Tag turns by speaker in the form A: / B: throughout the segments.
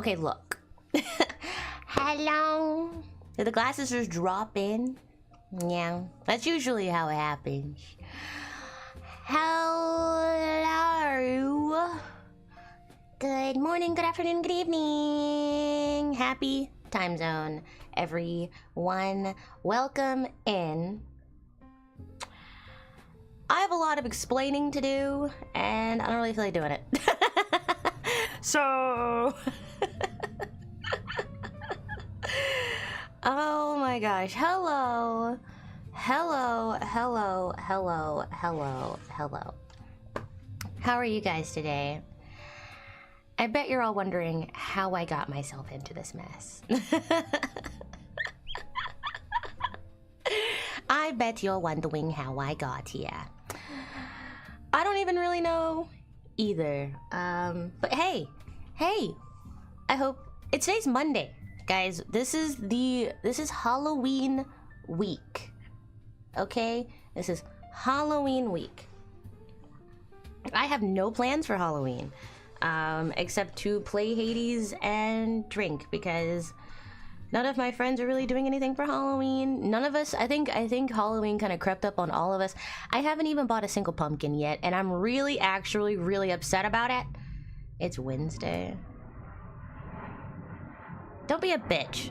A: Okay, look. Hello. Did the glasses just drop in? Yeah, that's usually how it happens. Hello. Good morning, good afternoon, good evening. Happy time zone, everyone. Welcome in. I have a lot of explaining to do, and I don't really feel like doing it. So... Oh my gosh. Hello. Hello, hello, hello, hello, hello. How are you guys today? I bet you're all wondering how I got myself into this mess. I bet you're wondering how I got here. I don't even really know either. But hey, I hope it's today's Monday. Guys, this is Halloween week. Okay? This is Halloween week. I have no plans for Halloween, except to play Hades and drink, because none of my friends are really doing anything for Halloween. None of us, I think Halloween kind of crept up on all of us. I haven't even bought a single pumpkin yet, and I'm actually really upset about it. It's Wednesday. Don't be a bitch.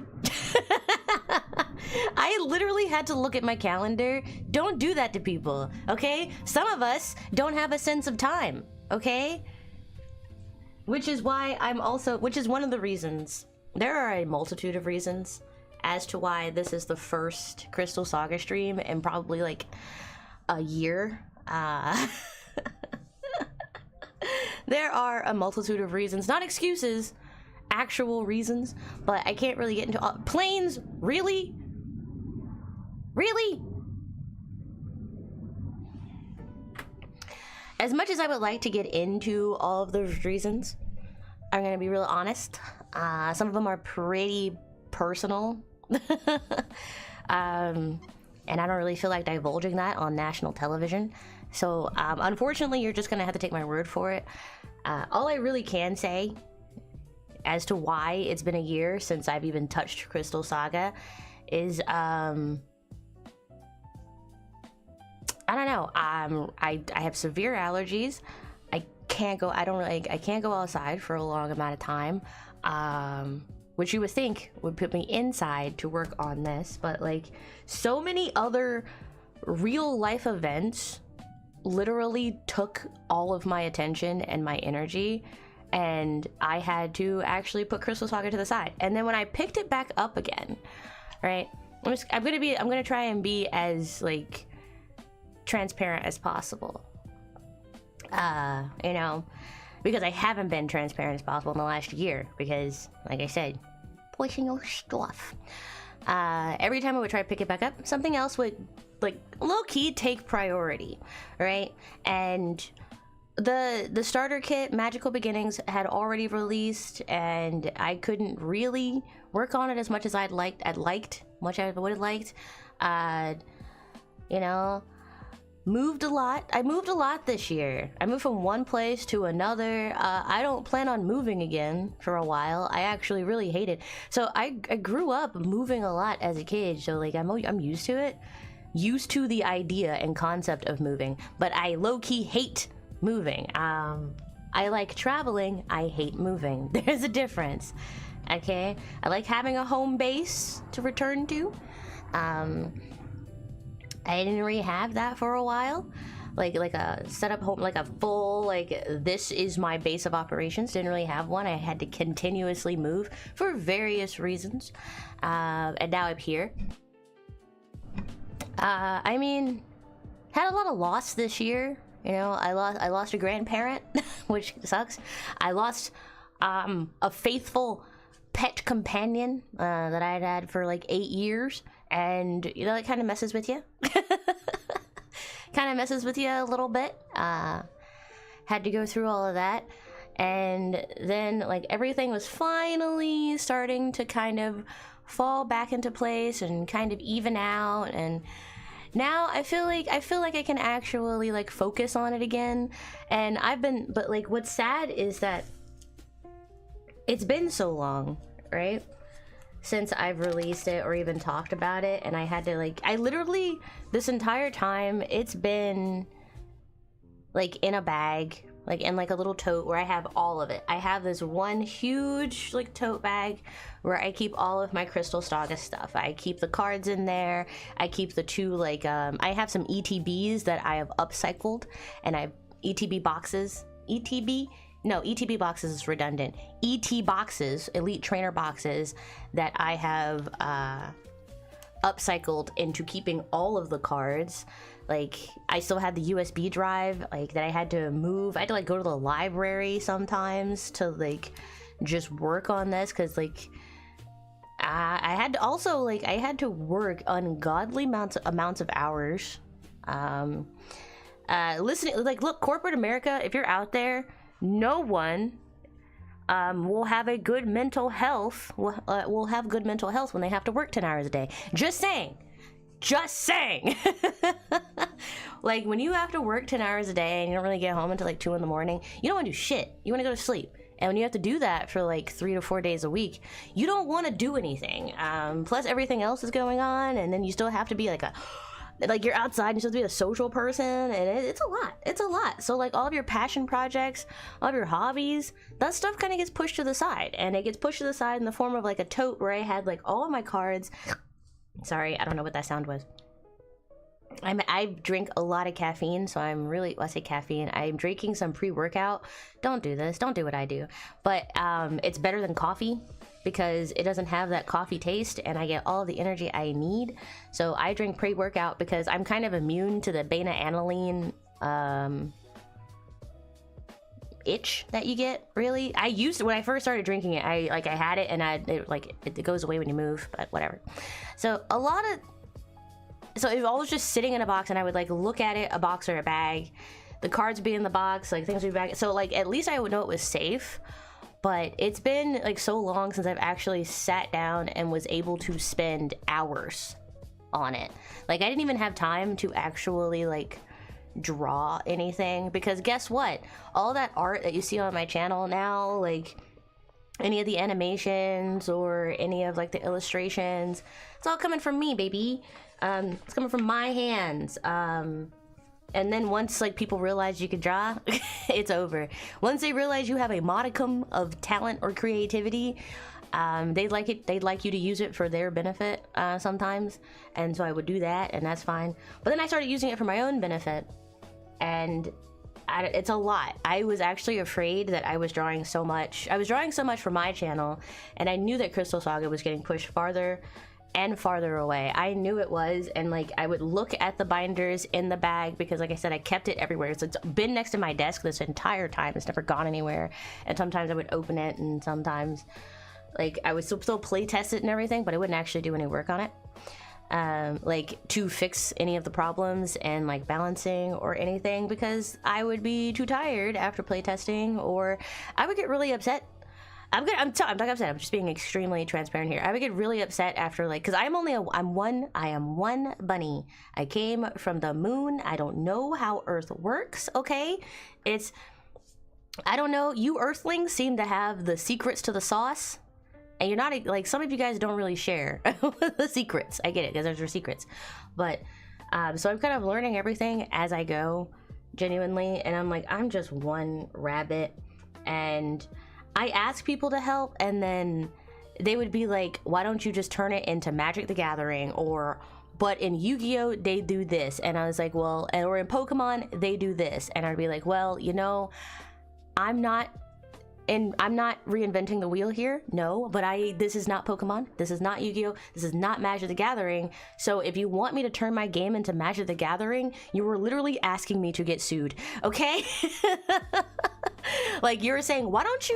A: I literally had to look at my calendar. Don't do that to people, okay? Some of us don't have a sense of time, okay? Which is one of the reasons. There are a multitude of reasons as to why this is the first Crystal Saga stream in probably like a year. There are a multitude of reasons, not excuses, actual reasons, but I can't really get into all. Planes? Really? Really? As much as I would like to get into all of those reasons, I'm gonna be real honest. Some of them are pretty personal. And I don't really feel like divulging that on national television. So unfortunately, you're just gonna have to take my word for it. All I really can say as to why it's been a year since I've even touched Crystal Saga is I don't know. I have severe allergies. I can't go outside for a long amount of time, which you would think would put me inside to work on this, but like so many other real life events literally took all of my attention and my energy, and I had to actually put Crystal Saga to the side. And then when I picked it back up again, right, I'm gonna try and be as like transparent as possible, you know, because I haven't been transparent as possible in the last year, because like I said, personal stuff. Every time I would try to pick it back up, something else would like low-key take priority, right? And the starter kit Magical Beginnings had already released, and I couldn't really work on it as much as I would have liked. You know, moved a lot. I moved a lot this year. I moved from one place to another. I don't plan on moving again for a while. I actually really hate it. So I grew up moving a lot as a kid, so like I'm used to it. Used to the idea and concept of moving, but I low-key hate moving. I like traveling, I hate moving. There's a difference, okay? I like having a home base to return to. I didn't really have that for a while. Like a setup home, like a full, like this is my base of operations. Didn't really have one. I had to continuously move for various reasons. And now I'm here. I mean, had a lot of loss this year. You know, I lost a grandparent, which sucks. I lost a faithful pet companion that I had for like 8 years, and you know, it kind of messes with you. Kind of messes with you a little bit. Had to go through all of that, and then like everything was finally starting to kind of fall back into place and kind of even out, and now I feel like I can actually like focus on it again. And but like what's sad is that it's been so long, right? Since I've released it or even talked about it, and I had to like, I literally, this entire time, it's been like in a bag, like in like a little tote where I have all of it. I have this one huge like tote bag where I keep all of my Crystal Saga stuff. I keep the cards in there. I keep the two like, I have some ETBs that I have upcycled, and I have ETB boxes. ETB? No, ETB boxes is redundant. ET boxes, Elite Trainer boxes, that I have upcycled into keeping all of the cards. Like, I still had the USB drive, like, that I had to move. I had to, like, go to the library sometimes to, like, just work on this, because, like, I had to also, like, I had to work ungodly amounts of hours. Listening, like, look, corporate America, if you're out there, no one will have a good mental health, will have good mental health when they have to work 10 hours a day. Just saying. Just saying. Like, when you have to work 10 hours a day and you don't really get home until like 2 in the morning, you don't want to do shit. You want to go to sleep. And when you have to do that for like 3 to 4 days a week, you don't want to do anything. Plus everything else is going on, and then you still have to be like you're outside and you're supposed to be a social person, and it's a lot. So like all of your passion projects, all of your hobbies, that stuff kind of gets pushed to the side, and it gets pushed to the side in the form of like a tote where I had like all of my cards. Sorry, I don't know what that sound was. I drink a lot of caffeine, so I'm really, well, I say caffeine, I'm drinking some pre-workout. Don't do this, don't do what I do. But it's better than coffee, because it doesn't have that coffee taste, and I get all the energy I need. So I drink pre-workout because I'm kind of immune to the beta-aniline itch that you get, really. I used to, when I first started drinking it, I had it, and it goes away when you move, but whatever. So so it was always just sitting in a box, and I would like look at it, a box or a bag, the cards would be in the box, like things would be back. So like at least I would know it was safe. But it's been like so long since I've actually sat down and was able to spend hours on it. Like, I didn't even have time to actually like draw anything, because guess what? All that art that you see on my channel now, like any of the animations or any of like the illustrations, it's all coming from me, baby. It's coming from my hands. And then once like people realize you can draw, it's over. Once they realize you have a modicum of talent or creativity, they'd like you to use it for their benefit sometimes. And so I would do that, and that's fine. But then I started using it for my own benefit, and it's a lot. I was actually afraid that I was drawing so much. I was drawing so much for my channel, and I knew that Crystal Saga was getting pushed farther and farther away. I knew it was, and like I would look at the binders in the bag, because like I said, I kept it everywhere. So it's been next to my desk this entire time. It's never gone anywhere. And sometimes I would open it, and sometimes like I would still play test it and everything, but I wouldn't actually do any work on it, like to fix any of the problems and like balancing or anything, because I would be too tired after play testing, or I would get really upset. I'm not upset. I'm just being extremely transparent here. I would get really upset after, like, because I am one bunny. I came from the moon. I don't know how Earth works. Okay, I don't know. You Earthlings seem to have the secrets to the sauce, and you're not like, some of you guys don't really share the secrets. I get it, because those are secrets, but so I'm kind of learning everything as I go, genuinely, and I'm like, I'm just one rabbit, and I ask people to help, and then they would be like, why don't you just turn it into Magic the Gathering, or but in Yu-Gi-Oh they do this, and I was like, well, or in Pokemon they do this, and I'd be like, well, you know, I'm not reinventing the wheel here, no, but this is not Pokemon, this is not Yu-Gi-Oh, this is not Magic the Gathering, so if you want me to turn my game into Magic the Gathering, you were literally asking me to get sued, okay? Like, you were saying, why don't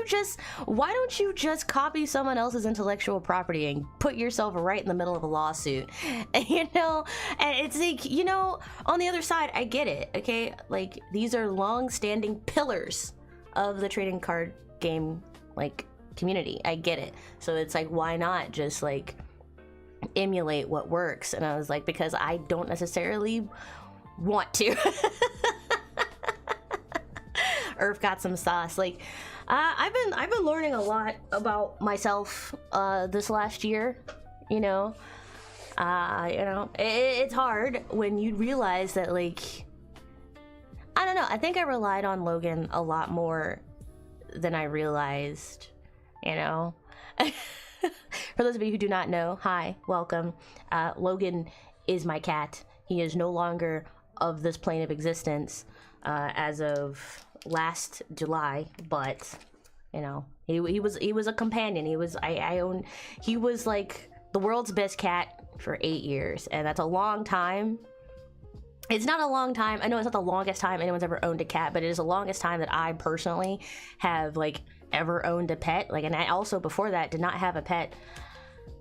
A: you just copy someone else's intellectual property and put yourself right in the middle of a lawsuit? You know, and it's like, you know, on the other side, I get it, okay? Like, these are long-standing pillars of the trading card game, like, community. I get it. So it's like, why not just like emulate what works? And I was like, because I don't necessarily want to. Earth got some sauce. Like, I've been learning a lot about myself this last year. You know, it's hard when you realize that, like, I don't know. I think I relied on Logan a lot more than I realized. You know. For those of you who do not know, hi, welcome. Logan is my cat. He is no longer of this plane of existence as of last July, but you know, he was a companion. He was he was like the world's best cat for 8 years, and that's a long time. It's not a long time. I know it's not the longest time anyone's ever owned a cat, but it is the longest time that I personally have like ever owned a pet. Like, and I also before that did not have a pet.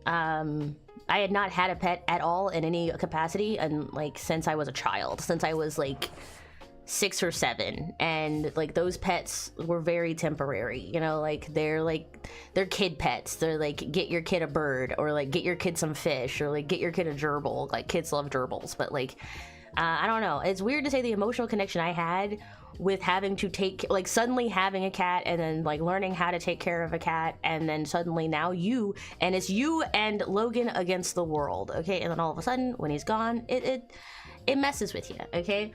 A: I had not had a pet at all in any capacity, and like since I was a child, since I was like 6 or 7, and like those pets were very temporary. You know, like they're kid pets. They're like, get your kid a bird, or like get your kid some fish, or like get your kid a gerbil. Like, kids love gerbils, but like I don't know. It's weird to say the emotional connection I had with having to suddenly having a cat, and then like learning how to take care of a cat, and then suddenly now it's you and Logan against the world, okay? And then all of a sudden when he's gone, it messes with you, okay?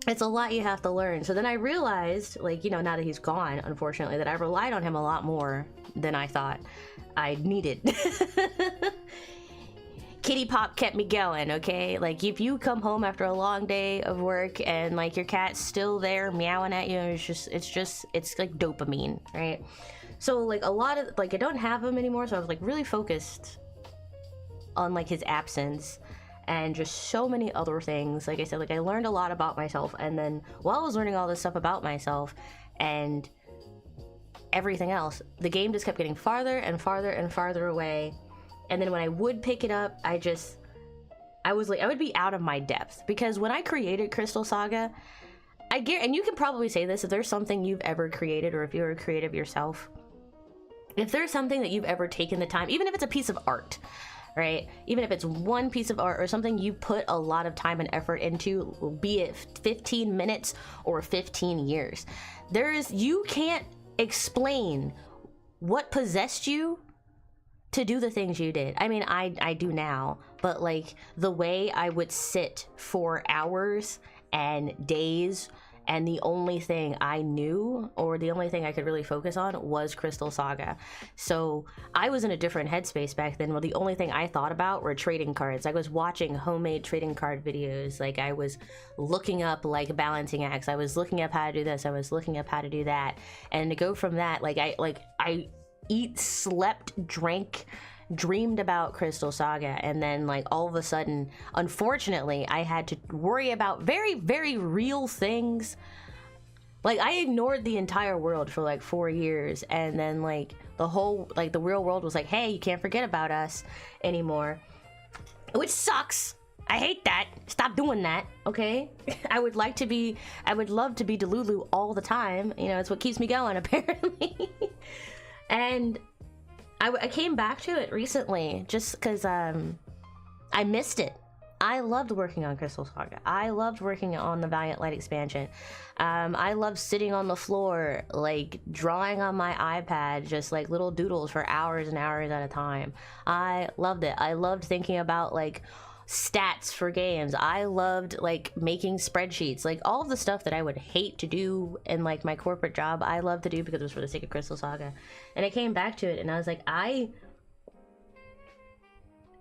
A: It's a lot you have to learn. So then I realized, like, you know, now that he's gone, unfortunately, that I relied on him a lot more than I thought I needed. Kitty Pop kept me going, okay? Like, if you come home after a long day of work and like your cat's still there meowing at you, it's like dopamine, right? So like a lot of, like, I don't have him anymore, so I was like really focused on like his absence and just so many other things. Like I said, like I learned a lot about myself, and then while I was learning all this stuff about myself and everything else, the game just kept getting farther and farther and farther away. And then when I would pick it up, I would be out of my depth, because when I created Crystal Saga, and you can probably say this, if there's something you've ever created, or if you're a creative yourself, if there's something that you've ever taken the time, even if it's a piece of art, right? Even if it's one piece of art or something you put a lot of time and effort into, be it 15 minutes or 15 years, you can't explain what possessed you to do the things you did. I mean, I do now, but like the way I would sit for hours and days, and the only thing I knew, or the only thing I could really focus on, was Crystal Saga. So I was in a different headspace back then, where the only thing I thought about were trading cards. I was watching homemade trading card videos. Like, I was looking up like balancing acts. I was looking up how to do this. I was looking up how to do that. And to go from that, I eat, slept, drank, dreamed about Crystal Saga, and then like all of a sudden, unfortunately, I had to worry about very, very real things. Like, I ignored the entire world for like 4 years, and then like the real world was like, hey, you can't forget about us anymore, which sucks. I hate that. Stop doing that, okay? I would love to be Delulu all the time. You know, it's what keeps me going, apparently. And I came back to it recently just because I missed it. I loved working on Crystal Saga. I loved working on the Valiant Light expansion. I loved sitting on the floor, like drawing on my iPad, just like little doodles for hours and hours at a time. I loved it. I loved thinking about like stats for games. I loved like making spreadsheets, like all of the stuff that I would hate to do in like my corporate job. I loved to do because it was for the sake of Crystal Saga. And I came back to it and I was like, am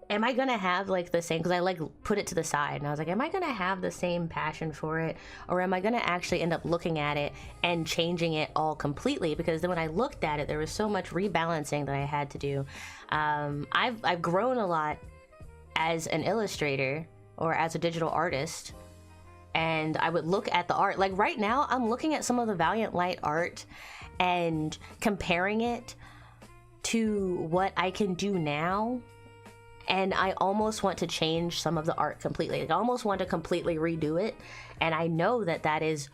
A: I gonna have like the same, because I like put it to the side and I was like, am I gonna have the same passion for it, or am I gonna actually end up looking at it and changing it all completely? Because then when I looked at it, there was so much rebalancing that I had to do. I've grown a lot as an illustrator or as a digital artist, and I would look at the art. Like right now, I'm looking at some of the Valiant Light art and comparing it to what I can do now, and I almost want to change some of the art completely. Like, I almost want to completely redo it, and I know that that is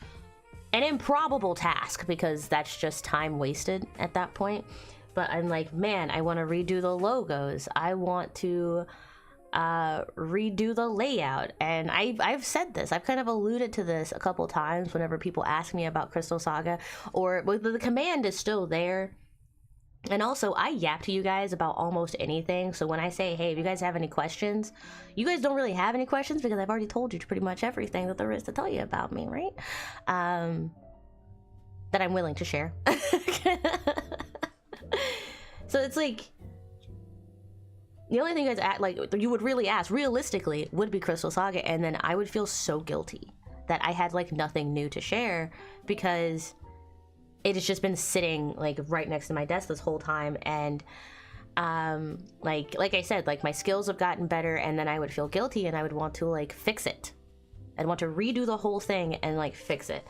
A: an improbable task because that's just time wasted at that point. But I'm like, man, I want to redo the logos. I want to redo the layout. And I've said this, I've kind of alluded to this a couple times whenever people ask me about Crystal Saga, or the command is still there. And also, I yap to you guys about almost anything. So when I say, hey, if you guys have any questions, you guys don't really have any questions because I've already told you pretty much everything that there is to tell you about me, right? That I'm willing to share. So it's like, the only thing you would really ask, realistically, would be Crystal Saga. And then I would feel so guilty that I had like nothing new to share because it has just been sitting like right next to my desk this whole time. And like I said, like my skills have gotten better, and then I would feel guilty and I would want to like fix it. I'd want to redo the whole thing and like fix it.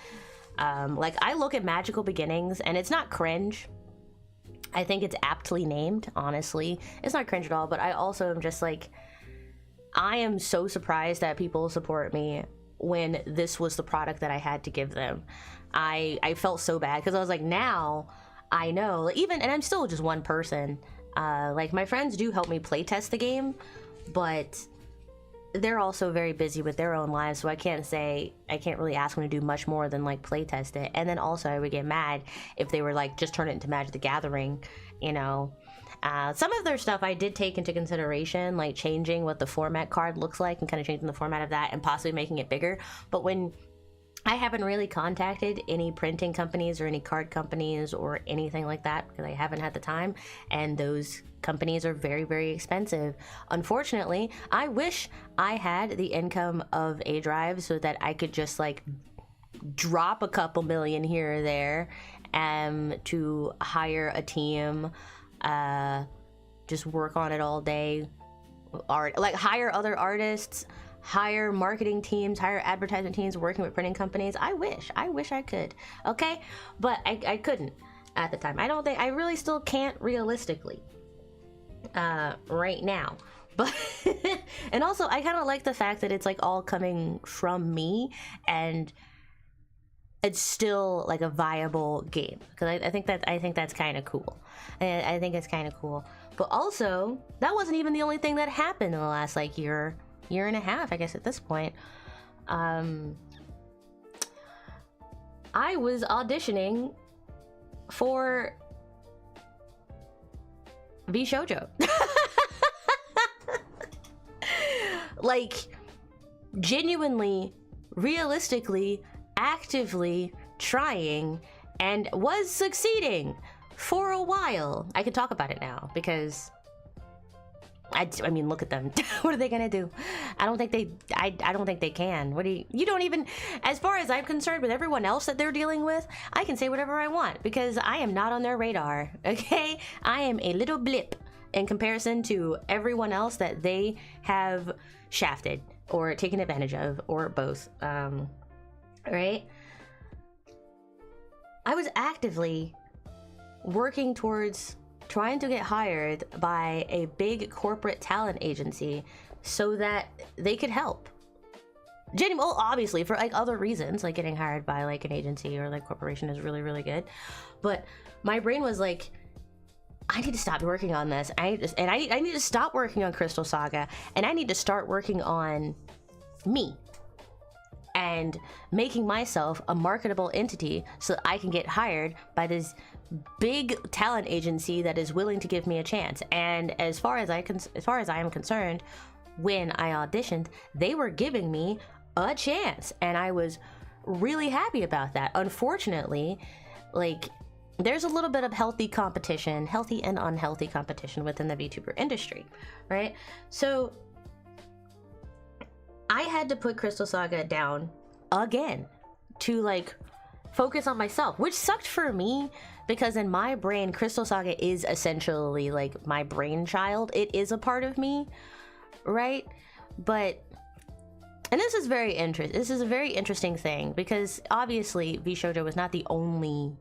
A: Like I look at Magical Beginnings and it's not cringe. I think it's aptly named, honestly. It's not cringe at all, but I also am just like, I am so surprised that people support me when this was the product that I had to give them. I felt so bad because I was like, now I know, and I'm still just one person. Like my friends do help me play test the game, but they're also very busy with their own lives, so I can't really ask them to do much more than like play test it. And then also I would get mad if they were like, just turn it into Magic the Gathering, you know. Some of their stuff I did take into consideration, like changing what the format card looks like and kind of changing the format of that and possibly making it bigger. But when I haven't really contacted any printing companies or any card companies or anything like that because I haven't had the time, and those companies are very, very expensive. Unfortunately, I wish I had the income of A Drive so that I could just like drop a couple million here or there to hire a team, just work on it all day, hire other artists, hire marketing teams, hire advertising teams working with printing companies. I wish I could, okay? But I couldn't at the time. I really still can't realistically right now. But and also I kind of like the fact that it's like all coming from me and it's still like a viable game, because I think that's kind of cool. And I think it's kind of cool. But also, that wasn't even the only thing that happened in the last like year and a half, I guess at this point. I was auditioning for VShojo. Like, genuinely, realistically, actively trying, and was succeeding for a while. I can talk about it now because I mean, look at them. What are they gonna do? I don't think they can. You don't even, as far as I'm concerned, with everyone else that they're dealing with, I can say whatever I want because I am not on their radar, okay? I am a little blip in comparison to everyone else that they have shafted or taken advantage of, or both, right? I was actively working towards trying to get hired by a big corporate talent agency so that they could help. Well, obviously for like other reasons, like getting hired by like an agency or like corporation is really, really good. But my brain was like, I need to stop working on this. I need to stop working on Crystal Saga, and I need to start working on me and making myself a marketable entity so that I can get hired by this big talent agency that is willing to give me a chance. And as far as I am concerned, when I auditioned, they were giving me a chance, and I was really happy about that. Unfortunately, like, there's a little bit of healthy and unhealthy competition within the VTuber industry, right? So I had to put Crystal Saga down again to like focus on myself, which sucked for me because in my brain, Crystal Saga is essentially like my brainchild. It is a part of me, right? But, and this is a very interesting thing because obviously VShojo was not the only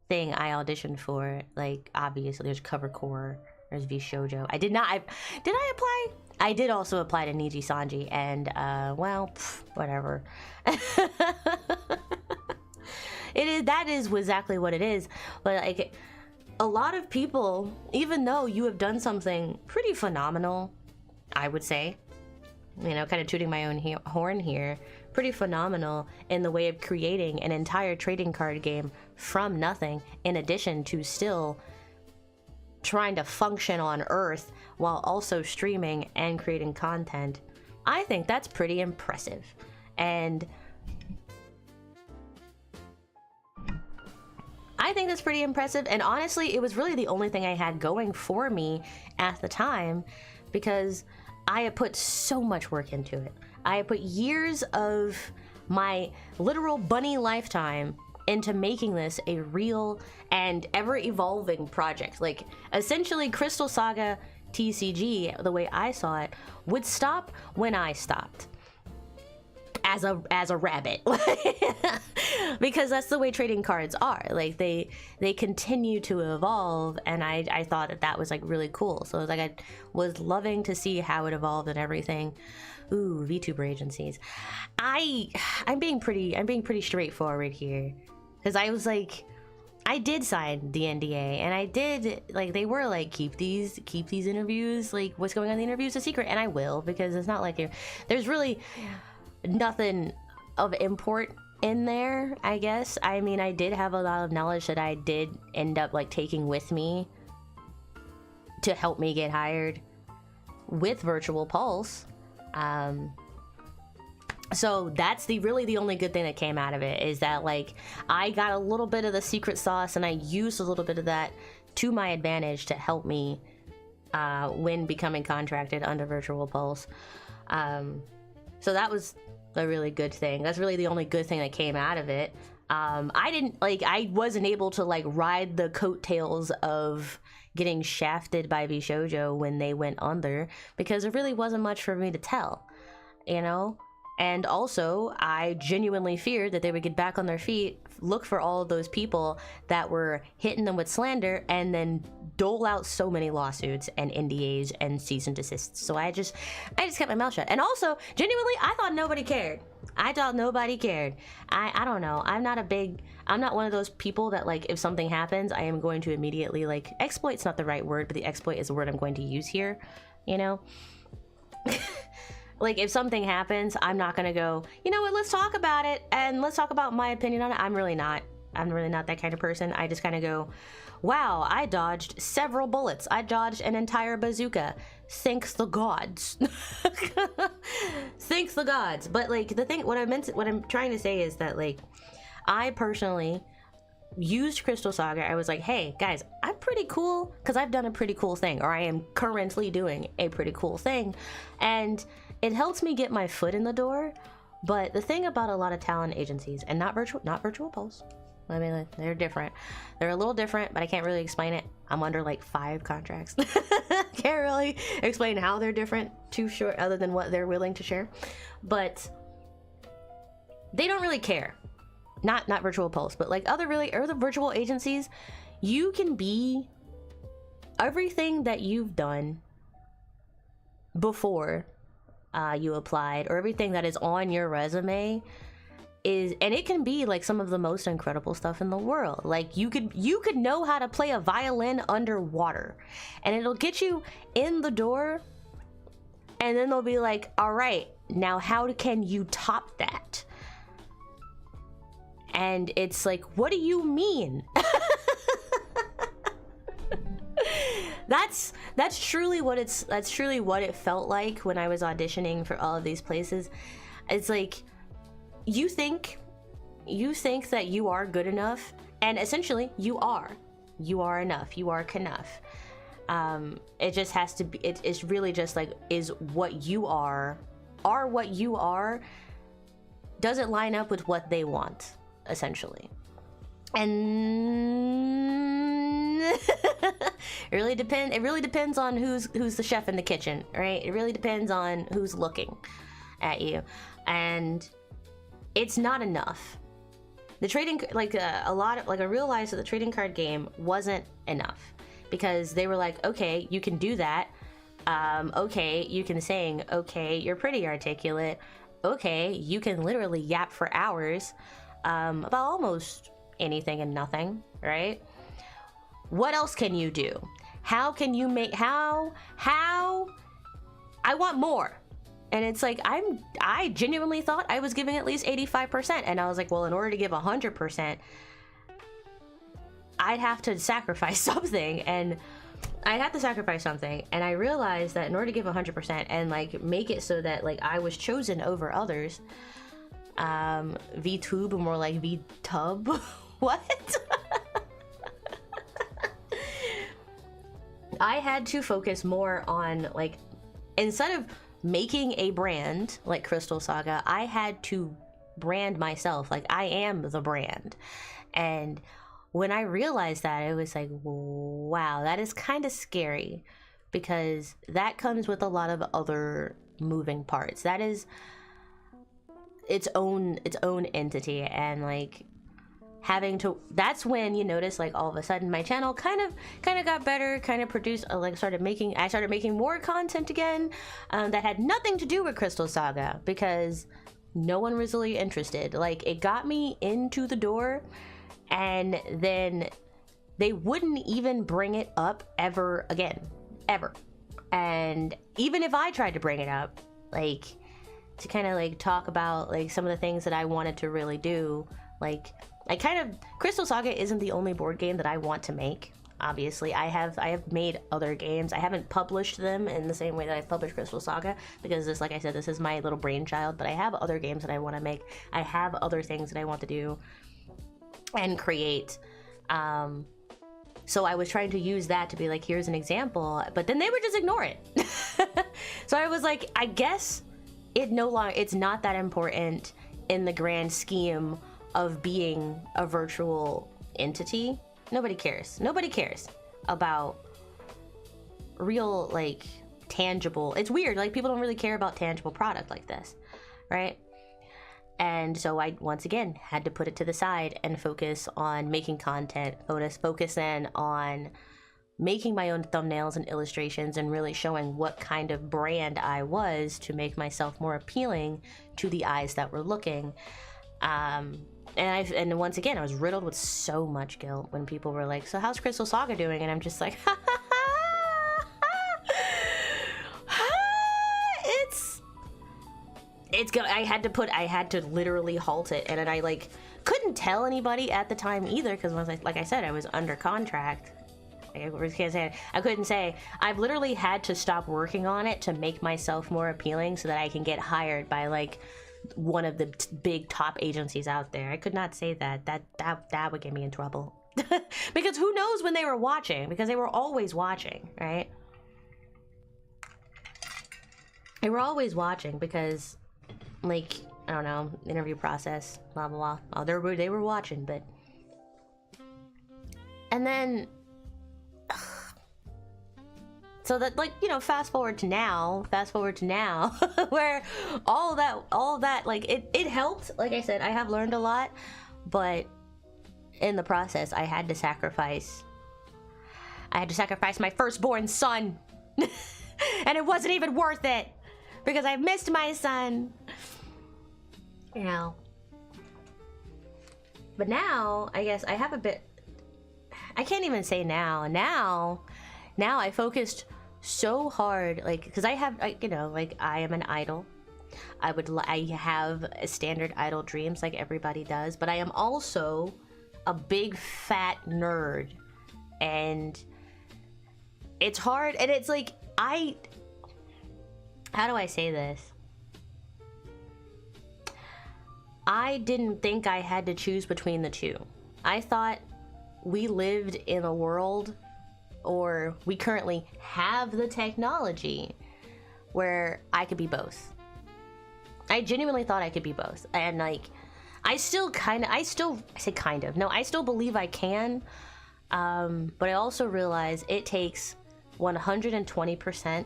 A: thing I auditioned for. Like, obviously there's Cover Core, there's VShojo. Did I apply? I did also apply to Niji Sanji, and well, whatever. That is exactly what it is. But like, a lot of people, even though you have done something pretty phenomenal, I would say, you know, kind of tooting my own horn here, pretty phenomenal in the way of creating an entire trading card game from nothing, in addition to still trying to function on Earth while also streaming and creating content. I think that's pretty impressive. And I think that's pretty impressive. And honestly, it was really the only thing I had going for me at the time, because I had put so much work into it. I had put years of my literal bunny lifetime into making this a real and ever-evolving project. Like, essentially, Crystal Saga TCG, the way I saw it, would stop when I stopped. As a rabbit. Because that's the way trading cards are. Like, they continue to evolve, and I thought that was like really cool. So it was like, I was loving to see how it evolved and everything. Ooh, VTuber agencies. I'm being pretty straightforward here, because I was like, I did sign the NDA, and I did, like, they were like, keep these interviews, like, what's going on in the interviews a secret, and I will, because it's not like there's really nothing of import in there, I guess. I mean, I did have a lot of knowledge that I did end up like taking with me to help me get hired with Virtual Pulse. So that's really the only good thing that came out of it, is that like I got a little bit of the secret sauce, and I used a little bit of that to my advantage to help me when becoming contracted under Virtual Pulse. So that was a really good thing. That's really the only good thing that came out of it. I wasn't able to like ride the coattails of getting shafted by VShojo when they went under, because there really wasn't much for me to tell, you know? And also, I genuinely feared that they would get back on their feet, look for all of those people that were hitting them with slander, and then dole out so many lawsuits and NDAs and cease and desists. So I just kept my mouth shut. And also, genuinely, I thought nobody cared. I don't know. I'm not one of those people that, like, if something happens, I am going to immediately, like, exploit's not the right word, but the exploit is the word I'm going to use here, you know? Like, if something happens, I'm not gonna go, you know what, let's talk about it, and let's talk about my opinion on it. I'm really not that kind of person. I just kind of go, wow, I dodged several bullets. I dodged an entire bazooka. Thanks the gods. Thanks the gods. But like, what I'm trying to say is that, like, I personally used Crystal Saga. I was like, hey guys, I'm pretty cool because I've done a pretty cool thing, or I am currently doing a pretty cool thing, and it helps me get my foot in the door. But the thing about a lot of talent agencies, and not Virtual Pulse, I mean, like, they're different. They're a little different, but I can't really explain it. I'm under like 5 contracts. Can't really explain how they're different too short, other than what they're willing to share. But they don't really care. Not Virtual Pulse, but like other virtual agencies, you can be everything that you've done before you applied, or everything that is on your resume and it can be like some of the most incredible stuff in the world. Like, you could know how to play a violin underwater, and it'll get you in the door, and then they'll be like, all right, now how can you top that? And it's like, what do you mean? That's truly what it felt like when I was auditioning for all of these places. It's like, you think that you are good enough, and essentially you are enough, you are enough. It just has to be, it's really just like, is what you are what you are, does it line up with what they want, essentially. And it really depends on who's the chef in the kitchen, right? It really depends on who's looking at you, and it's not enough. The trading, like, I realized that the trading card game wasn't enough, because they were like, okay, you can do that, okay, you can sing, okay, you're pretty articulate, okay, you can literally yap for hours about almost anything and nothing, right? What else can you do? How can you make, how I want more. And it's like, I genuinely thought I was giving at least 85%. And I was like, well, in order to give 100%, I'd have to sacrifice something. And I'd have to sacrifice something. And I realized that in order to give 100% and like make it so that like I was chosen over others, VTube, more like VTub. What? I had to focus more on like, instead of making a brand like Crystal Saga, I had to brand myself. Like, I am the brand. And when I realized that, it was like, wow, that is kind of scary, because that comes with a lot of other moving parts. That is its own entity. And like, having to, that's when you notice like all of a sudden my channel kind of got better, kind of produced like I started making more content again, that had nothing to do with Crystal Saga, because no one was really interested. Like, it got me into the door, and then they wouldn't even bring it up ever again, ever. And even if I tried to bring it up, like to kind of like talk about like some of the things that I wanted to really do, like Crystal Saga isn't the only board game that I want to make. Obviously, I have made other games. I haven't published them in the same way that I've published Crystal Saga, because this, like I said, this is my little brainchild, but I have other games that I want to make. I have other things that I want to do and create. So I was trying to use that to be like, here's an example, but then they would just ignore it. So I was like, I guess it's not that important in the grand scheme of being a virtual entity. Nobody cares about real, like, tangible. It's weird, like, people don't really care about tangible product like this, right? And so I once again had to put it to the side and focus on making content, focus in on making my own thumbnails and illustrations, and really showing what kind of brand I was to make myself more appealing to the eyes that were looking. And once again, I was riddled with so much guilt when people were like, so how's Crystal Saga doing? And I'm just like, it's good. I had to literally halt it. And then I like couldn't tell anybody at the time either, because like I said, I was under contract. I couldn't say. I've literally had to stop working on it to make myself more appealing so that I can get hired by like one of the big top agencies out there. I could not say that would get me in trouble. Because who knows when they were watching, because they were always watching, right? They were always watching, because like, I don't know, interview process, blah blah blah. Oh, they were watching. But and then so that, like, you know, fast forward to now where all that like it helped. Like I said, I have learned a lot, but in the process I had to sacrifice my firstborn son. And it wasn't even worth it, because I missed my son, you know. But now I guess I have a bit, I can't even say now I focused so hard, like, because I have, you know, like, I am an idol. I have standard idol dreams like everybody does, but I am also a big fat nerd, and it's hard. And it's like, how do I say this? I didn't think I had to choose between the two. I thought we lived in a world, or we currently have the technology where I could be both. I genuinely thought I could be both. And like, I still believe I can. But I also realize it takes 120%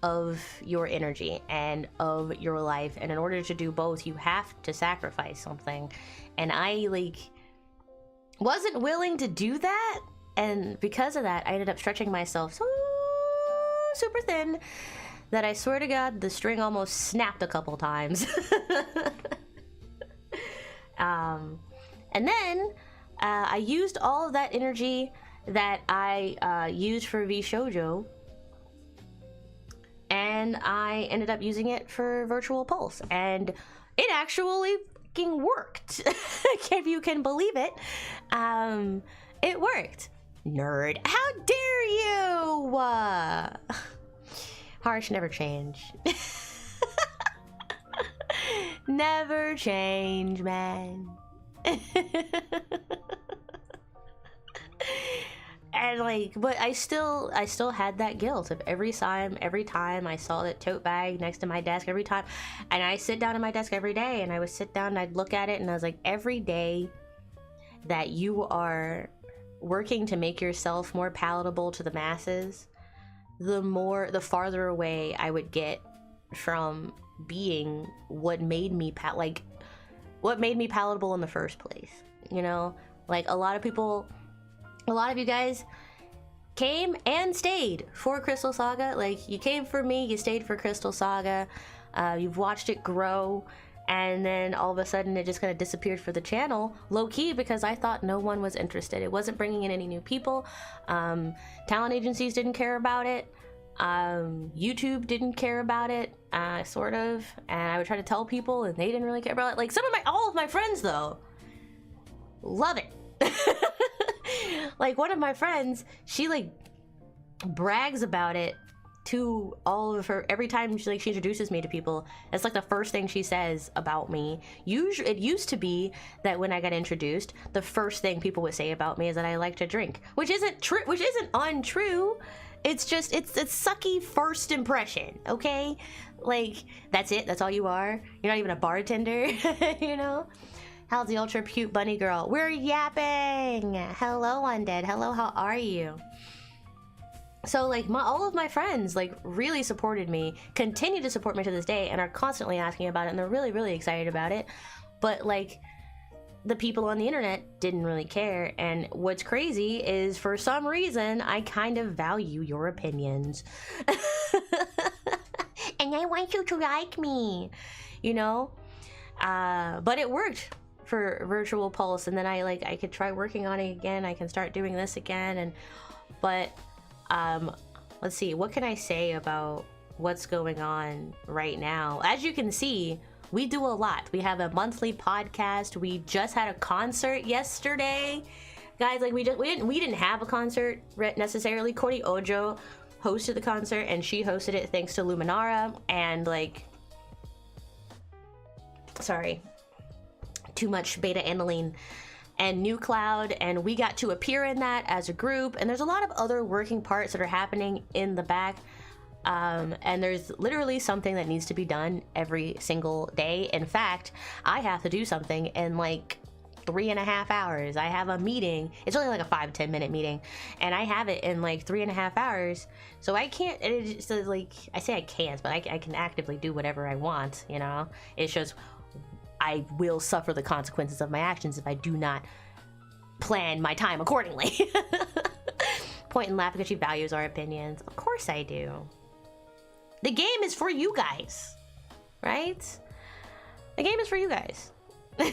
A: of your energy and of your life. And in order to do both, you have to sacrifice something. And I like wasn't willing to do that. And because of that, I ended up stretching myself so super thin that I swear to God, the string almost snapped a couple times. And then I used all of that energy that I used for V Shoujo, and and I ended up using it for Virtual Pulse, and it actually fucking worked. If you can believe it. It worked. Nerd. How dare you? Harsh, never change. Never change, man. And like, but I still had that guilt of every time I saw that tote bag next to my desk, every time, and I sit down at my desk every day, and I would sit down and I'd look at it, and I was like, every day that you are working to make yourself more palatable to the masses, the farther away I would get from being what made me palatable in the first place. You know, like a lot of you guys came and stayed for Crystal Saga. Like, you came for me, you stayed for Crystal Saga, you've watched it grow, and then all of a sudden it just kind of disappeared for the channel, low-key, because I thought no one was interested. It wasn't bringing in any new people. Talent agencies didn't care about it. YouTube didn't care about it, sort of, and I would try to tell people and they didn't really care about it. Like, all of my friends though love it. Like, one of my friends, she like brags about it to all of her every time she introduces me to people. It's like the first thing she says about me. Usually, it used to be that when I got introduced, the first thing people would say about me is that I like to drink, which isn't true, which isn't untrue. It's just, it's sucky first impression, okay? Like, that's it, that's all you are. You're not even a bartender. You know? How's the ultra cute bunny girl? We're yapping. Hello, Undead. Hello, how are you? So like, all of my friends like really supported me, continue to support me to this day, and are constantly asking about it, and they're really, really excited about it. But like, the people on the internet didn't really care. And what's crazy is, for some reason, I kind of value your opinions. And I want you to like me, you know? But it worked for Virtual Pulse, and then I could try working on it again. I can start doing this again, but let's see, what can I say about what's going on right now? As you can see, we do a lot. We have a monthly podcast. We just had a concert yesterday, guys. Like, we didn't have a concert necessarily. Courtney Ojo hosted the concert, and she hosted it thanks to Luminara and like, sorry, too much beta aniline and New Cloud, and we got to appear in that as a group. And there's a lot of other working parts that are happening in the back, and there's literally something that needs to be done every single day. In fact, I have to do something in like 3.5 hours. I have a meeting. It's only like a 5-10 minute meeting, and I have it in like 3.5 hours. So I can't, it's like, I say I can't, but I can actively do whatever I want, you know? It's just, I will suffer the consequences of my actions if I do not plan my time accordingly. Point and laugh because she values our opinions. Of course I do. The game is for you guys, right? The game is for you guys. I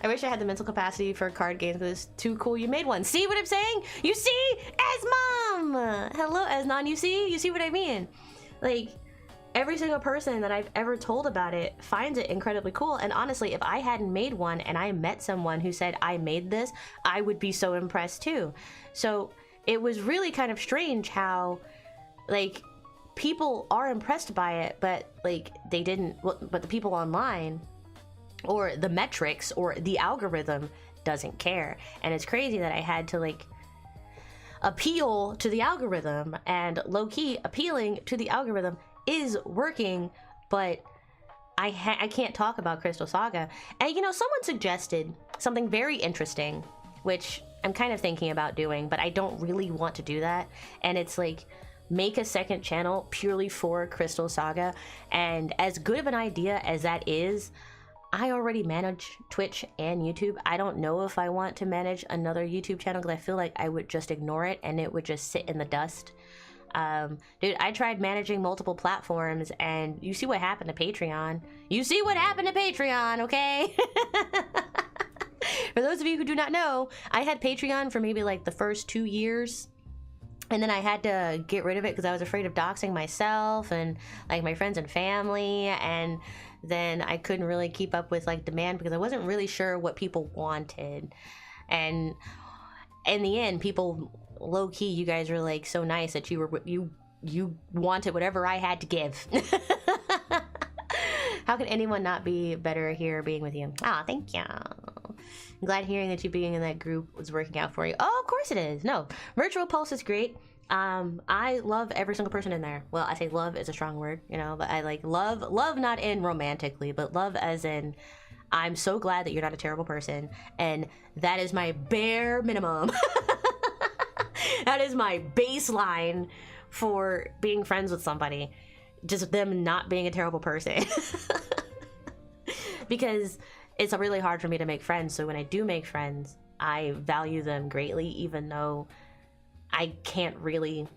A: wish I had the mental capacity for card games, but it's too cool. You made one. See what I'm saying? You see? Esmom! Hello, Esnon. You see what I mean? Like, every single person that I've ever told about it finds it incredibly cool. And honestly, if I hadn't made one and I met someone who said I made this, I would be so impressed too. So it was really kind of strange how, like, people are impressed by it, but like they didn't, but the people online or the metrics or the algorithm doesn't care. And it's crazy that I had to like appeal to the algorithm, and low-key appealing to the algorithm is working, but I can't talk about Crystal Saga. And you know, someone suggested something very interesting, which I'm kind of thinking about doing, but I don't really want to do that. And it's like, make a second channel purely for Crystal Saga. And as good of an idea as that is, I already manage Twitch and YouTube. I don't know if I want to manage another YouTube channel, because I feel like I would just ignore it and it would just sit in the dust. Dude, I tried managing multiple platforms, and you see what happened to Patreon. You see what happened to Patreon, okay? For those of you who do not know, I had Patreon for maybe like the first 2 years. And then I had to get rid of it because I was afraid of doxing myself and like my friends and family. And then I couldn't really keep up with like demand because I wasn't really sure what people wanted. And in the end, people, low key, you guys were like so nice that you wanted whatever I had to give. How can anyone not be better here being with you? Ah, thank you. I'm glad hearing that you being in that group was working out for you. Oh, of course it is. No, Virtual Pulse is great. I love every single person in there. Well, I say love is a strong word, you know, but I like love not in romantically, but love as in I'm so glad that you're not a terrible person, and that is my bare minimum. That is my baseline for being friends with somebody. Just them not being a terrible person. Because it's really hard for me to make friends, so when I do make friends, I value them greatly, even though I can't really,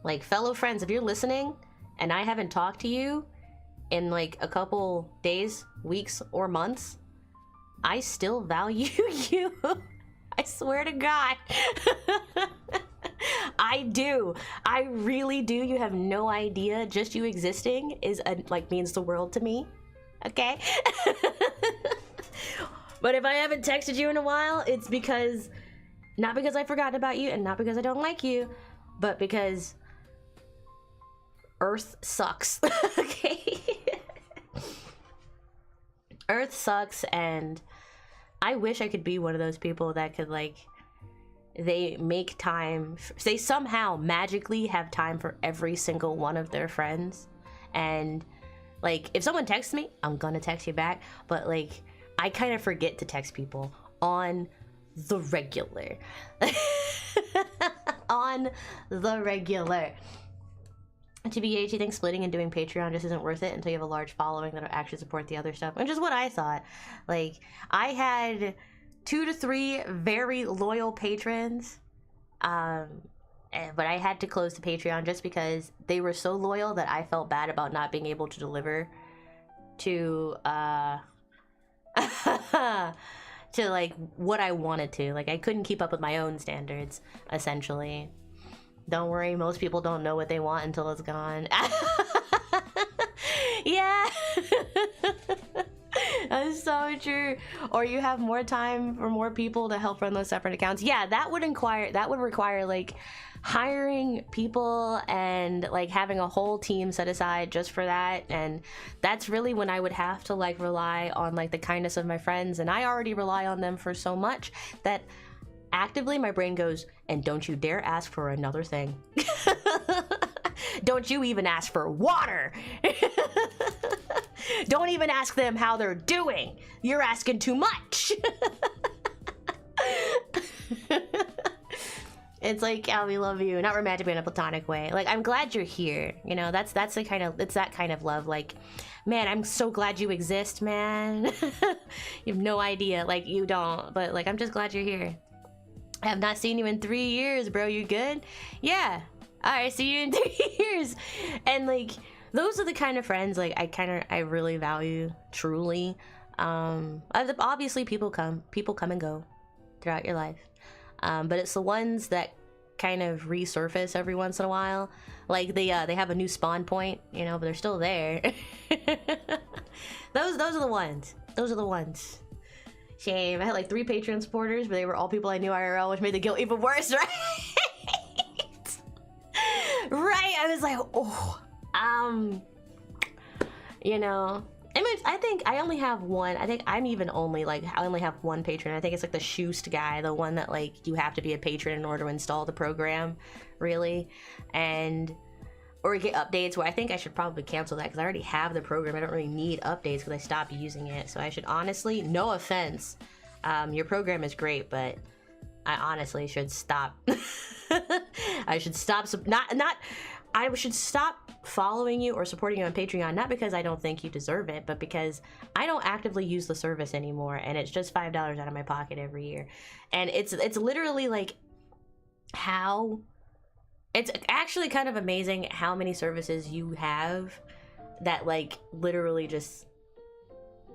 A: like, fellow friends, if you're listening and I haven't talked to you in like a couple days, weeks, or months, I still value you. I swear to God. I do. I really do. You have no idea. Just you existing is like means the world to me. Okay? But if I haven't texted you in a while, it's because, not because I forgot about you and not because I don't like you, but because Earth sucks. Okay? Earth sucks, and I wish I could be one of those people that could, like, they make time, they somehow magically have time for every single one of their friends. And like, if someone texts me, I'm gonna text you back, but like, I kind of forget to text people on the regular. On the regular. TBH, you think splitting and doing Patreon just isn't worth it until you have a large following that'll actually support the other stuff? Which is what I thought. Like, I had 2 to 3 very loyal patrons, but I had to close the Patreon just because they were so loyal that I felt bad about not being able to deliver to to like what I wanted to. Like, I couldn't keep up with my own standards, essentially. Don't worry, most people don't know what they want until it's gone. Yeah. That's so true. Or you have more time for more people to help run those separate accounts. Yeah, that would require like hiring people and like having a whole team set aside just for that. And that's really when I would have to like rely on like the kindness of my friends, and I already rely on them for so much that actively my brain goes, and don't you dare ask for another thing. Don't you even ask for water. Don't even ask them how they're doing. You're asking too much. It's like, oh, we love you, not romantic, but in a platonic way. Like, I'm glad you're here. You know, that's the kind of, it's that kind of love. Like, man, I'm so glad you exist, man. You have no idea. Like, you don't, but like, I'm just glad you're here. I have not seen you in 3 years, bro. You good? Yeah. All right, see you in 3 years. And like, those are the kind of friends like I really value, truly. Obviously people come and go throughout your life, but it's the ones that kind of resurface every once in a while. Like they have a new spawn point, you know, but they're still there. Those are the ones. Those are the ones. Shame. I had like 3 Patreon supporters, but they were all people I knew IRL, which made the guilt even worse, right? Right. I was like, oh. You know, I think I only have one. I think I'm even only like, I only have one patron. I think it's like the Shoost guy, the one that like you have to be a patron in order to install the program, really, and or get updates. Where I think I should probably cancel that because I already have the program. I don't really need updates because I stopped using it. So I should honestly, no offense, your program is great, but I honestly should stop. I should stop. I should stop following you or supporting you on Patreon, not because I don't think you deserve it, but because I don't actively use the service anymore, and it's just $5 out of my pocket every year. And it's literally like how it's actually kind of amazing how many services you have that like literally just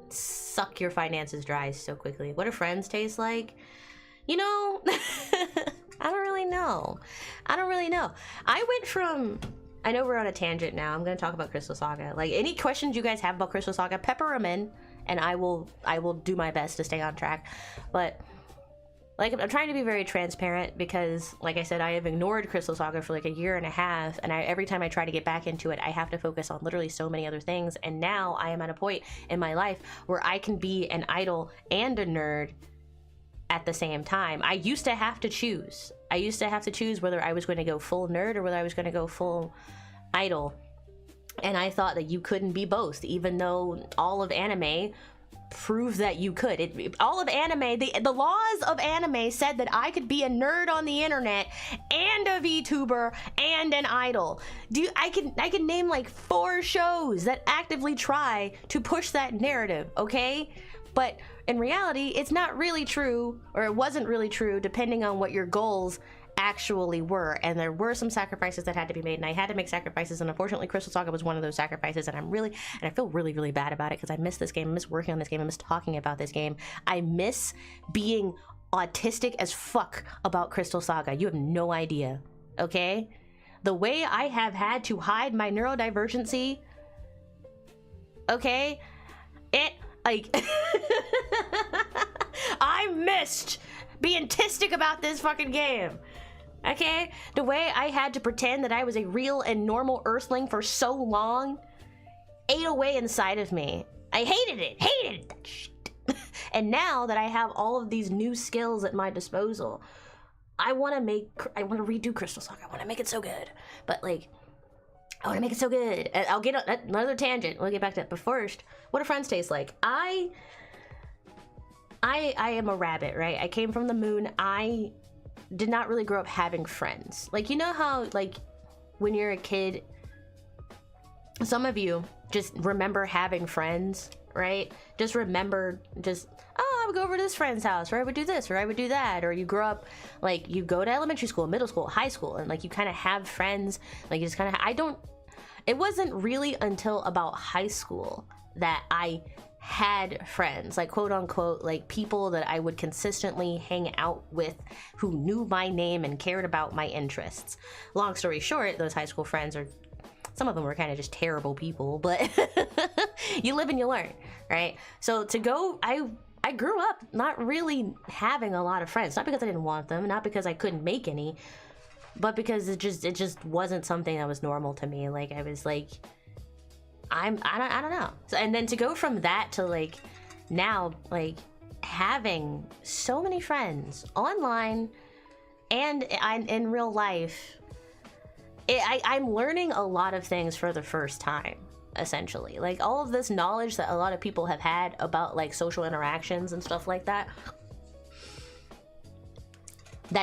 A: suck your finances dry so quickly. What do friends taste like? You know, I don't really know. I don't really know. I went from, I know we're on a tangent now. I'm going to talk about Crystal Saga. Like, any questions you guys have about Crystal Saga, pepper them in, and I will do my best to stay on track. But like, I'm trying to be very transparent because, like I said, I have ignored Crystal Saga for like a year and a half, and every time I try to get back into it, I have to focus on literally so many other things. And now I am at a point in my life where I can be an idol and a nerd at the same time. I used to have to choose. I used to have to choose whether I was going to go full nerd or whether I was going to go full idol. And I thought that you couldn't be both, even though all of anime proved that you could. All of anime, the laws of anime said that I could be a nerd on the internet and a VTuber and an idol. I can name like 4 shows that actively try to push that narrative, okay? But in reality, it's not really true, or it wasn't really true, depending on what your goals actually were. And there were some sacrifices that had to be made, and I had to make sacrifices, and unfortunately Crystal Saga was one of those sacrifices, and I feel really, really bad about it because I miss this game. I miss working on this game. I miss talking about this game. I miss being autistic as fuck about Crystal Saga. You have no idea, okay? The way I have had to hide my neurodivergency, okay? Like, I missed being autistic about this fucking game. Okay? The way I had to pretend that I was a real and normal earthling for so long ate away inside of me. I hated it. That shit. And now that I have all of these new skills at my disposal, I want to redo Crystal Saga. I want to make it so good. But like, I want to make it so good. I'll get on another tangent. We'll get back to it. But first, what do friends taste like? I am a rabbit, right? I came from the moon. I did not really grow up having friends. Like, you know how, like, when you're a kid, some of you just remember having friends, right? Just remember oh, I would go over to this friend's house, or I would do this, or I would do that. Or you grow up, like, you go to elementary school, middle school, high school, and, like, you kind of have friends. Like, you just kind of, it wasn't really until about high school that I had friends, like, quote unquote, like, people that I would consistently hang out with who knew my name and cared about my interests. Long story short, those high school friends some of them were kind of just terrible people, but you live and you learn, right? So I grew up not really having a lot of friends, not because I didn't want them, not because I couldn't make any, but because it just wasn't something that was normal to me. Like, I was like, I don't know. So, and then to go from that to, like, now, like, having so many friends online and in real life, I'm learning a lot of things for the first time, essentially. Like, all of this knowledge that a lot of people have had about, like, social interactions and stuff like that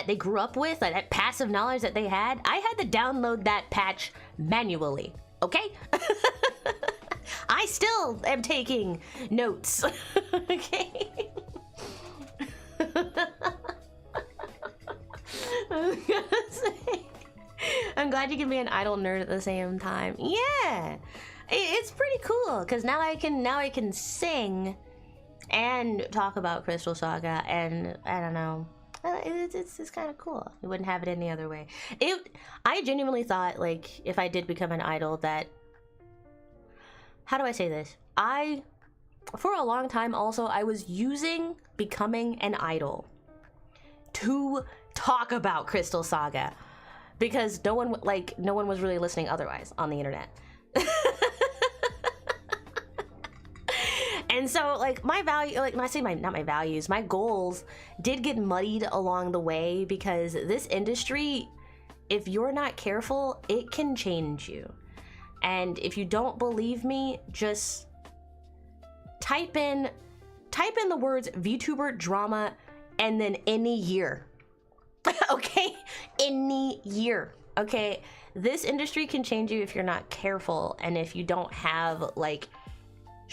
A: they grew up with, like, that passive knowledge that they had, I had to download that patch manually, okay? I still am taking notes, okay? I'm glad you can be an idol nerd at the same time. Yeah, it's pretty cool because now I can sing and talk about Crystal Saga, and I don't know, it's kind of cool. You wouldn't have it any other way. I genuinely thought, like, if I did become an idol, that, how do I say this? For a long time also, I was using becoming an idol to talk about Crystal Saga because no one was really listening otherwise on the internet. And so, like, my value, like, when I say not my values, my goals did get muddied along the way because this industry, if you're not careful, it can change you. And if you don't believe me, just type in the words VTuber drama and then any year. Okay? Any year. Okay? This industry can change you if you're not careful, and if you don't have, like,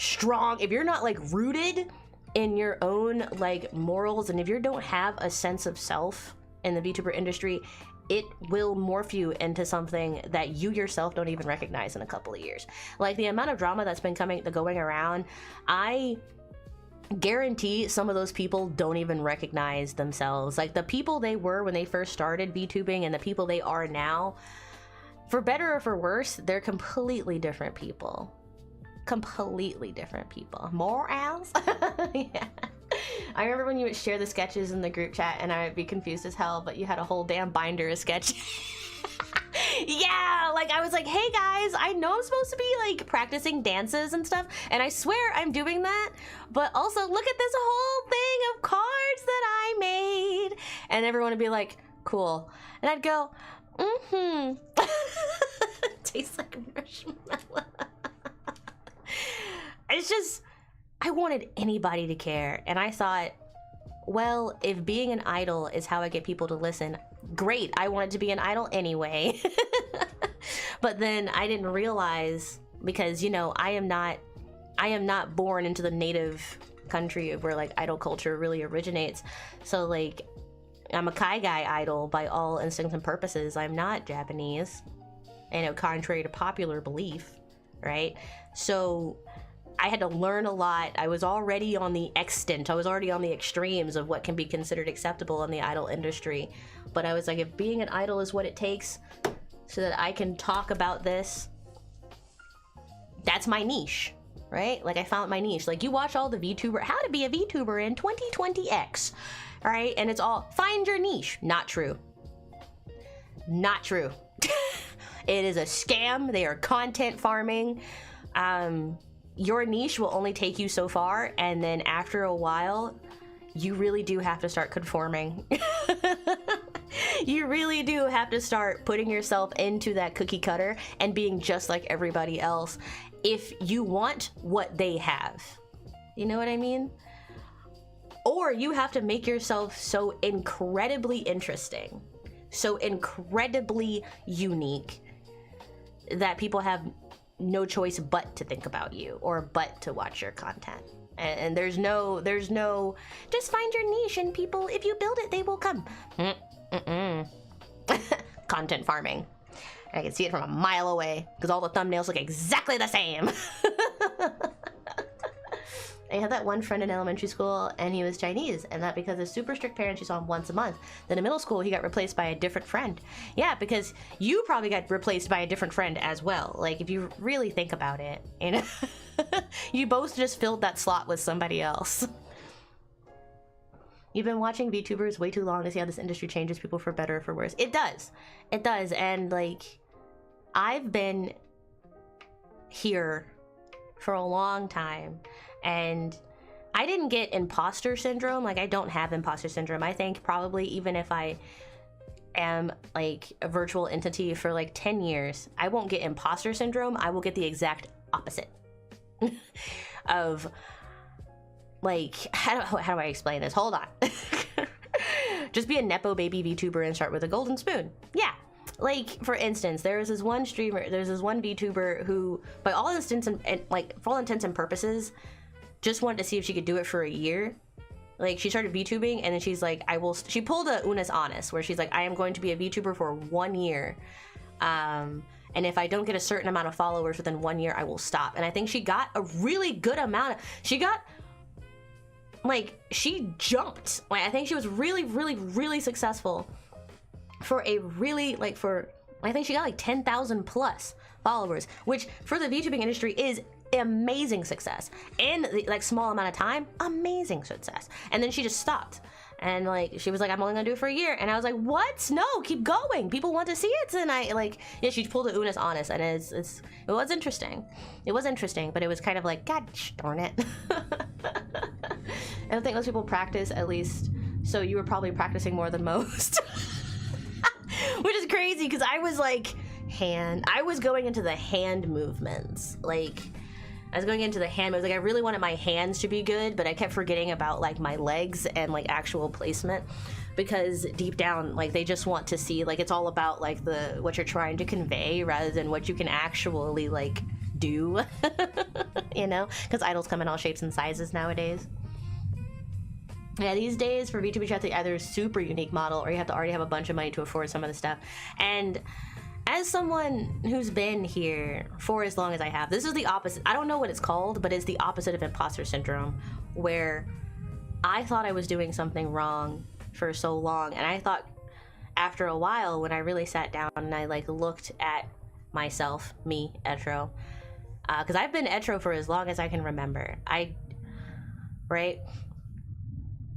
A: if you're not, like, rooted in your own, like, morals, and if you don't have a sense of self in the VTuber industry, it will morph you into something that you yourself don't even recognize in a couple of years. Like, the amount of drama that's been going around, I guarantee some of those people don't even recognize themselves. Like the people they were when they first started VTubing and the people they are now, for better or for worse, they're completely different people. Completely different people. More owls? Yeah. I remember when you would share the sketches in the group chat and I would be confused as hell, but you had a whole damn binder of sketches. Yeah, like I was like, hey guys, I know I'm supposed to be like practicing dances and stuff, and I swear I'm doing that, but also look at this whole thing of cards that I made. And everyone would be like, cool. And I'd go, mm-hmm. Tastes like marshmallow. It's just, I wanted anybody to care. And I thought, well, if being an idol is how I get people to listen, great. I wanted to be an idol anyway. But then I didn't realize, because, you know, I am not born into the native country of where like idol culture really originates. So like, I'm a Kai guy idol by all instincts and purposes. I'm not Japanese, you know, contrary to popular belief, right? So I had to learn a lot. I was already on the extent. I was already on the extremes of what can be considered acceptable in the idol industry. But I was like, if being an idol is what it takes so that I can talk about this, that's my niche, right? Like I found my niche. Like you watch all the VTuber, how to be a VTuber in 2020X, all right? And it's all, find your niche. Not true. Not true. It is a scam. They are content farming. Your niche will only take you so far, and then after a while, you really do have to start conforming. You really do have to start putting yourself into that cookie cutter and being just like everybody else if you want what they have. You know what I mean? Or you have to make yourself so incredibly interesting, so incredibly unique, that people have no choice but to think about you or but to watch your content. And there's no just find your niche and people, if you build it, they will come. Content farming. I can see it from a mile away because all the thumbnails look exactly the same. I had that one friend in elementary school and he was Chinese, and that because of super strict parents, you saw him once a month. Then in middle school, he got replaced by a different friend. Yeah, because you probably got replaced by a different friend as well. Like if you really think about it, you know, you both just filled that slot with somebody else. You've been watching VTubers way too long to see how this industry changes people for better or for worse. It does. It does. And like, I've been here for a long time, and I didn't get imposter syndrome. Like I don't have imposter syndrome. I think probably even if I am like a virtual entity for like 10 years, I won't get imposter syndrome. I will get the exact opposite of like, how do I explain this? Hold on. Just be a Nepo baby VTuber and start with a golden spoon. Yeah. Like, for instance, there's this one VTuber who, by all intents and like, for all intents and purposes, just wanted to see if she could do it for a year. Like, she started VTubing, and then she's like, she pulled a Unis Honest, where she's like, I am going to be a VTuber for 1 year. And if I don't get a certain amount of followers within 1 year, I will stop. And I think she got a really good amount of, she jumped. Like, I think she was really, really, really successful for a really, like, I think she got like 10,000 plus followers, which for the VTubing industry is amazing success. In the, like, small amount of time, amazing success. And then she just stopped. And like, she was like, I'm only gonna do it for a year. And I was like, what? No, keep going. People want to see it tonight. Like, yeah, she pulled a Unis Honest, and it was interesting. It was interesting, but it was kind of like, God darn it. I don't think most people practice, at least. So you were probably practicing more than most. Which is crazy, because I was like, I was going into the hand movements. Like, I was going into the hand moves. Like, I really wanted my hands to be good, but I kept forgetting about like my legs and like actual placement, because deep down, like, they just want to see, like, it's all about like what you're trying to convey rather than what you can actually like do. You know, because idols come in all shapes and sizes nowadays. Yeah, these days for VTubers, you have to either a super unique model or you have to already have a bunch of money to afford some of the stuff. And as someone who's been here for as long as I have, this is the opposite. I don't know what it's called, but it's the opposite of imposter syndrome, where I thought I was doing something wrong for so long, and I thought after a while, when I really sat down and I like looked at myself, me, Etro, because I've been Etro for as long as I can remember. Right?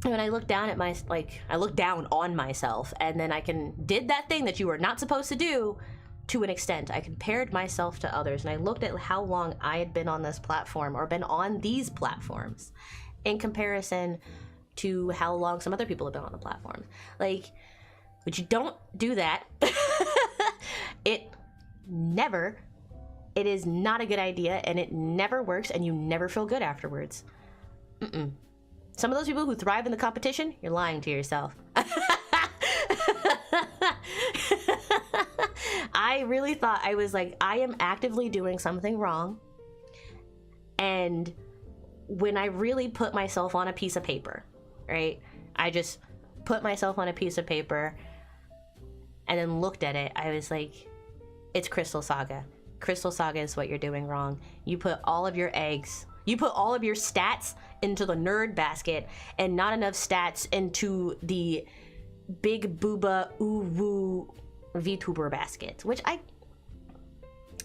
A: When I looked down at I looked down on myself, and then I did that thing that you were not supposed to do to an extent. I compared myself to others, and I looked at how long I had been on this platform, or been on these platforms, in comparison to how long some other people have been on the platform. Like, but you don't do that. It is not a good idea, and it never works, and you never feel good afterwards. Some of those people who thrive in the competition, you're lying to yourself. I really thought I was like, I am actively doing something wrong. And when I really put myself on a piece of paper, right? I just put myself on a piece of paper and then looked at it. I was like, it's Crystal Saga. Crystal Saga is what you're doing wrong. You put all of your eggs, you put all of your stats into the nerd basket, and not enough stats into the big booba ooh woo VTuber basket, which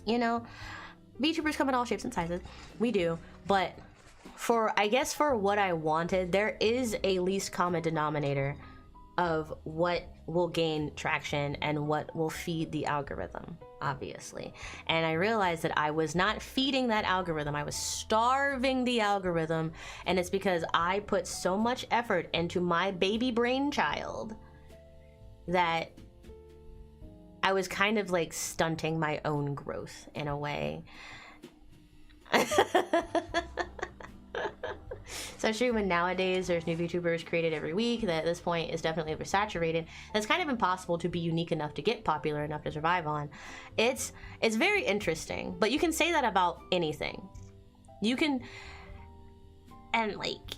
A: VTubers come in all shapes and sizes. We do, but I guess for what I wanted, there is a least common denominator of what will gain traction and what will feed the algorithm, obviously. And I realized that I was not feeding that algorithm, I was starving the algorithm, and it's because I put so much effort into my baby brainchild that I was kind of like stunting my own growth in a way. Especially when nowadays there's new VTubers created every week, that at this point is definitely oversaturated. That's kind of impossible to be unique enough to get popular enough to survive on. It's very interesting, but you can say that about anything. You can, and like,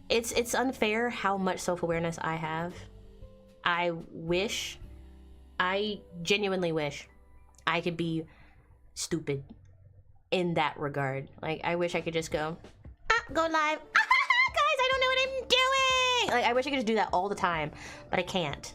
A: it's unfair how much self-awareness I have. I genuinely wish I could be stupid in that regard. Like, I wish I could just go live. Guys, I don't know what I'm doing. Like, I wish I could just do that all the time, but I can't.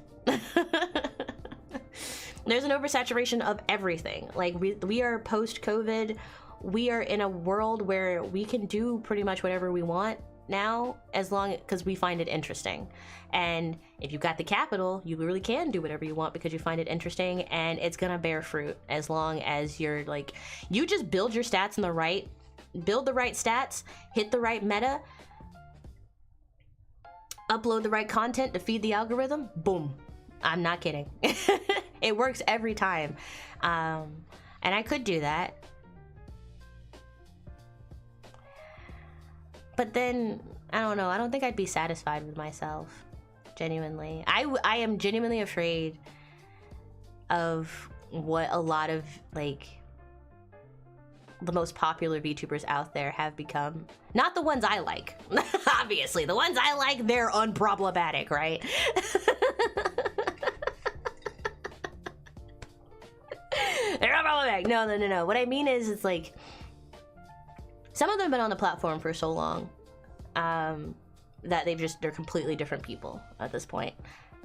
A: There's an oversaturation of everything. Like, we are post-COVID. We are in a world where we can do pretty much whatever we want now, because we find it interesting. And if you've got the capital, you really can do whatever you want because you find it interesting, and it's gonna bear fruit as long as you're like, you just build your stats in the right stats, hit the right meta, upload the right content to feed the algorithm, boom. I'm not kidding. It works every time. And I could do that. But then, I don't know, I don't think I'd be satisfied with myself, genuinely. I am genuinely afraid of what a lot of, like, the most popular VTubers out there have become. Not the ones I like. Obviously, the ones I like, they're unproblematic, right? They're unproblematic. No. What I mean is, it's like, some of them have been on the platform for so long that they're completely different people at this point.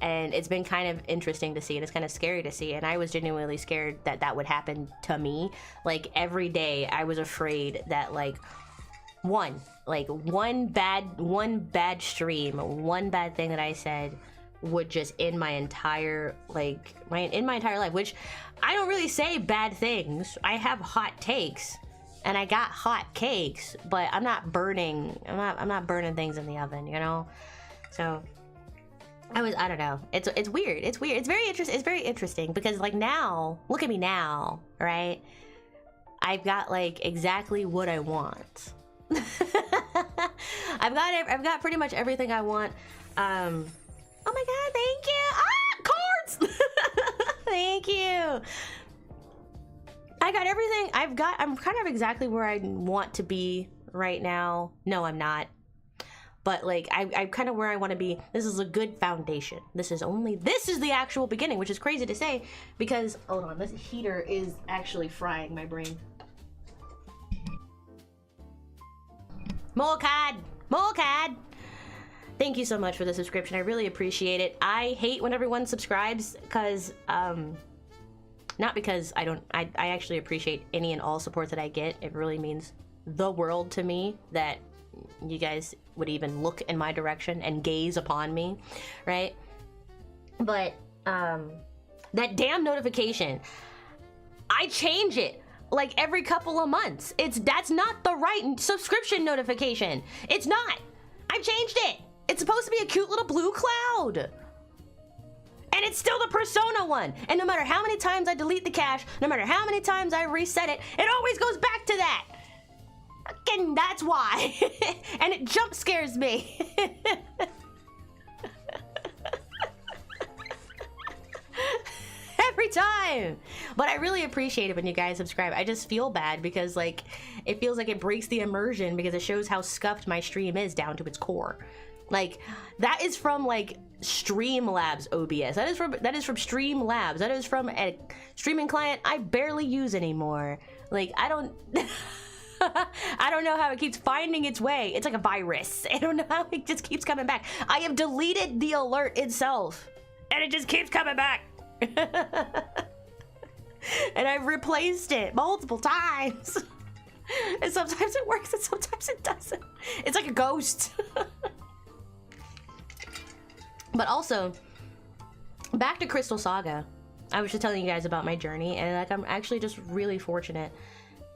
A: And it's been kind of interesting to see, and it's kind of scary to see. And I was genuinely scared that that would happen to me. Like, every day I was afraid that one bad stream, one bad thing that I said would just end my entire life, which I don't really say bad things. I have hot takes. And I got hot cakes, but I'm not burning things in the oven, you know? So I don't know. It's weird. It's weird. It's very interesting because, like, now, look at me now, right? I've got like exactly what I want. I've got pretty much everything I want. Oh my god, thank you. Cards. Thank you. I got everything. I'm kind of exactly where I want to be right now. No, I'm not. but like I'm kind of where I want to be. This is a good foundation. This is the actual beginning, which is crazy to say because hold on, this heater is actually frying my brain. Molcad! Thank you so much for the subscription. I really appreciate it. I hate when everyone subscribes because not because I actually appreciate any and all support that I get. It really means the world to me that you guys would even look in my direction and gaze upon me, right? But that damn notification, I change it like every couple of months. That's not the right subscription notification. It's not. I changed it. It's supposed to be a cute little blue cloud. And it's still the Persona one. And no matter how many times I delete the cache, no matter how many times I reset it, it always goes back to that. And that's why. And it jump scares me. Every time. But I really appreciate it when you guys subscribe. I just feel bad because like it feels like it breaks the immersion because it shows how scuffed my stream is down to its core. Like that is from like Streamlabs OBS. That is from Streamlabs. That is from a streaming client I barely use anymore. Like I don't I don't know how it keeps finding its way. It's like a virus. I don't know how it just keeps coming back. I have deleted the alert itself and it just keeps coming back. And I've replaced it multiple times. And sometimes it works and sometimes it doesn't. It's like a ghost. But also, back to Crystal Saga. I was just telling you guys about my journey, and like I'm actually just really fortunate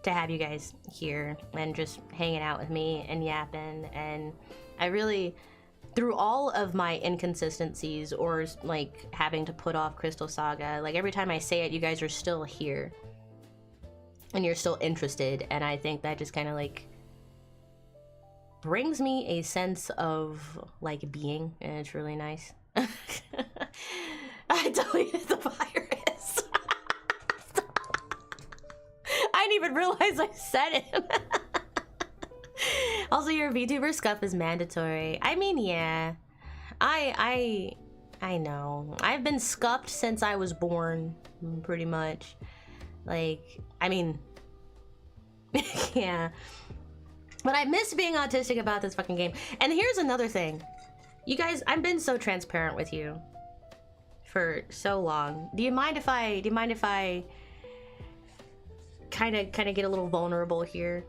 A: to have you guys here and just hanging out with me and yapping. And I really, through all of my inconsistencies or like having to put off Crystal Saga, like every time I say it, you guys are still here and you're still interested. And I think that just kind of like brings me a sense of like being, and it's really nice. I deleted the virus. I didn't even realize I said it. Also, your VTuber scuff is mandatory. I mean, yeah, I know. I've been scuffed since I was born, pretty much. Like, I mean, yeah. But I miss being autistic about this fucking game. And here's another thing. You guys, I've been so transparent with you for so long. Do you mind if I kind of get a little vulnerable here?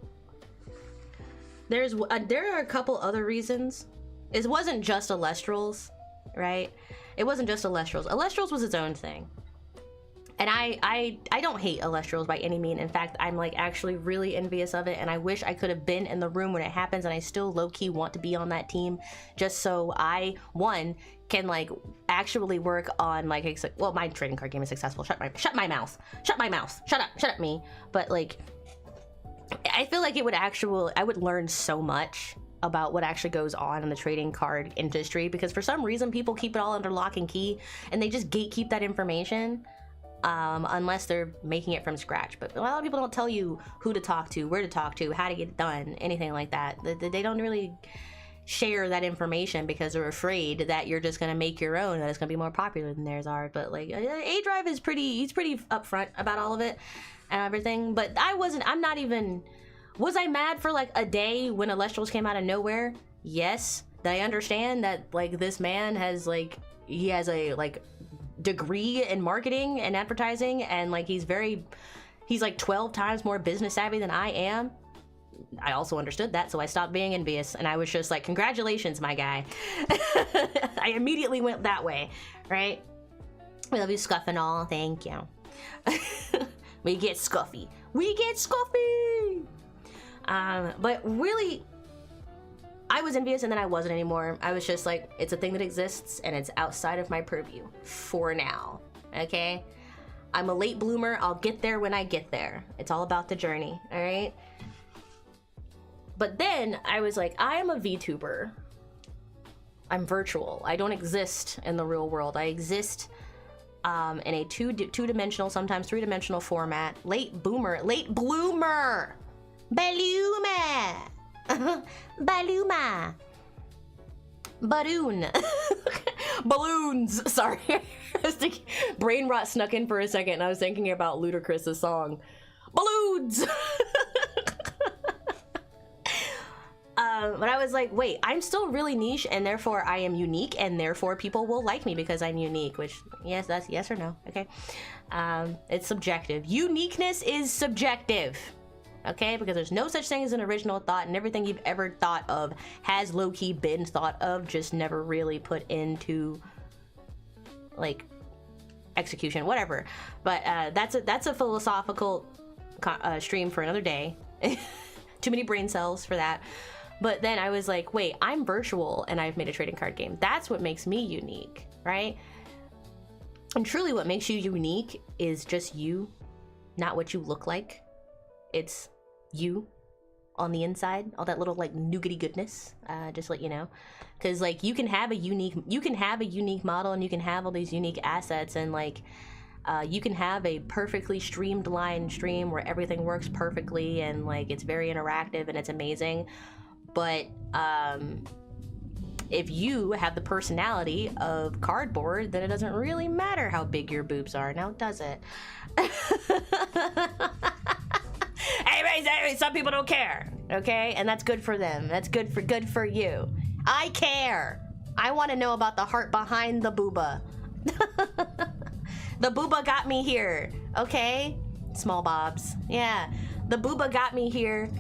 A: There are a couple other reasons. It wasn't just Alestrals, right? It wasn't just Alestrals. Alestrals was its own thing. And I don't hate Alestrals by any means. In fact, I'm like actually really envious of it, and I wish I could have been in the room when it happens, and I still low-key want to be on that team just so I, one, can like actually work on like, well, my trading card game is successful. Shut my mouth. Shut up me. But like, I feel like I would learn so much about what actually goes on in the trading card industry, because for some reason people keep it all under lock and key and they just gatekeep that information. Unless they're making it from scratch. But a lot of people don't tell you who to talk to, where to talk to, how to get it done, anything like that. They don't really share that information because they're afraid that you're just gonna make your own, that it's gonna be more popular than theirs are. But like, A-Drive is he's pretty upfront about all of it and everything. But was I mad for like a day when Alestrals came out of nowhere? Yes. I understand that like this man has like, he has a like degree in marketing and advertising, and like he's like 12 times more business savvy than I am. I also understood that, so I stopped being envious, and I was just like, congratulations, my guy. I immediately went that way, right? We love you, Scuff and all. Thank you. We get scuffy. But really, I was envious, and then I wasn't anymore. I was just like, it's a thing that exists and it's outside of my purview for now. Okay? I'm a late bloomer. I'll get there when I get there. It's all about the journey. All right? But then I was like, I am a VTuber. I'm virtual. I don't exist in the real world. I exist in a two-dimensional, sometimes three-dimensional format. Late bloomer. Baluma. Balloon. Balloons. Sorry. Brain rot snuck in for a second and I was thinking about Ludacris's song. Balloons. But I was like, wait, I'm still really niche and therefore I am unique and therefore people will like me because I'm unique, which yes, that's yes or no. Okay. It's subjective. Uniqueness is subjective. Okay, because there's no such thing as an original thought, and everything you've ever thought of has low-key been thought of, just never really put into like execution, whatever. But that's a philosophical stream for another day. Too many brain cells for that. But then I was like, wait, I'm virtual and I've made a trading card game. That's what makes me unique, right? And truly what makes you unique is just you, not what you look like. It's you on the inside, all that little like nougaty goodness, just let you know. Because like you can have a unique model and you can have all these unique assets and like you can have a perfectly streamlined stream where everything works perfectly and like it's very interactive and it's amazing. But if you have the personality of cardboard, then it doesn't really matter how big your boobs are, now does it? Hey, some people don't care, okay? And that's good for them. That's good for you. I care. I want to know about the heart behind the booba. The booba got me here, okay? Small bobs. Yeah, the booba got me here.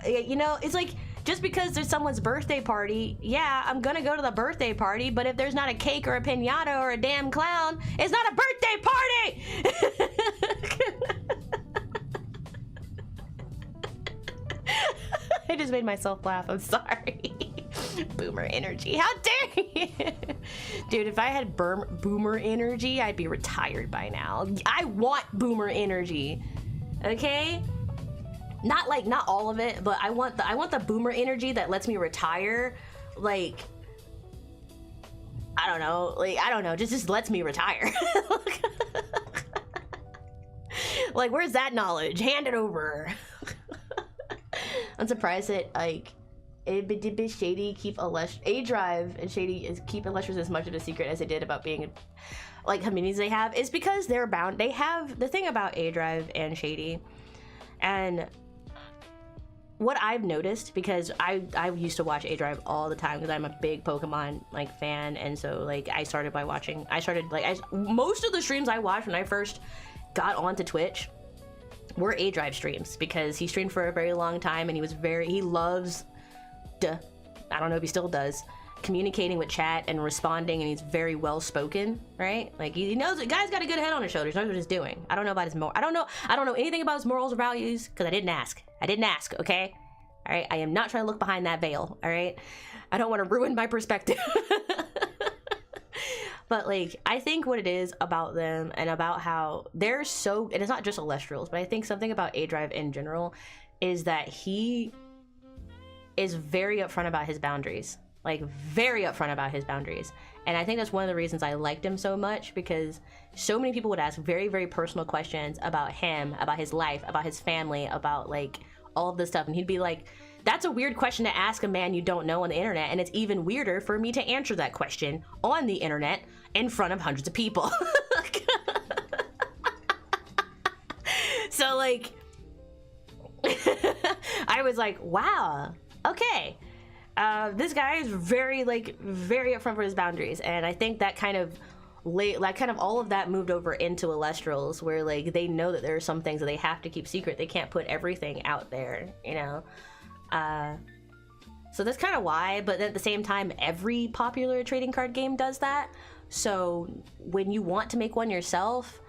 A: You know, it's like, just because there's someone's birthday party, yeah, I'm gonna go to the birthday party, but if there's not a cake or a piñata or a damn clown, it's not a birthday party! I just made myself laugh, I'm sorry. Boomer energy, how dare you? Dude, if I had boomer energy, I'd be retired by now. I want boomer energy, okay? Not all of it, but I want the boomer energy that lets me retire. Like, I don't know, just lets me retire. Like, where's that knowledge? Hand it over. I'm surprised that like Shady keep A-Drive and Shady keep Illustrious as much of a secret as they did about being like communities they have. Is because they're bound. They have the thing about A-Drive and Shady, and what I've noticed, because I used to watch A-Drive all the time because I'm a big Pokemon like fan, and so like most of the streams I watched when I first got onto Twitch were A-Drive streams, because he streamed for a very long time and he loves I don't know if he still does, communicating with chat and responding, and he's very well spoken, right? Like he knows the guy's got a good head on his shoulders, knows what he's doing. I don't know about his I don't know anything about his morals or values because I didn't ask, okay? All right, I am not trying to look behind that veil, all right? I don't want to ruin my perspective. But like, I think what it is about them and about how they're so, and it's not just Illustrials, but I think something about A-Drive in general is that he is very upfront about his boundaries, like very upfront about his boundaries. And I think that's one of the reasons I liked him so much, because so many people would ask very, very personal questions about him, about his life, about his family, about like all of this stuff. And he'd be like, that's a weird question to ask a man you don't know on the internet. And it's even weirder for me to answer that question on the internet in front of hundreds of people. So like, I was like, wow, okay. This guy is very upfront for his boundaries, and I think that kind of all of that moved over into Illustrials, where like they know that there are some things that they have to keep secret. They can't put everything out there, you know. So that's kind of why. But at the same time, every popular trading card game does that. So when you want to make one yourself,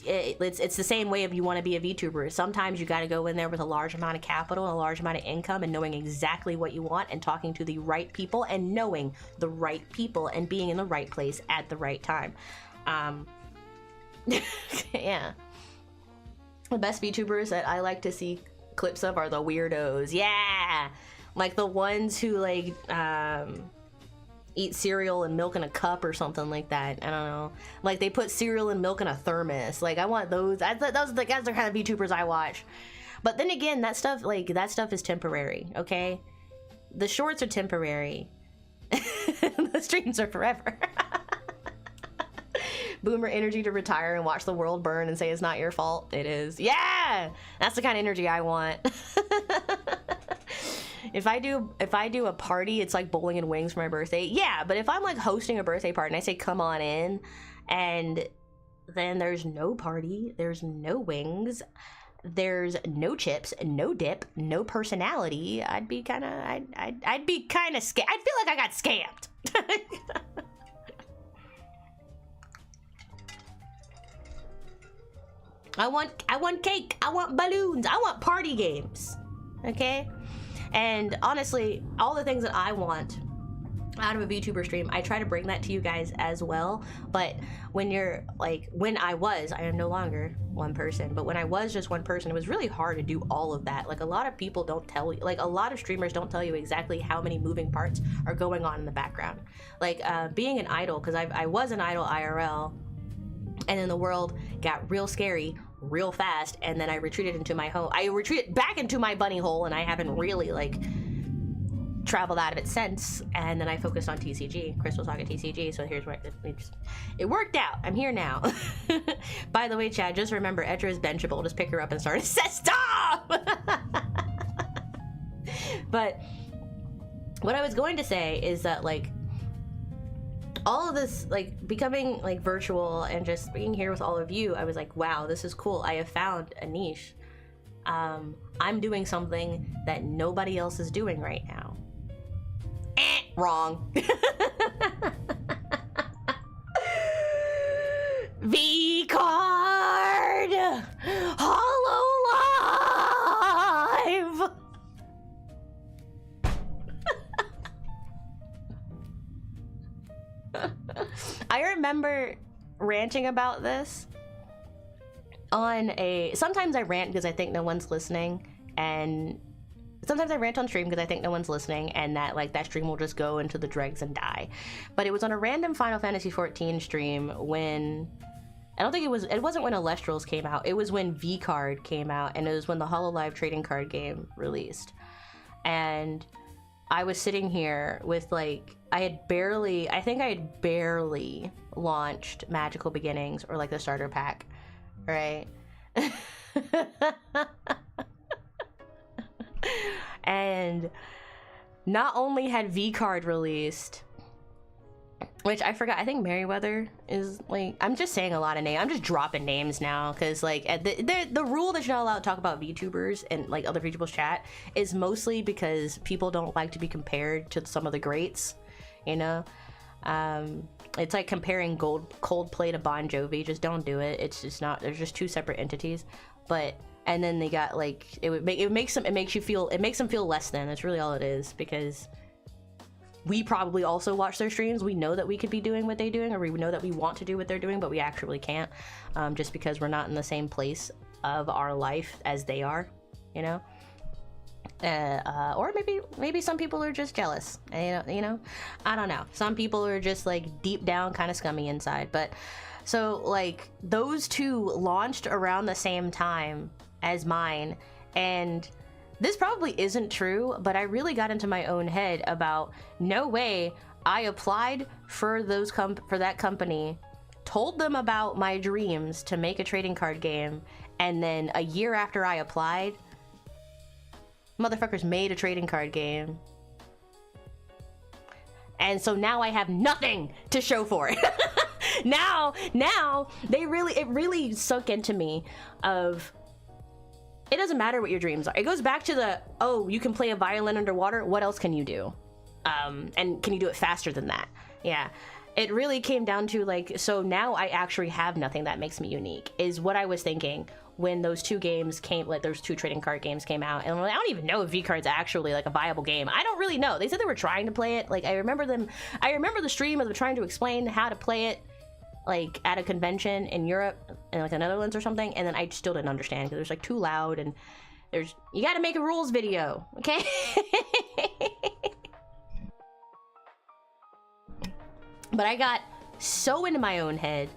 A: it's the same way if you want to be a VTuber. Sometimes you got to go in there with a large amount of capital and a large amount of income, and knowing exactly what you want and talking to the right people and knowing the right people and being in the right place at the right time. Yeah. The best VTubers that I like to see clips of are the weirdos. Yeah, like the ones who like eat cereal and milk in a cup or something like that. I don't know, like they put cereal and milk in a thermos. Like I want those. That's the kind of VTubers I watch. But then again, that stuff is temporary, okay? the shorts are temporary. The streams are forever. Boomer energy to retire and watch the world burn and say it's not your fault. It is. Yeah, that's the kind of energy I want. If I do a party, it's like bowling and wings for my birthday. Yeah, but if I'm like hosting a birthday party and I say come on in, and then there's no party, there's no wings, there's no chips, no dip, no personality, I'd be kind of scared. I'd feel like I got scammed. I want cake, I want balloons, I want party games. Okay? And honestly, all the things that I want out of a VTuber stream, I try to bring that to you guys as well. But when you're like, I am no longer one person, but when I was just one person, it was really hard to do all of that. Like, a lot of people don't tell you, like, a lot of streamers don't tell you exactly how many moving parts are going on in the background. Like, being an idol, because I was an idol IRL, and then the world got real scary real fast, and then I retreated into my home. I retreated back into my bunny hole, and I haven't really, like, traveled out of it since. And then I focused on TCG, Crystal Saga TCG. So here's where it worked out. I'm here now. By the way, Chad, just remember, Etro is benchable. Just pick her up and start. Stop! But what I was going to say is that, like, all of this, like, becoming, like, virtual and just being here with all of you, I was like, wow, this is cool. I have found a niche. I'm doing something that nobody else is doing right now. Wrong. V-Card! Hollow Live! I remember ranting about this on sometimes I rant because I think no one's listening, and sometimes I rant on stream because I think no one's listening, and that, like, that stream will just go into the dregs and die. But it was on a random Final Fantasy XIV stream when, I don't think it wasn't when Alestrals came out, it was when V-Card came out, and it was when the HoloLive trading card game released. And I was sitting here with, like, I think I had barely launched Magical Beginnings or, like, the starter pack, right? And not only had V-Card released, which I forgot, I think Merryweather is, like, I'm just saying a lot of names. I'm just dropping names now because, like, the rule that you're not allowed to talk about VTubers and, like, other VTubers chat is mostly because people don't like to be compared to some of the greats, you know? It's like comparing Coldplay to Bon Jovi. Just don't do it. It's just not, there's just two separate entities. But and then they got, like, it makes them feel less than. That's really all it is, because we probably also watch their streams. We know that we could be doing what they're doing, or we know that we want to do what they're doing, but we actually can't, just because we're not in the same place of our life as they are, you know? Or maybe some people are just jealous, you know? I don't know. Some people are just, like, deep down kind of scummy inside. But so, like, those two launched around the same time as mine, and this probably isn't true, but I really got into my own head about, no way, I applied for that company, told them about my dreams to make a trading card game, and then a year after I applied, motherfuckers made a trading card game. And so now I have nothing to show for it. now it really sunk into me of, it doesn't matter what your dreams are. It goes back to the, oh, you can play a violin underwater, what else can you do? And can you do it faster than that? Yeah. It really came down to, like, so now I actually have nothing that makes me unique, is what I was thinking when those two games came, like, those two trading card games came out. And I'm like, I don't even know if V-Card's actually, like, a viable game. I don't really know. They said they were trying to play it. Like, I remember the stream of them trying to explain how to play it, like, at a convention in Europe, in, like, the Netherlands or something, and then I still didn't understand because it was, like, too loud, and you gotta make a rules video, okay? But I got so into my own head,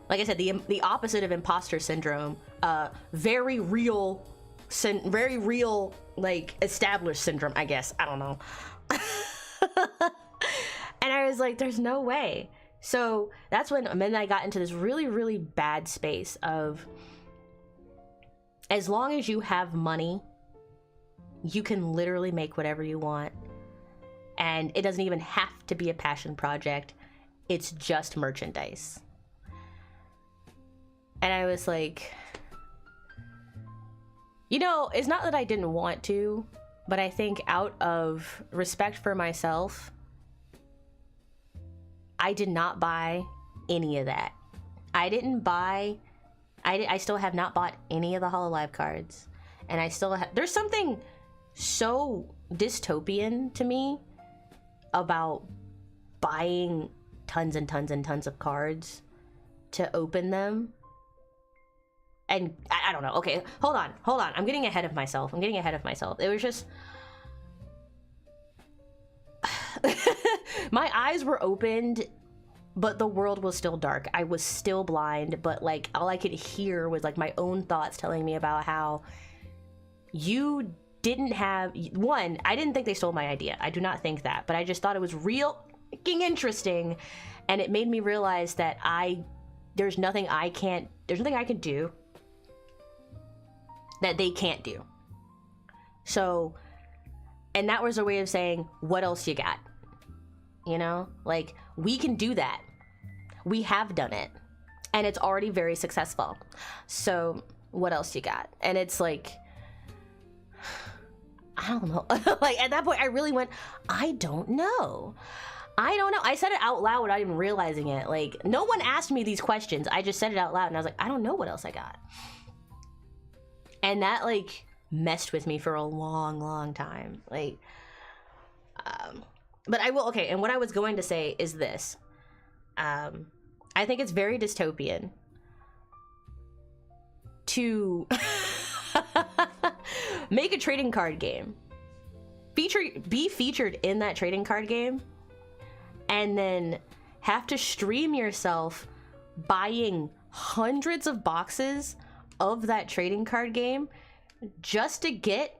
A: like I said, the opposite of imposter syndrome, very real very real, like, established syndrome, I guess. I don't know. And I was like, there's no way. So that's when, and then I got into this really, really bad space of, as long as you have money, you can literally make whatever you want. And it doesn't even have to be a passion project. It's just merchandise. And I was like, you know, it's not that I didn't want to, but I think out of respect for myself, I did not buy any of that. I didn't buy, I still have not bought any of the Hololive cards. And I still have, there's something so dystopian to me about buying tons and tons and tons of cards to open them. And I don't know. Okay, hold on. I'm getting ahead of myself. It was just... my eyes were opened, but the world was still dark. I was still blind, but like all I could hear was like my own thoughts telling me about how you didn't have... One, I didn't think they stole my idea. I do not think that, but I just thought it was real fucking interesting, and it made me realize that there's nothing I can do that they can't do. So, and that was a way of saying, what else you got? You know, like, we can do that. We have done it, and it's already very successful. So what else you got? And it's like, I don't know. Like, at that point I really went, I don't know. I said it out loud without even realizing it. Like, no one asked me these questions. I just said it out loud, and I was like, I don't know what else I got. And that, like, messed with me for a long, long time. Like, but I will, okay, and what I was going to say is this. I think it's very dystopian to make a trading card game, be featured in that trading card game, and then have to stream yourself buying hundreds of boxes of that trading card game just to get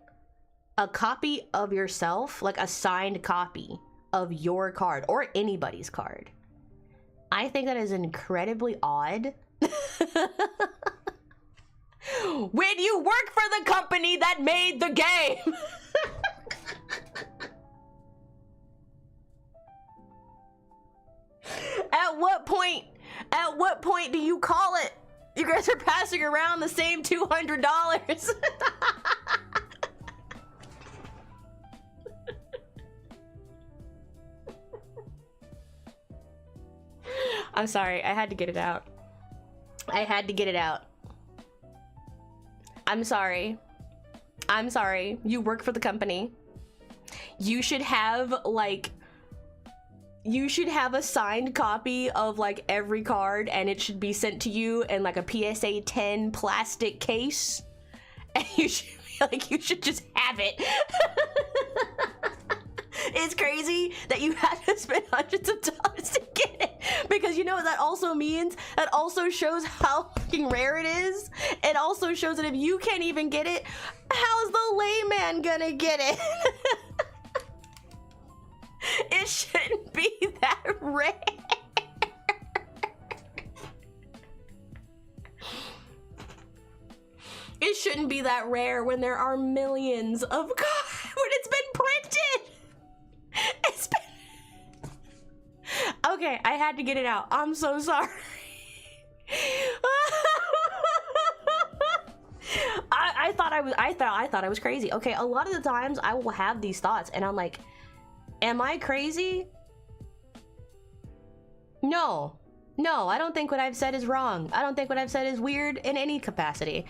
A: a copy of yourself, like a signed copy of your card or anybody's card. I think that is incredibly odd. When you work for the company that made the game. At what point do you call it? You guys are passing around the same $200. I'm sorry, I had to get it out. I'm sorry. You work for the company. You should have, like, a signed copy of, like, every card, and it should be sent to you in, like, a PSA 10 plastic case. And you should just have it. It's crazy that you had to spend hundreds of dollars to get it, because you know what that also means? That also shows how fucking rare it is. It also shows that if you can't even get it, how's the layman gonna get it? It shouldn't be that rare. It shouldn't be that rare when there are millions of cards, when it's been printed. It's been... Okay, I had to get it out. I'm so sorry. I thought I was crazy. Okay, a lot of the times I will have these thoughts and I'm like, am I crazy? No, I don't think what I've said is wrong. I don't think what I've said is weird in any capacity.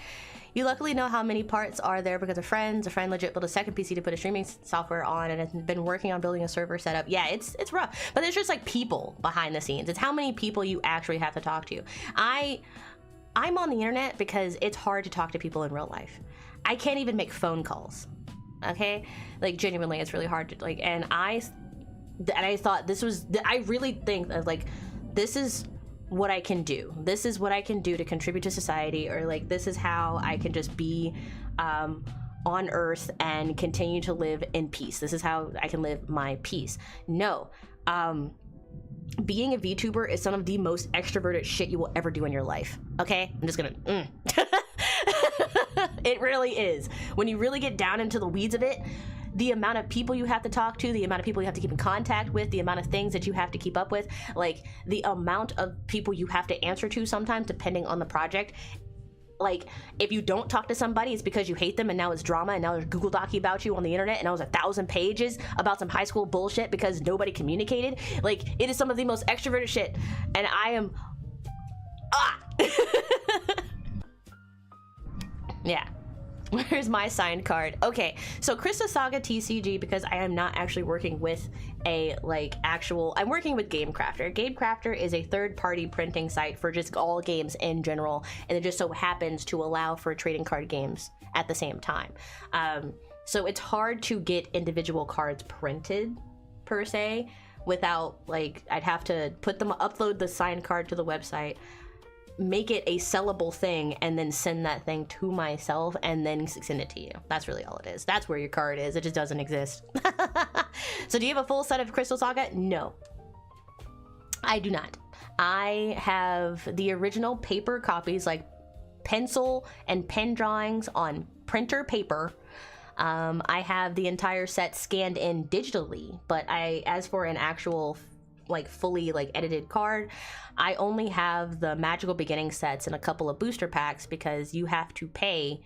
A: You luckily know how many parts are there because of friends. A friend legit built a second PC to put a streaming software on and has been working on building a server setup. Yeah, it's rough, but it's just like people behind the scenes. It's how many people you actually have to talk to. I'm on the internet because it's hard to talk to people in real life. I can't even make phone calls. Okay, like genuinely, it's really hard to like. And I thought this was. I really think that like this is what I can do. This is what I can do to contribute to society, or like this is how I can just be on Earth and continue to live in peace. This is how I can live my peace. No. Being a VTuber is some of the most extroverted shit you will ever do in your life. Okay? I'm just gonna... It really is. When you really get down into the weeds of it, the amount of people you have to talk to, the amount of people you have to keep in contact with, the amount of things that you have to keep up with, like the amount of people you have to answer to sometimes depending on the project. Like, if you don't talk to somebody, it's because you hate them and now it's drama and now there's Google Docu about you on the internet and now there's 1,000 pages about some high school bullshit because nobody communicated. Like, it is some of the most extroverted shit, and I am... Yeah. Where's my signed card? Okay, so Crystal Saga TCG, because I am not actually working with a I'm working with GameCrafter. GameCrafter is a third-party printing site for just all games in general, and it just so happens to allow for trading card games at the same time. So it's hard to get individual cards printed per se without, like, I'd have to upload the signed card to the website, make it a sellable thing, and then send that thing to myself and then send it to you. That's really all it is. That's where your card is. It just doesn't exist. So do you have a full set of Crystal Saga? No, I do not. I have the original paper copies, like pencil and pen drawings on printer paper. I have the entire set scanned in digitally, but as for an actual fully edited card, I only have the magical beginning sets and a couple of booster packs because you have to pay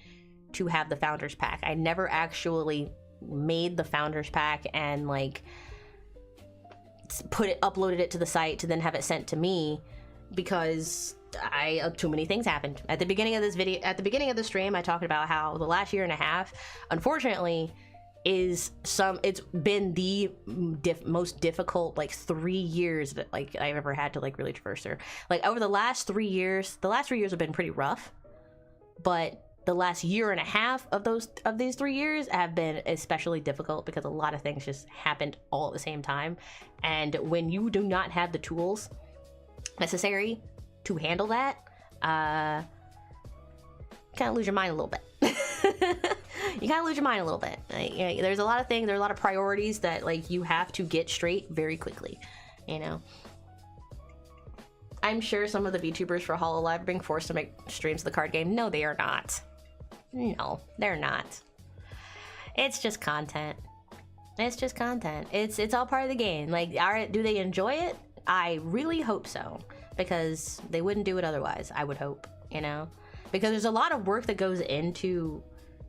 A: to have the founders pack. I never actually made the founders pack and uploaded it to the site to then have it sent to me because too many things happened. At the beginning of the stream, I talked about how the last year and a half, unfortunately, it's been the most difficult 3 years that I've ever had to really traverse through. Over the last 3 years have been pretty rough, but the last year and a half of these 3 years have been especially difficult because a lot of things just happened all at the same time. And when you do not have the tools necessary to handle that, kind of lose your mind a little bit. You kind of lose your mind a little bit. There's a lot of things, there are a lot of priorities that you have to get straight very quickly, I'm sure some of the VTubers for HoloLive are being forced to make streams of the card game. No, they are not. No, they're not. It's just content. It's just content. It's all part of the game. Do they enjoy it? I really hope so, because they wouldn't do it otherwise, I would hope, because there's a lot of work that goes into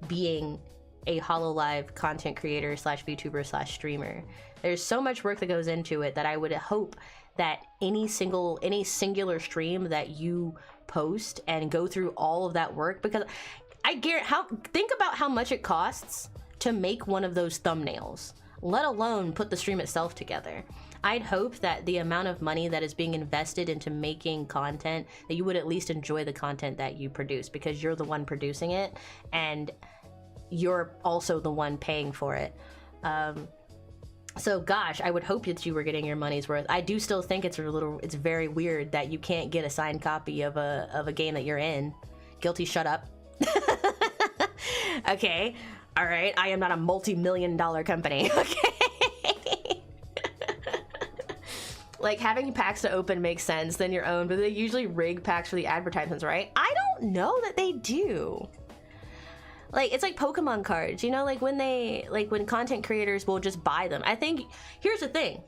A: being a HoloLive content creator / VTuber / streamer. There's so much work that goes into it that I would hope that any singular stream that you post and go through all of that work, because I guarantee, think about how much it costs to make one of those thumbnails, let alone put the stream itself together. I'd hope that the amount of money that is being invested into making content, that you would at least enjoy the content that you produce, because you're the one producing it and you're also the one paying for it. So gosh, I would hope that you were getting your money's worth. I do still think it's very weird that you can't get a signed copy of a game that you're in. Guilty, shut up. Okay, all right, I am not a multi-million-dollar company, okay? Having packs to open makes sense than your own, but they usually rig packs for the advertisements, right? I don't know that they do. It's like Pokemon cards, when content creators will just buy them. I think, here's the thing.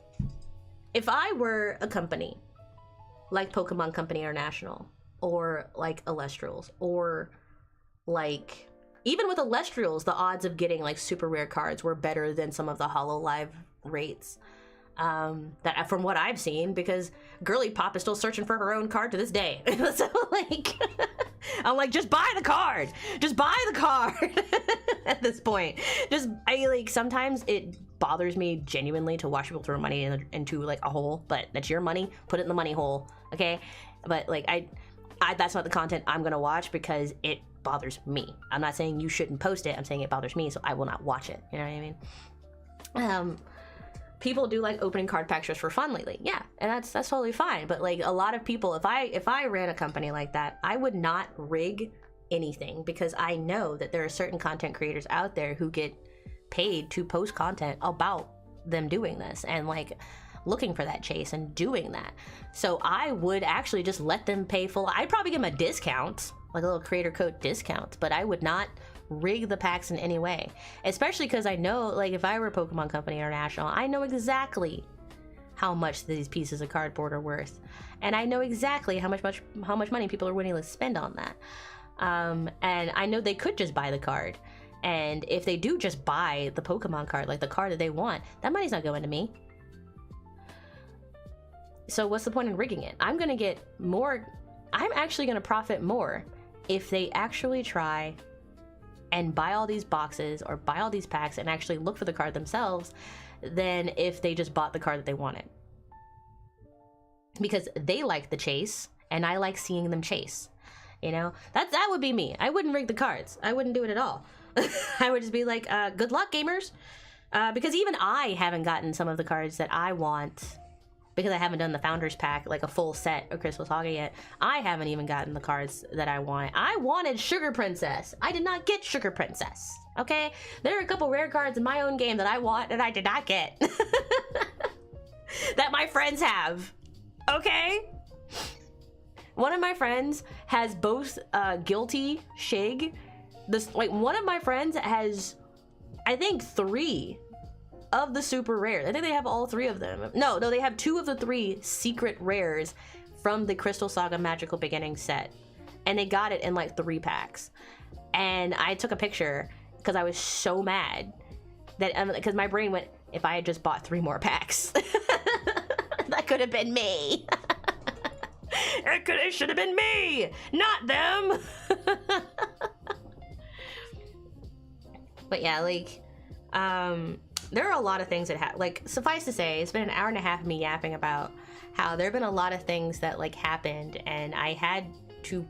A: If I were a company, like Pokemon Company International, or Elestrals, or even with Elestrals, the odds of getting super rare cards were better than some of the HoloLive rates. That from what I've seen, because Girly Pop is still searching for her own card to this day. So I'm just buy the card, just buy the card. At this point, sometimes it bothers me genuinely to watch people throw money into a hole, but that's your money, put it in the money hole, okay? But I that's not the content I'm gonna watch because it bothers me. I'm not saying you shouldn't post it, I'm saying it bothers me, so I will not watch it, you know what I mean? People do opening card packs just for fun lately, yeah, and that's totally fine. But a lot of people, if I ran a company like that, I would not rig anything, because I know that there are certain content creators out there who get paid to post content about them doing this and like looking for that chase and doing that. So I would actually just let them pay full. I'd probably give them a discount, like a little creator code discount, but I would not rig the packs in any way, especially because I know, like, if I were Pokemon Company International, I know exactly how much these pieces of cardboard are worth, and I know exactly how much money people are willing to spend on that. And I know they could just buy the card, and if they do just buy the Pokemon card, like the card that they want, that money's not going to me. So what's the point in rigging it? I'm gonna get more. I'm actually gonna profit more if they actually try and buy all these boxes or buy all these packs and actually look for the card themselves than if they just bought the card that they wanted. Because they like the chase and I like seeing them chase. You know, that would be me. I wouldn't rig the cards. I wouldn't do it at all. I would just be like, good luck, gamers. Because even I haven't gotten some of the cards that I want, because I haven't done the Founders Pack, like a full set of Crystal Saga yet. I haven't even gotten the cards that I want. I wanted Sugar Princess. I did not get Sugar Princess, okay? There are a couple rare cards in my own game that I want and I did not get. That my friends have, okay? One of my friends has both Guilty, Shig. One of my friends has, I think, 3 of the super rares. I think they have all 3 of them. No, they have 2 of the 3 secret rares from the Crystal Saga Magical Beginning set. And they got it in like 3 packs. And I took a picture because I was so mad that, because my brain went, if I had just bought 3 more packs, that could have been me. It should have been me, not them. But yeah, like, there are a lot of things that like, suffice to say, it's been an hour and a half of me yapping about how there have been a lot of things that like happened, and I had to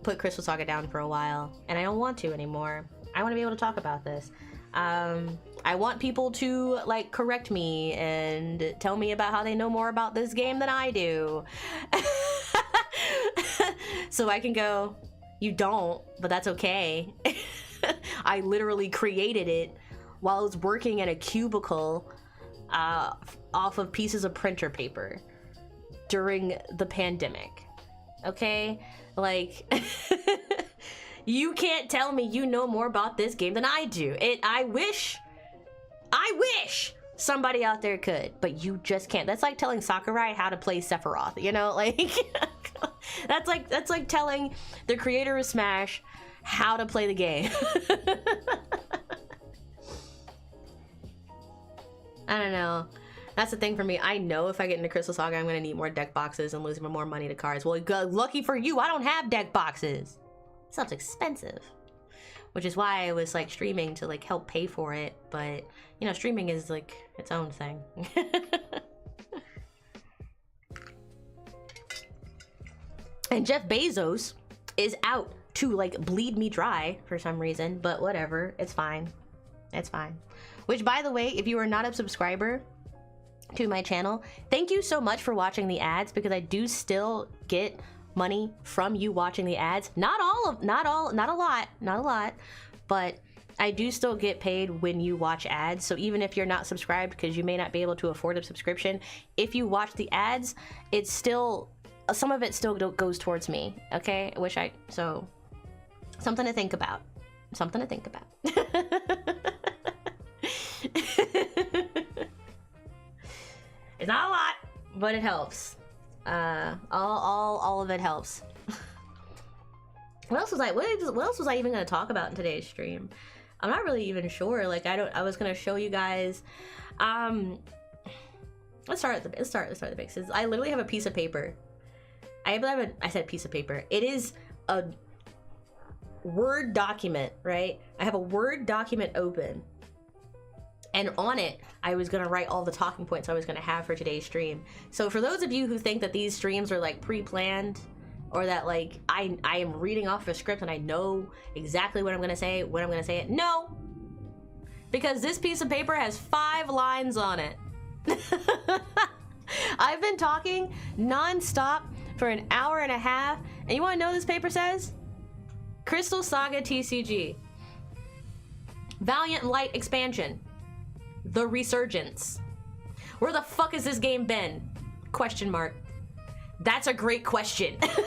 A: put Crystal Saga down for a while, and I don't want to anymore. I want to be able to talk about this. I want people to like correct me and tell me about how they know more about this game than I do. So I can go, you don't, but that's okay. I literally created it while I was working in a cubicle off of pieces of printer paper during the pandemic. Okay? Like, you can't tell me you know more about this game than I do. I wish somebody out there could, but you just can't. That's like telling Sakurai how to play Sephiroth, you know? Like, that's like telling the creator of Smash how to play the game. I don't know. That's the thing for me. I know if I get into Crystal Saga, I'm gonna need more deck boxes and lose more money to cards. Well, lucky for you, I don't have deck boxes. Stuff's expensive, which is why I was like streaming to like help pay for it. But you know, streaming is like its own thing. And Jeff Bezos is out to like bleed me dry for some reason, but whatever, it's fine. It's fine. Which, by the way, if you are not a subscriber to my channel, thank you so much for watching the ads, because I do still get money from you watching the ads. Not a lot, but I do still get paid when you watch ads. So even if you're not subscribed, because you may not be able to afford a subscription, if you watch the ads, it's still, some of it still goes towards me, okay? So something to think about. Something to think about. It's not a lot, but it helps. All of it helps. What else was I even gonna talk about in today's stream? I'm not really even sure. Like, I was gonna show you guys. Let's start at the basics. I literally have a piece of paper. I said piece of paper. It is a Word document, right? I have a Word document open, and on it I was gonna write all the talking points I was gonna have for today's stream. So for those of you who think that these streams are like pre-planned, or that like I am reading off a script and I know exactly what I'm gonna say when I'm gonna say it, no, because this piece of paper has 5 lines on it. I've been talking non-stop for an hour and a half, and you want to know what this paper says? Crystal Saga TCG. Valiant Light expansion. The Resurgence. Where the fuck has this game been? Question mark. That's a great question. That's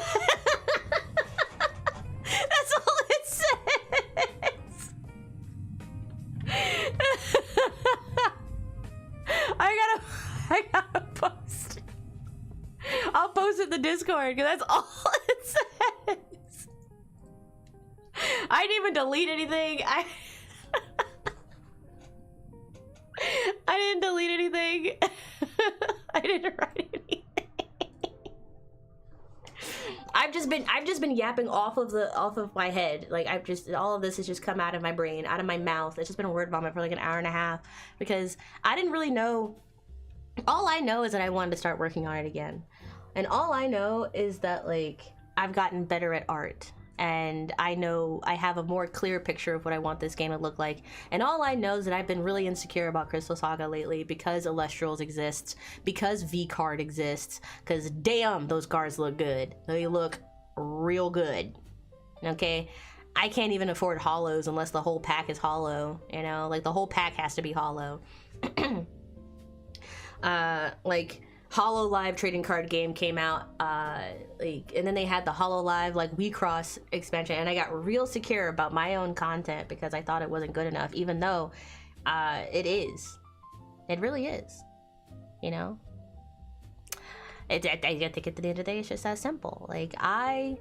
A: all it says. I gotta post. I'll post it in the Discord because that's all it says. I didn't even delete anything. I didn't delete anything. I didn't write anything. I've just been yapping off of my head. Like all of this has just come out of my brain, out of my mouth. It's just been a word vomit for like an hour and a half because I didn't really know. All I know is that I wanted to start working on it again. And all I know is that like I've gotten better at art. And I know I have a more clear picture of what I want this game to look like. And all I know is that I've been really insecure about Crystal Saga lately because Illustrials exists, because V-Card exists, because damn, those cards look good. They look real good. Okay? I can't even afford holos unless the whole pack is holo, you know? Like, the whole pack has to be holo. Like... Hololive trading card game came out, and then they had the Hololive like We Cross expansion, and I got real secure about my own content because I thought it wasn't good enough, even though it is. It really is. You know? I think at the end of the day, it's just that simple. Like I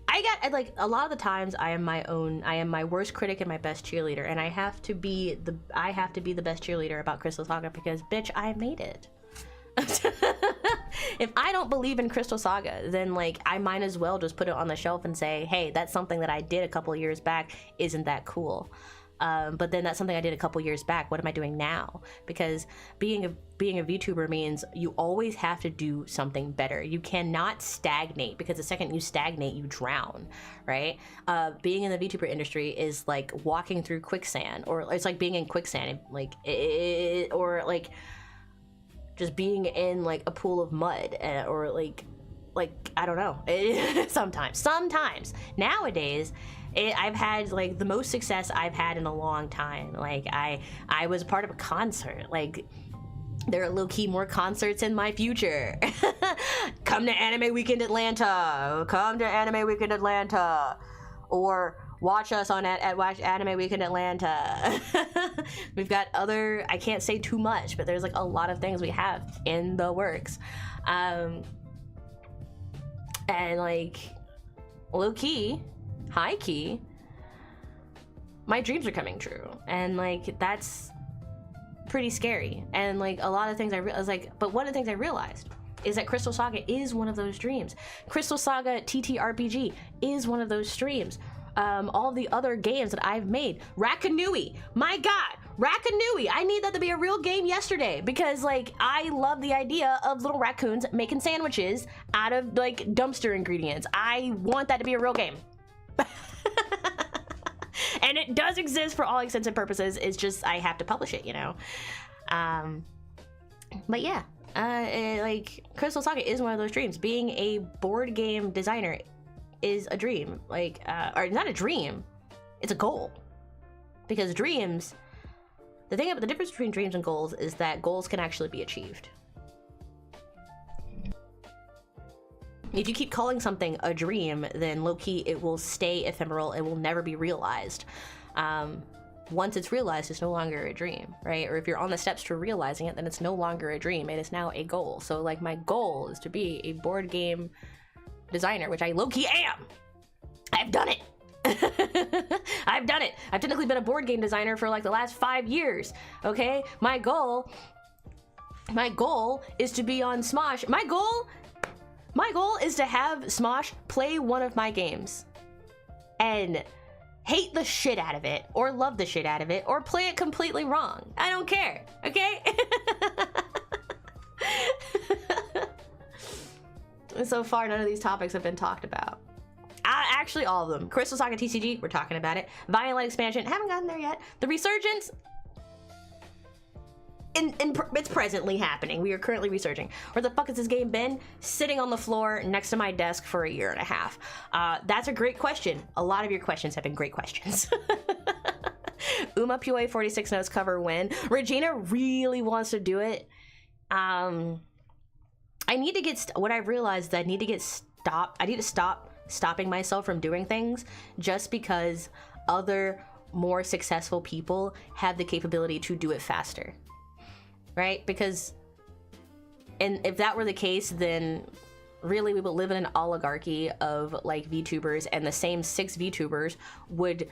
A: got like a lot of the times I am my worst critic and my best cheerleader, and I have to be the best cheerleader about Crystal Saga because bitch, I made it. If I don't believe in Crystal Saga, then like I might as well just put it on the shelf and say, hey, that's something that I did a couple of years back. Isn't that cool? But then that's something I did a couple years back. What am I doing now? Because being a VTuber means you always have to do something better. You cannot stagnate, because the second you stagnate, you drown, right? Being in the VTuber industry is like walking through quicksand, or it's like being in quicksand, like or like just being in like a pool of mud, or like I don't know. Sometimes nowadays I've had like the most success I've had in a long time. Like I was part of a concert. Like there are low-key more concerts in my future. Come to Anime Weekend Atlanta. Or watch us on watch Anime Weekend Atlanta. We've got other, I can't say too much, but there's like a lot of things we have in the works. And like low key, high key, my dreams are coming true. And like that's pretty scary. And like a lot of things I was like, but one of the things I realized is that Crystal Saga is one of those dreams. Crystal Saga TTRPG is one of those streams. All the other games that I've made. Rakanui, my god, Rakanui, I need that to be a real game yesterday, because like I love the idea of little raccoons making sandwiches out of like dumpster ingredients. I want that to be a real game. And it does exist for all intents and purposes. It's just I have to publish it, you know. But yeah, like Crystal Saga is one of those dreams. Being a board game designer is a dream, like or not a dream, it's a goal. Because dreams, the difference between dreams and goals is that goals can actually be achieved. If you keep calling something a dream, then low-key it will stay ephemeral, it will never be realized. Once it's realized, it's no longer a dream, right? Or if you're on the steps to realizing it, then it's no longer a dream, it is now a goal. So like my goal is to be a board game designer, which I low-key am. I've done it. I've done it. I've technically been a board game designer for like the last 5 years. Okay, my goal is to be on Smosh. My goal is to have Smosh play one of my games and hate the shit out of it, or love the shit out of it, or play it completely wrong. I don't care. Okay. So far, none of these topics have been talked about. Actually, all of them. Crystal Saga TCG, we're talking about it. Valiant Light expansion, haven't gotten there yet. The Resurgence, it's presently happening. We are currently researching. Where the fuck has this game been? Sitting on the floor next to my desk for a year and a half. That's a great question. A lot of your questions have been great questions. Uma Pue 46 notes cover win. Regina really wants to do it. I need to get what I've realized that I need to stop stopping myself from doing things just because other more successful people have the capability to do it faster, right? Because, and if that were the case, then really we would live in an oligarchy of like VTubers, and the same 6 VTubers would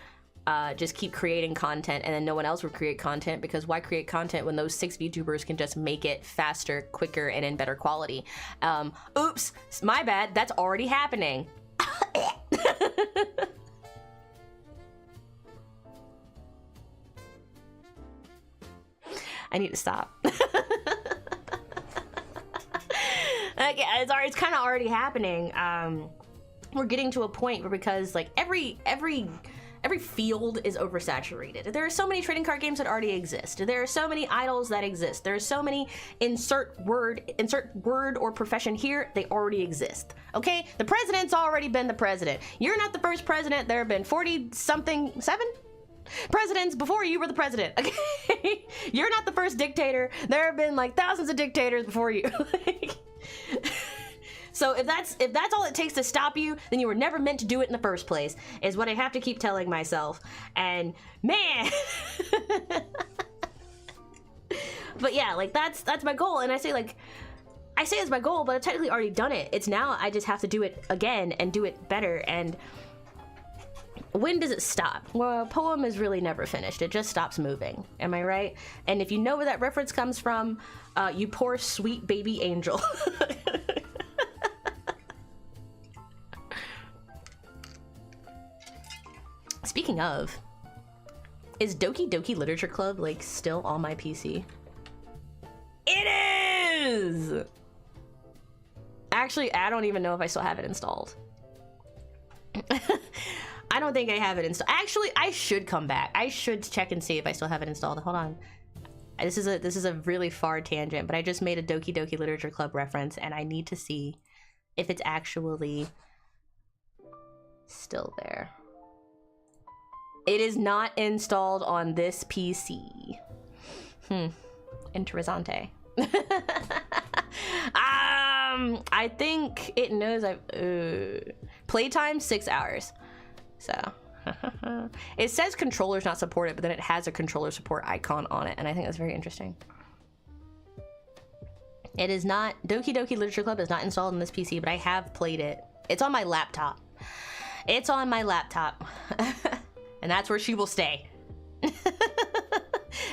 A: just keep creating content, and then no one else would create content, because why create content when those 6 VTubers can just make it faster, quicker, and in better quality? Oops, my bad, that's already happening. I need to stop. Okay, it's kind of already happening. We're getting to a point where, because like every field is oversaturated. There are so many trading card games that already exist. There are so many idols that exist. There are so many insert word or profession here, they already exist. Okay? The president's already been the president. You're not the first president. There have been 40-something, 7? Presidents before you were the president. Okay? You're not the first dictator. There have been like thousands of dictators before you. So if that's all it takes to stop you, then you were never meant to do it in the first place, is what I have to keep telling myself. And man, but yeah, like that's my goal. And I say it's my goal, but I've technically already done it. It's now I just have to do it again and do it better. And when does it stop? Well, a poem is really never finished. It just stops moving. Am I right? And if you know where that reference comes from, you poor sweet baby angel. Speaking of, is Doki Doki Literature Club like still on my PC? It is! Actually, I don't even know if I still have it installed. I don't think I have it installed. Actually, I should come back. I should check and see if I still have it installed. Hold on. This is a really far tangent, but I just made a Doki Doki Literature Club reference, and I need to see if it's actually still there. It is not installed on this PC. Interessante. I think it knows I've playtime 6 hours. So it says controller's not supported, but then it has a controller support icon on it, and I think that's very interesting. It is not, Doki Doki Literature Club is not installed on this PC, but I have played it. It's on my laptop. It's on my laptop. And that's where she will stay.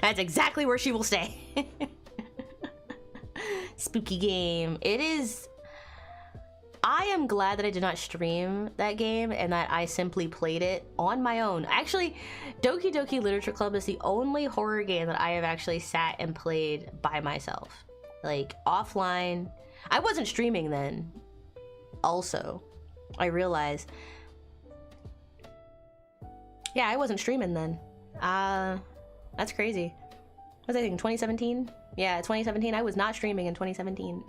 A: That's exactly where she will stay. Spooky game. It is. I am glad that I did not stream that game and that I simply played it on my own. Actually, Doki Doki Literature Club is the only horror game that I have actually sat and played by myself. Like, offline. I wasn't streaming then. Also, I realized. Yeah, I wasn't streaming then. That's crazy. What was I thinking, 2017? Yeah, 2017. I was not streaming in 2017.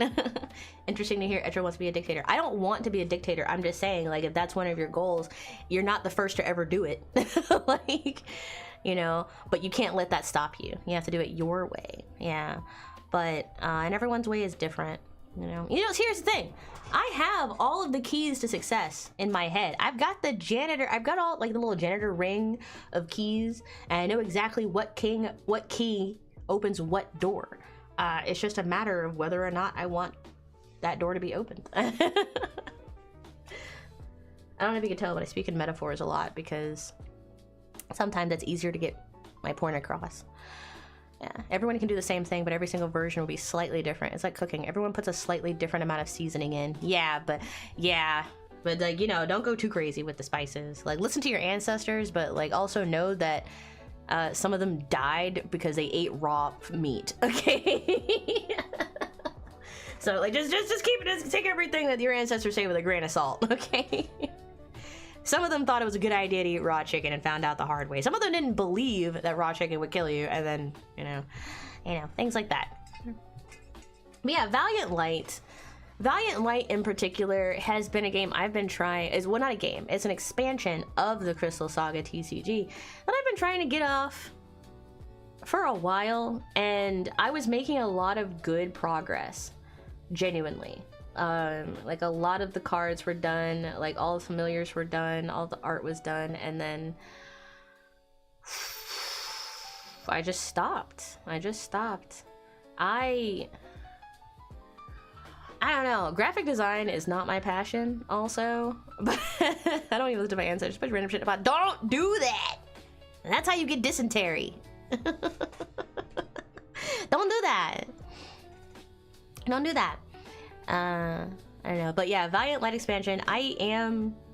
A: Interesting to hear Etro wants to be a dictator. I don't want to be a dictator. I'm just saying, like, if that's one of your goals, you're not the first to ever do it. Like, you know, but you can't let that stop you. You have to do it your way. Yeah. But, and everyone's way is different. You know, here's the thing. I have all of the keys to success in my head. I've got the janitor, I've got all like the little janitor ring of keys, and I know exactly what key opens what door. It's just a matter of whether or not I want that door to be opened. I don't know if you can tell, but I speak in metaphors a lot because sometimes it's easier to get my point across. Yeah, everyone can do the same thing, but every single version will be slightly different. It's like cooking. Everyone puts a slightly different amount of seasoning in. Yeah, but like, you know, don't go too crazy with the spices. Like, listen to your ancestors, but like also know that some of them died because they ate raw meat. Okay. So like, just keep it. Just take everything that your ancestors say with a grain of salt. Okay. Some of them thought it was a good idea to eat raw chicken and found out the hard way. Some of them didn't believe that raw chicken would kill you, and then, you know, things like that. But yeah, Valiant Light in particular has been a game I've been trying, well, not a game, it's an expansion of the Crystal Saga TCG that I've been trying to get off for a while, and I was making a lot of good progress, genuinely. Like a lot of the cards were done, like all the familiars were done, all the art was done, and then I just stopped. I don't know. Graphic design is not my passion, also. But I don't even listen to my ancestors. Just random shit about. Don't do that. And that's how you get dysentery. Don't do that. Don't do that. I don't know. But yeah, Valiant Light expansion.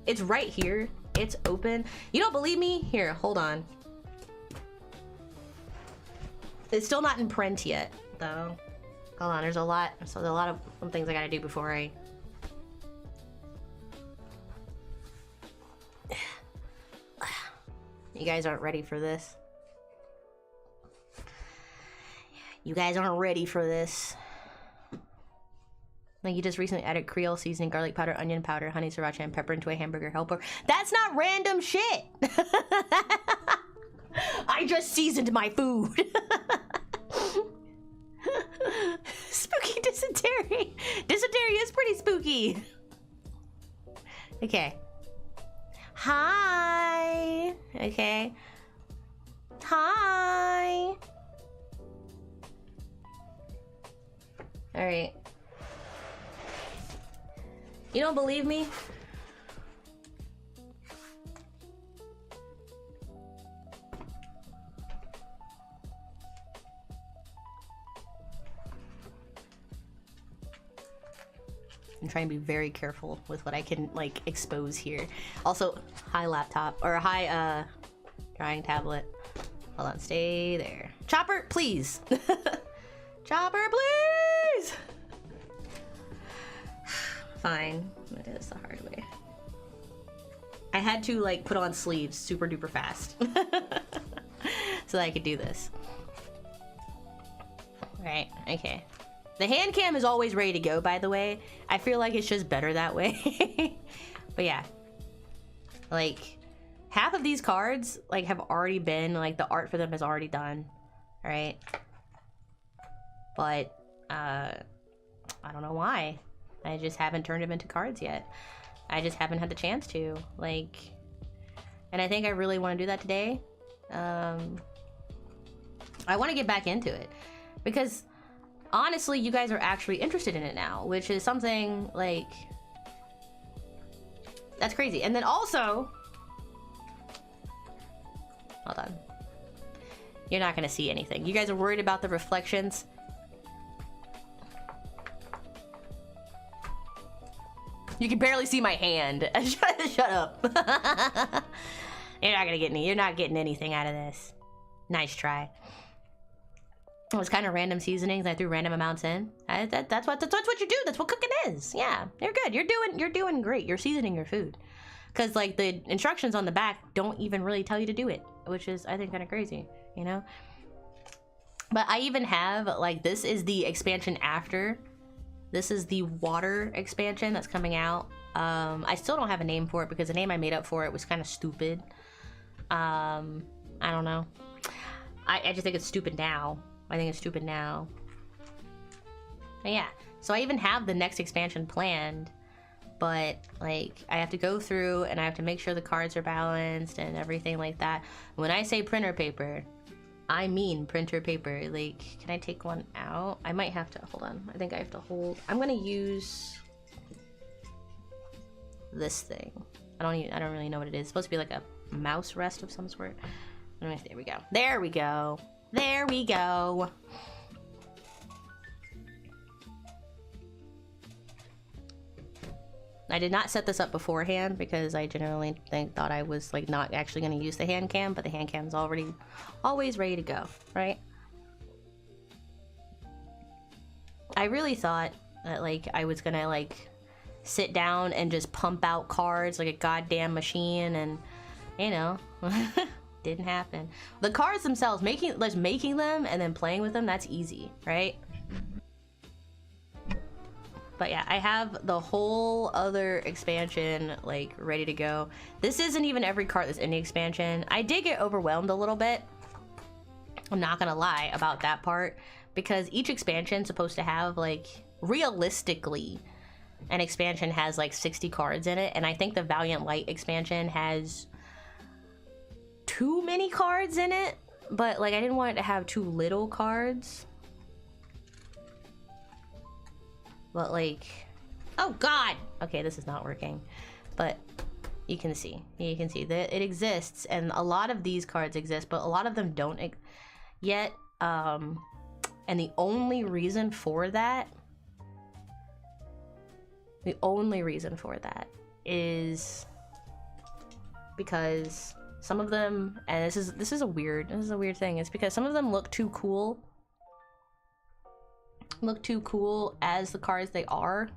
A: It's right here. It's open. You don't believe me? Here, hold on. It's still not in print yet, though. Hold on, there's a lot of things I gotta do before I... You guys aren't ready for this. You guys aren't ready for this. Like, you just recently added Creole seasoning, garlic powder, onion powder, honey, sriracha, and pepper into a hamburger helper. That's not random shit! I just seasoned my food. Spooky dysentery. Dysentery is pretty spooky. Okay. Hi. Okay. Hi. All right. You don't believe me? I'm trying to be very careful with what I can, like, expose here. Also, hi laptop, or hi drying tablet. Hold on, stay there. Chopper, please. Chopper, please. Fine, it is the hard way. I had to, like, put on sleeves super duper fast so that I could do this. Right, okay. The hand cam is always ready to go, by the way. I feel like it's just better that way. But yeah. Like, half of these cards, like, have already been, like, the art for them is already done. Right? But, I don't know why. I just haven't turned them into cards yet. I just haven't had the chance to. Like, and I think I really want to do that today. I want to get back into it. Because... honestly, you guys are actually interested in it now, which is something, like, that's crazy. And then also, hold on. You're not gonna see anything. You guys are worried about the reflections. You can barely see my hand. Shut up. You're not gonna get any. You're not getting anything out of this. Nice try. It was kind of random seasonings. I threw random amounts in. That's what you do. That's what cooking is. Yeah, you're good. You're doing great. You're seasoning your food, because like the instructions on the back don't even really tell you to do it, which is I think kind of crazy, you know. But I even have like this is the expansion after. This is the water expansion that's coming out. I still don't have a name for it because the name I made up for it was kind of stupid. I don't know. I just think it's stupid now. I think it's stupid now. But yeah, so I even have the next expansion planned, but like I have to go through and I have to make sure the cards are balanced and everything like that. When I say printer paper, I mean printer paper. Like, can I take one out? I might have to, hold on. I think I have to hold, I'm gonna use this thing. I don't really know what it is. It's supposed to be like a mouse rest of some sort. There we go. There we go. There we go. I did not set this up beforehand because I generally thought I was like not actually going to use the hand cam, but the hand cam is always ready to go, right? I really thought that like I was gonna like sit down and just pump out cards like a goddamn machine, and you know, didn't happen. The cards themselves, making them and then playing with them, that's easy, right? But yeah, I have the whole other expansion like ready to go. This isn't even every card that's in the expansion. I did get overwhelmed a little bit, I'm not gonna lie about that part, because each expansion is supposed to have, like, realistically, an expansion has like 60 cards in it, and I think the Valiant Light expansion has too many cards in it, but like I didn't want it to have too little cards. But like, oh god, okay, this is not working, but you can see that it exists, and a lot of these cards exist, but a lot of them don't yet, and the only reason for that is because some of them, and this is a weird thing, it's because some of them look too cool as the cards they are,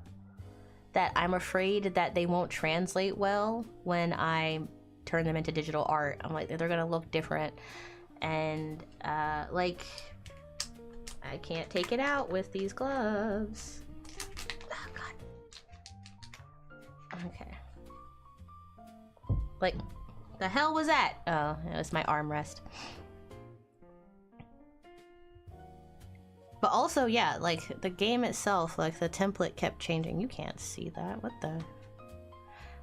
A: that I'm afraid that they won't translate well when I turn them into digital art. I'm like, they're gonna look different, and like, I can't take it out with these gloves. Oh god. Okay. Like, the hell was that? Oh, it was my armrest. But also, yeah, like, the game itself, like, the template kept changing. You can't see that. What the?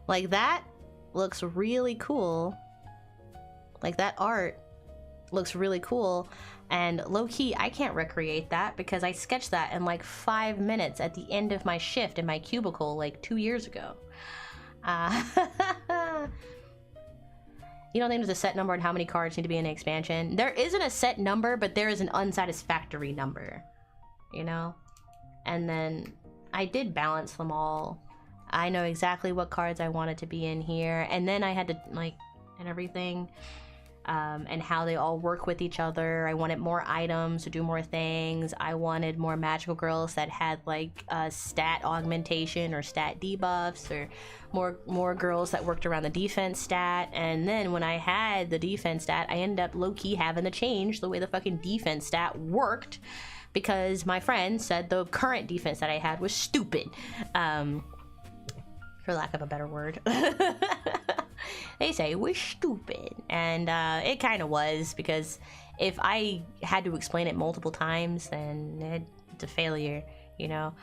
A: Like, that looks really cool. Like, that art looks really cool. And low-key, I can't recreate that because I sketched that in, like, 5 minutes at the end of my shift in my cubicle, like, 2 years ago. You don't think there's a set number on how many cards need to be in an expansion? There isn't a set number, but there is an unsatisfactory number, you know? And then I did balance them all. I know exactly what cards I wanted to be in here, and then I had to, like, and everything, and how they all work with each other. I wanted more items to do more things. I wanted more magical girls that had, like, stat augmentation or stat debuffs, or more girls that worked around the defense stat. And then when I had the defense stat, I ended up low-key having to change the way the fucking defense stat worked, because my friend said the current defense that I had was stupid, for lack of a better word. They say it was stupid, and it kind of was, because if I had to explain it multiple times, then it's a failure, you know?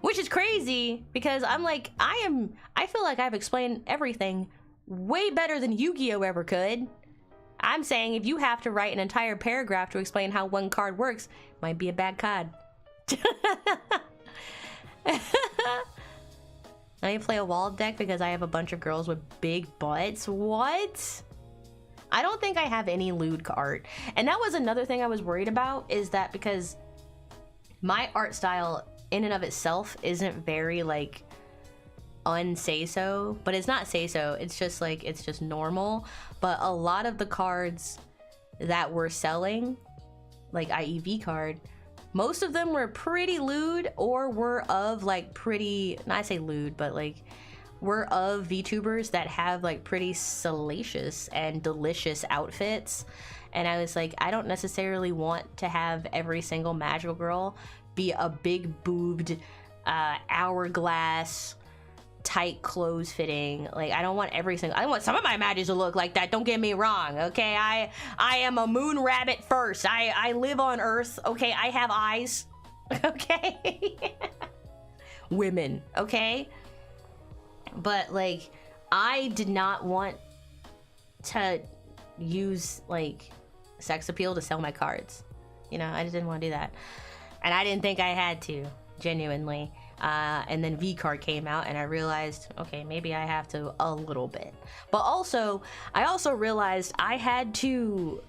A: Which is crazy, because I'm like, I feel like I've explained everything way better than Yu-Gi-Oh! Ever could. I'm saying if you have to write an entire paragraph to explain how one card works, might be a bad card. I need to play a wall deck because I have a bunch of girls with big butts. What? I don't think I have any lewd art. And that was another thing I was worried about, is that because my art style in and of itself isn't very, like, unsay-so, but it's not say-so, it's just like, it's just normal. But a lot of the cards that we're selling, like IEV card, most of them were pretty lewd, or were of, like, pretty, not I say lewd, but like, were of VTubers that have, like, pretty salacious and delicious outfits. And I was like, I don't necessarily want to have every single magical girl be a big boobed, hourglass, tight clothes fitting. Like, I don't want every single, I want some of my magics to look like that, don't get me wrong, okay? I am a moon rabbit first. I live on Earth, okay? I have eyes, okay? Women, okay? But, like, I did not want to use, like, sex appeal to sell my cards. You know, I just didn't want to do that. And I didn't think I had to, genuinely. And then V card came out, and I realized, okay, maybe I have to a little bit. But also, I also realized I had to,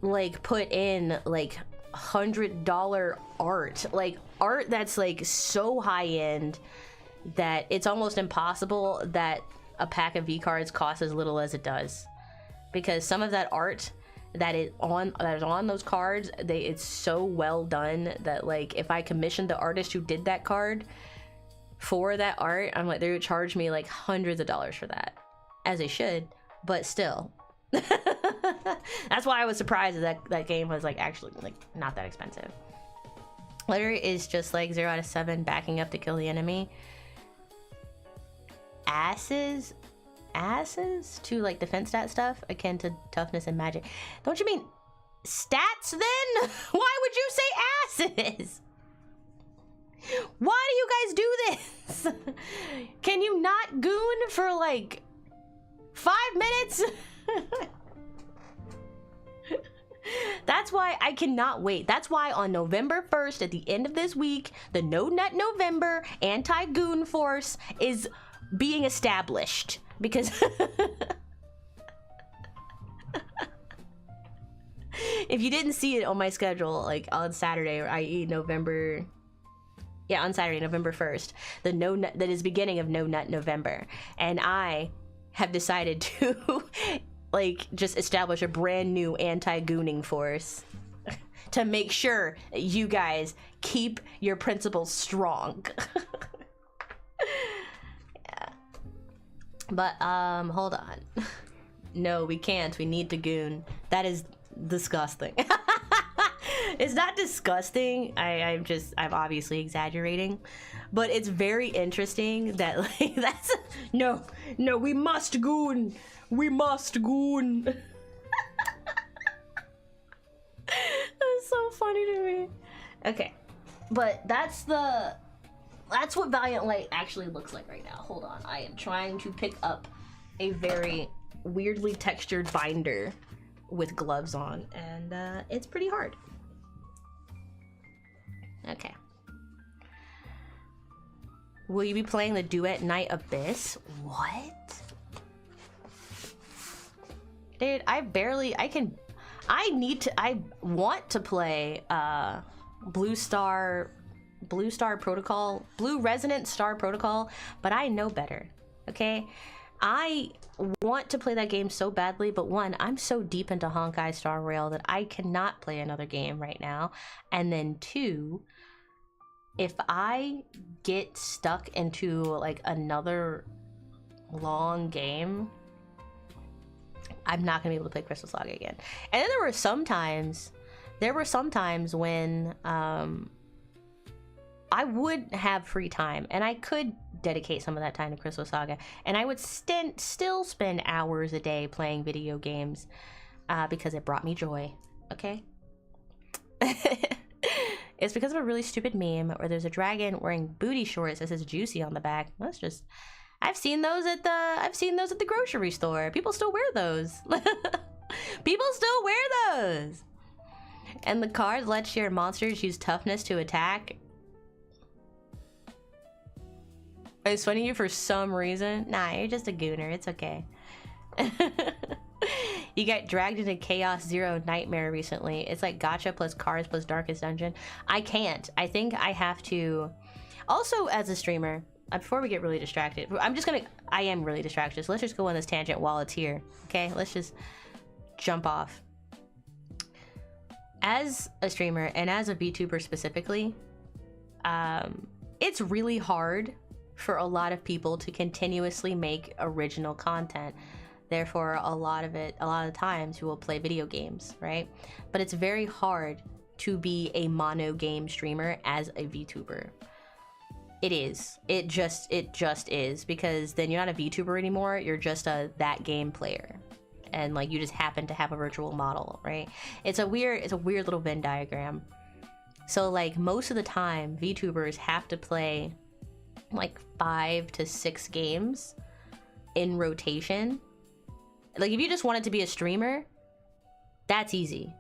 A: like, put in, like, $100 art. Like, art that's, like, so high-end that it's almost impossible that a pack of V cards costs as little as it does. Because some of that art that is on those cards, it's so well done that, like, if I commissioned the artist who did that card, for that art. I'm like, they would charge me like hundreds of dollars for that, as they should, but still. That's why I was surprised that game was like actually like not that expensive. Letter is just like 0 out of 7 backing up to kill the enemy. Asses to like defense stat stuff akin to toughness and magic. Don't you mean stats then? Why would you say asses? Why do you guys do this? Can you not goon for like 5 minutes? That's why I cannot wait. That's why on November 1st, at the end of this week, the No Nut November anti-goon force is being established. Because if you didn't see it on my schedule, like on Saturday, i.e. November 1st, the No Nut, that is beginning of No Nut November, and I have decided to like just establish a brand new anti-gooning force to make sure you guys keep your principles strong. Yeah. But hold on. No, we can't. We need to goon. That is disgusting. It's not disgusting. I'm obviously exaggerating, but it's very interesting that like that's no, we must goon. We must goon. That's so funny to me. Okay, but that's what Valiant Light actually looks like right now. Hold on, I am trying to pick up a very weirdly textured binder with gloves on, and it's pretty hard. Okay. Will you be playing the Duet Night Abyss? What? Dude, I want to play Blue Resonant Star Protocol, but I know better, okay? I want to play that game so badly, but one, I'm so deep into Honkai Star Rail that I cannot play another game right now. And then two, if I get stuck into like another long game, I'm not gonna be able to play Crystal Saga again. And then there were some times when I would have free time and I could dedicate some of that time to Crystal Saga, and I would still spend hours a day playing video games because it brought me joy. Okay. It's because of a really stupid meme where there's a dragon wearing booty shorts that says juicy on the back. That's just, I've seen those at the grocery store. People still wear those. People still wear those. And the card lets your monsters use toughness to attack. It's funny you for some reason. Nah, you're just a gooner. It's okay. You got dragged into Chaos Zero Nightmare recently. It's like gacha plus cards plus Darkest Dungeon. I can't. I think I have to. Also, as a streamer, before we get really distracted, I am really distracted, so let's just go on this tangent while it's here. Okay, let's just jump off. As a streamer and as a VTuber specifically, it's really hard for a lot of people to continuously make original content. Therefore, a lot of the times you will play video games, right? But it's very hard to be a mono game streamer as a VTuber. It is. It just is, because then you're not a VTuber anymore. You're just that game player, and like you just happen to have a virtual model, right? It's a weird little Venn diagram. So like most of the time, VTubers have to play like 5 to 6 games in rotation. Like if you just wanted to be a streamer, that's easy.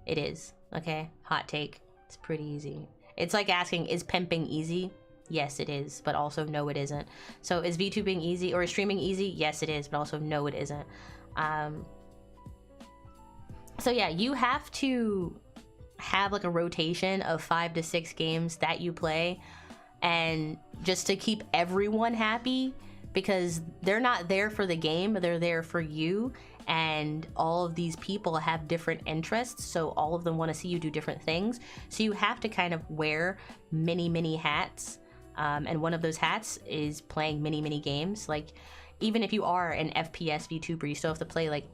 A: It is. Okay, hot take. It's pretty easy. It's like asking, is pimping easy? Yes, it is, but also no, it isn't. So is VTubing easy or is streaming easy? Yes, it is, but also no, it isn't. So yeah, you have to have like a rotation of 5 to 6 games that you play, and just to keep everyone happy, because they're not there for the game, they're there for you, and all of these people have different interests, so all of them want to see you do different things, so you have to kind of wear many hats And one of those hats is playing mini games. Like, even if you are an FPS VTuber, you still have to play like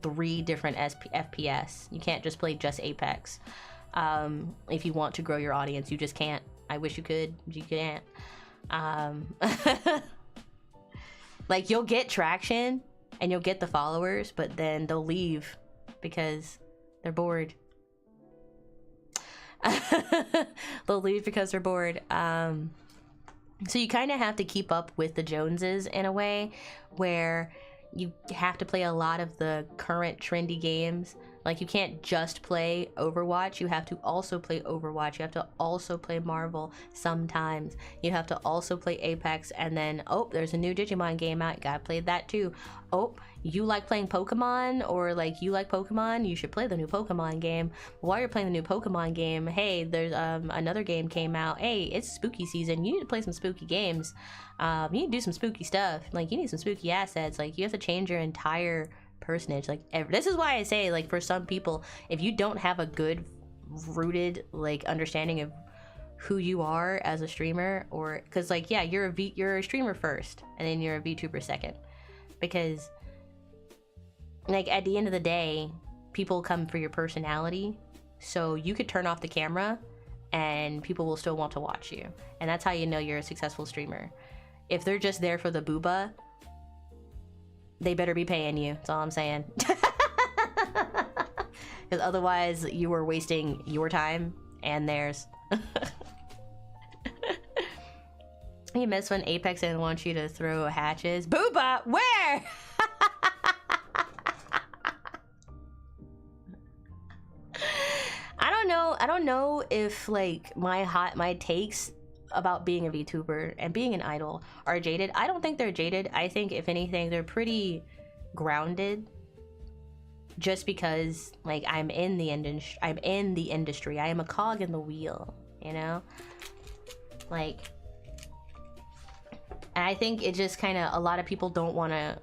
A: 3 different FPS. You can't just play just Apex. If you want to grow your audience, you just can't. I wish you could, but you can't. Like, you'll get traction and you'll get the followers, but then they'll leave because they're bored. They'll leave because they're bored. So you kind of have to keep up with the Joneses in a way, where you have to play a lot of the current trendy games. Like, you can't just play Overwatch. You have to also play Overwatch. You have to also play Marvel sometimes. You have to also play Apex. And then, oh, there's a new Digimon game out. You gotta play that too. Oh, you like playing Pokemon, or like you like Pokemon, you should play the new Pokemon game. While you're playing the new Pokemon game, hey, there's another game came out. Hey, it's spooky season. You need to play some spooky games. You need to do some spooky stuff. Like, you need some spooky assets. Like, you have to change your entire personage. Like, this is why I say, like, for some people, if you don't have a good rooted like understanding of who you are as a streamer, or because, like, yeah, you're a streamer first, and then you're a VTuber second, because, like, at the end of the day, people come for your personality. So you could turn off the camera and people will still want to watch you, and that's how you know you're a successful streamer. If they're just there for the booba, they better be paying you. That's all I'm saying. Because otherwise you were wasting your time and theirs. You miss when Apex didn't want you to throw hatches. Booba, where? I don't know if, like, my takes about being a VTuber and being an idol are jaded. I don't think they're jaded. I think, if anything, they're pretty grounded, just because, like, I'm in the industry. I am a cog in the wheel, you know? Like, and I think it just kind of, a lot of people don't want to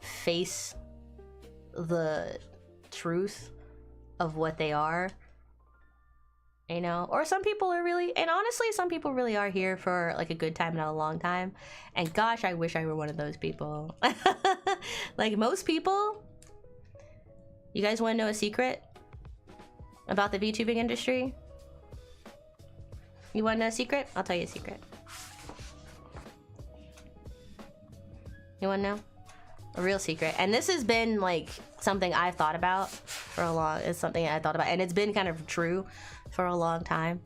A: face the truth of what they are, you know? Or some people are really, and honestly, some people really are here for, like, a good time, not a long time. And gosh, I wish I were one of those people. Like, most people, you guys want to know a secret about the VTubing industry? You want to know a secret? I'll tell you a secret. You want to know? A real secret. And this has been, like, something I've thought about for a long, it's something I thought about, and it's been kind of true for a long time.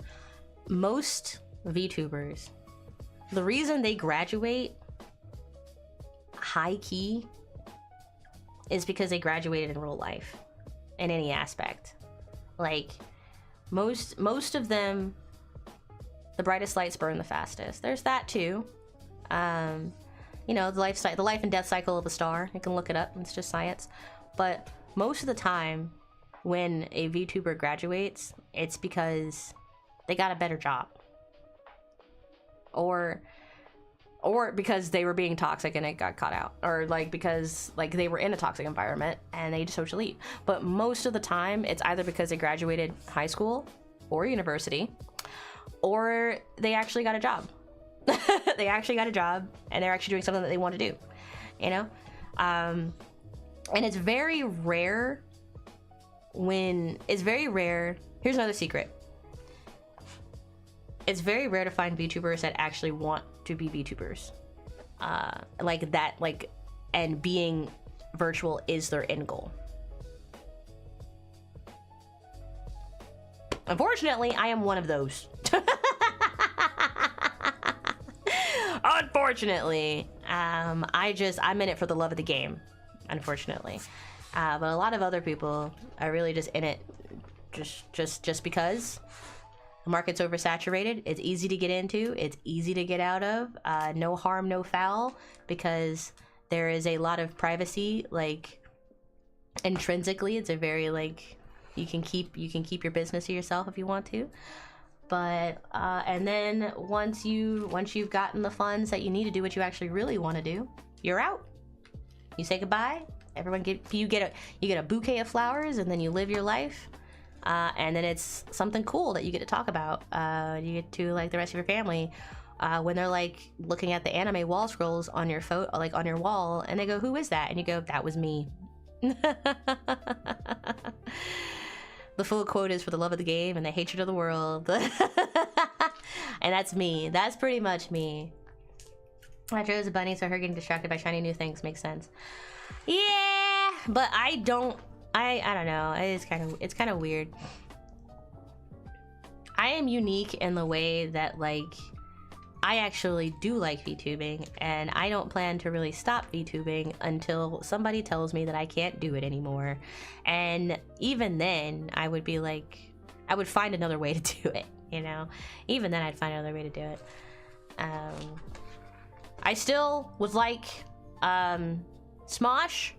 A: Most VTubers, the reason they graduate high key is because they graduated in real life, in any aspect. Like, most of them, the brightest lights burn the fastest. There's that too. You know, the life and death cycle of a star. You can look it up. It's just science. But most of the time, when a VTuber graduates, it's because they got a better job, or because they were being toxic and it got caught out, or, like, because, like, they were in a toxic environment and they chose to leave. But most of the time, it's either because they graduated high school or university, or they actually got a job. They actually got a job and they're actually doing something that they want to do, you know? And it's very rare here's another secret. It's very rare to find VTubers that actually want to be VTubers. Like that, like, and being virtual is their end goal. Unfortunately, I am one of those. Unfortunately, I'm in it for the love of the game, unfortunately. But a lot of other people are really just in it just because the market's oversaturated. It's easy to get into, it's easy to get out of, no harm, no foul, because there is a lot of privacy. Like, intrinsically, it's a very, like, you can keep your business to yourself if you want to. But and then once you've gotten the funds that you need to do what you actually really want to do, you're out. You say goodbye. You get a bouquet of flowers, and then you live your life. And then it's something cool that you get to talk about. You get to, like, the rest of your family, when they're like looking at the anime wall scrolls on your like on your wall, and they go, "Who is that?" And you go, "That was me." The full quote is, "For the love of the game and the hatred of the world." And that's me. That's pretty much me. I chose a bunny, so her getting distracted by shiny new things makes sense. Yeah, but I don't know. It's kind of weird. I am unique in the way that, like, I actually do like VTubing, and I don't plan to really stop VTubing until somebody tells me that I can't do it anymore. And even then, I would be like, I would find another way to do it, you know? Even then, I'd find another way to do it. I still would like, Smosh?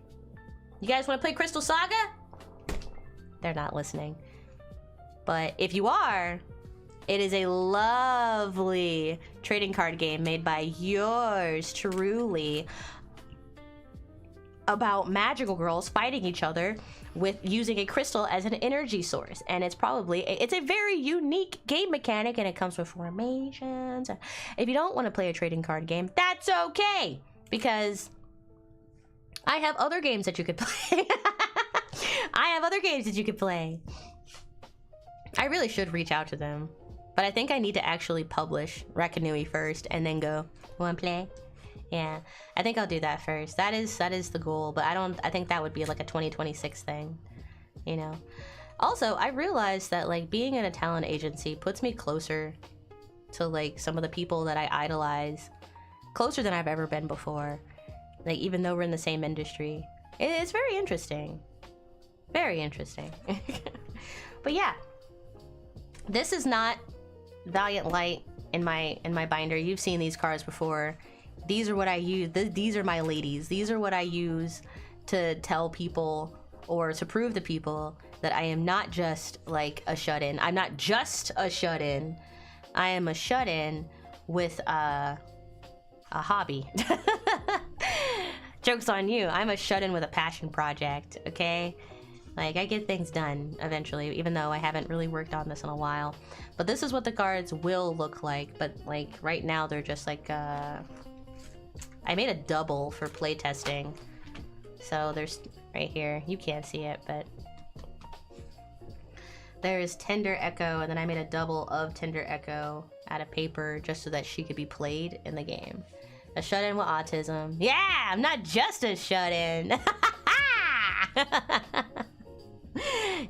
A: You guys want to play Crystal Saga? They're not listening. But if you are, it is a lovely trading card game made by yours truly about magical girls fighting each other with using a crystal as an energy source. And it's a very unique game mechanic, and it comes with formations. If you don't want to play a trading card game, that's okay, because I have other games that you could play. I have other games that you could play. I really should reach out to them, but I think I need to actually publish Rakanui first and then go, "Wanna play?" Yeah, I think I'll do that first. That is the goal, but I think that would be like a 2026 thing, you know? Also, I realized that, like, being in a talent agency puts me closer to, like, some of the people that I idolize, closer than I've ever been before. Like, even though we're in the same industry. It's very interesting. Very interesting. But yeah. This is not Valiant Light in my binder. You've seen these cards before. These are what I use. These are my ladies. These are what I use to tell people, or to prove to people, that I am not just like a shut-in. I'm not just a shut-in. I am a shut-in with a hobby. Joke's on you. I'm a shut-in with a passion project, okay? Like, I get things done eventually, even though I haven't really worked on this in a while. But this is what the cards will look like. But, like, right now they're just like, I made a double for playtesting. So there's, right here, you can't see it, but there's Tender Echo, and then I made a double of Tender Echo out of paper just so that she could be played in the game. A shut-in with autism. Yeah, I'm not just a shut-in.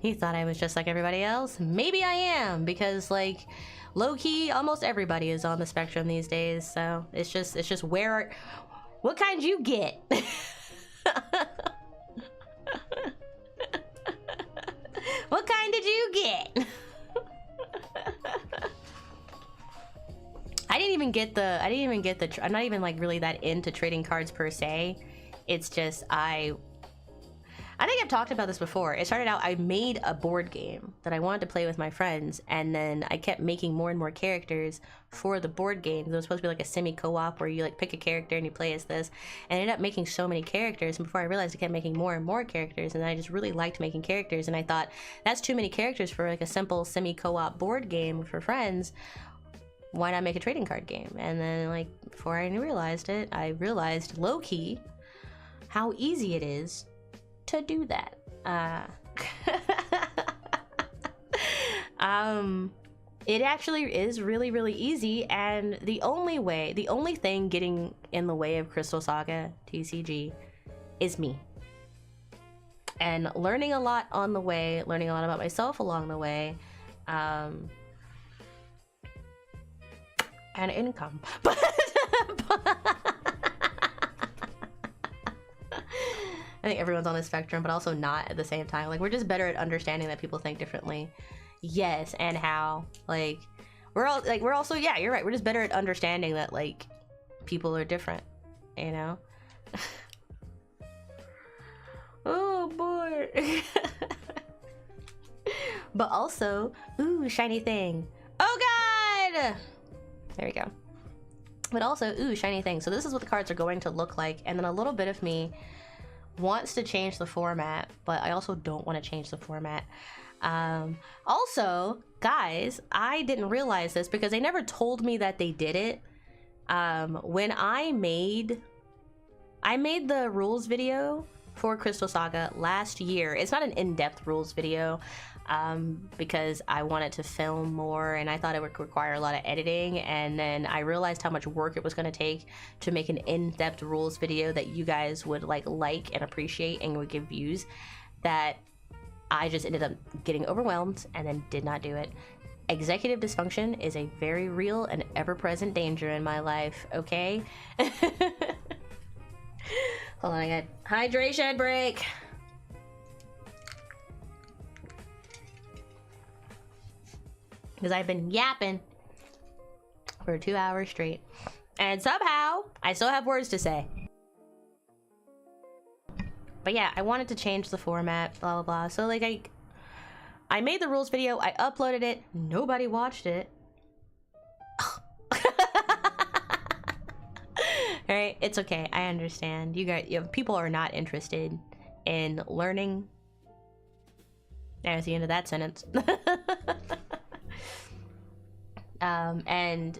A: He thought I was just like everybody else. Maybe I am, because, like, low-key, almost everybody is on the spectrum these days. So it's just what kind you get? What kind did you get? I didn't even get the I'm not even, like, really that into trading cards per se. It's just I think I've talked about this before. It started out, I made a board game that I wanted to play with my friends, and then I kept making more and more characters for the board game. It was supposed to be like a semi-co-op where you, like, pick a character and you play as this. And I ended up making so many characters, and before I realized, I kept making more and more characters, and I just really liked making characters, and I thought, that's too many characters for, like, a simple semi-co-op board game for friends. Why not make a trading card game? And then, like, before I realized it, I realized low-key how easy it is to do that. It actually is really, really easy, and the only thing getting in the way of Crystal Saga TCG is me. And learning a lot on the way, learning a lot about myself along the way, and income. I think everyone's on the spectrum, but also not at the same time. Like, we're just better at understanding that people think differently. Yes, and how. Like, we're also, yeah, you're right. We're just better at understanding that, like, people are different, you know? Oh, boy. But also, ooh, shiny thing. Oh, God! There we go. But also, ooh, shiny thing. So this is what the cards are going to look like. And then a little bit of me wants to change the format, but I also don't want to change the format. Also, guys, I didn't realize this because they never told me that they did it. When I made the rules video for Crystal Saga last year. It's not an in-depth rules video because I wanted to film more and I thought it would require a lot of editing, and then I realized how much work it was going to take to make an in-depth rules video that you guys would like and appreciate and would give views, that I just ended up getting overwhelmed and then did not do it. Executive dysfunction is a very real and ever-present danger in my life, okay? Hold on, I got hydration break. Because I've been yapping for 2 hours straight. And somehow, I still have words to say. But yeah, I wanted to change the format, blah, blah, blah. So like, I made the rules video, I uploaded it, nobody watched it. Alright, it's okay, I understand. You guys, people are not interested in learning. There's the end of that sentence. And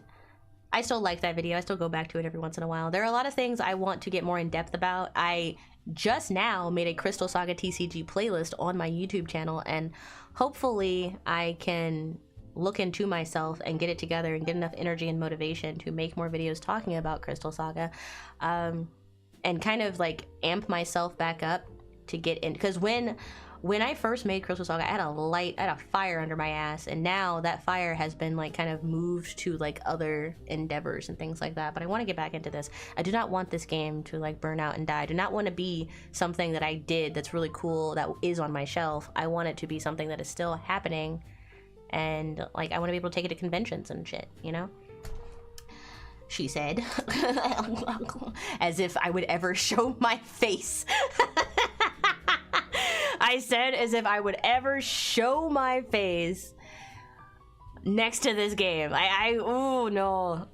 A: I still like that video. I still go back to it every once in a while. There are a lot of things I want to get more in depth about. I just now made a Crystal Saga TCG playlist on my YouTube channel, and hopefully I can look into myself and get it together and get enough energy and motivation to make more videos talking about Crystal Saga, and kind of like amp myself back up to get in, because when I first made Crystal Saga, I had a fire under my ass, and now that fire has been like kind of moved to like other endeavors and things like that. But I want to get back into this. I do not want this game to like burn out and die. I do not want to be something that I did that's really cool that is on my shelf. I want it to be something that is still happening, and like I want to be able to take it to conventions and shit, you know? She said. As if I would ever show my face. I said as if I would ever show my face next to this game. Oh no,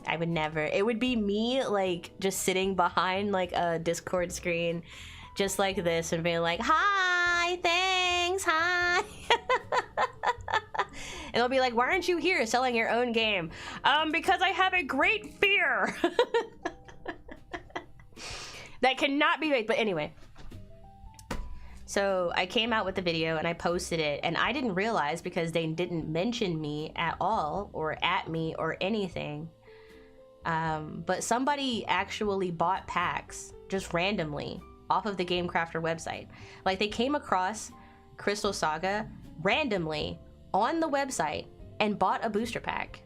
A: I would never. It would be me like just sitting behind like a Discord screen just like this and being like, hi, thanks, hi. And they'll be like, why aren't you here selling your own game? Because I have a great fear. That cannot be made. But anyway. So I came out with the video and I posted it, and I didn't realize, because they didn't mention me at all or at me or anything. But somebody actually bought packs just randomly off of the Game Crafter website. Like they came across Crystal Saga randomly on the website and bought a booster pack.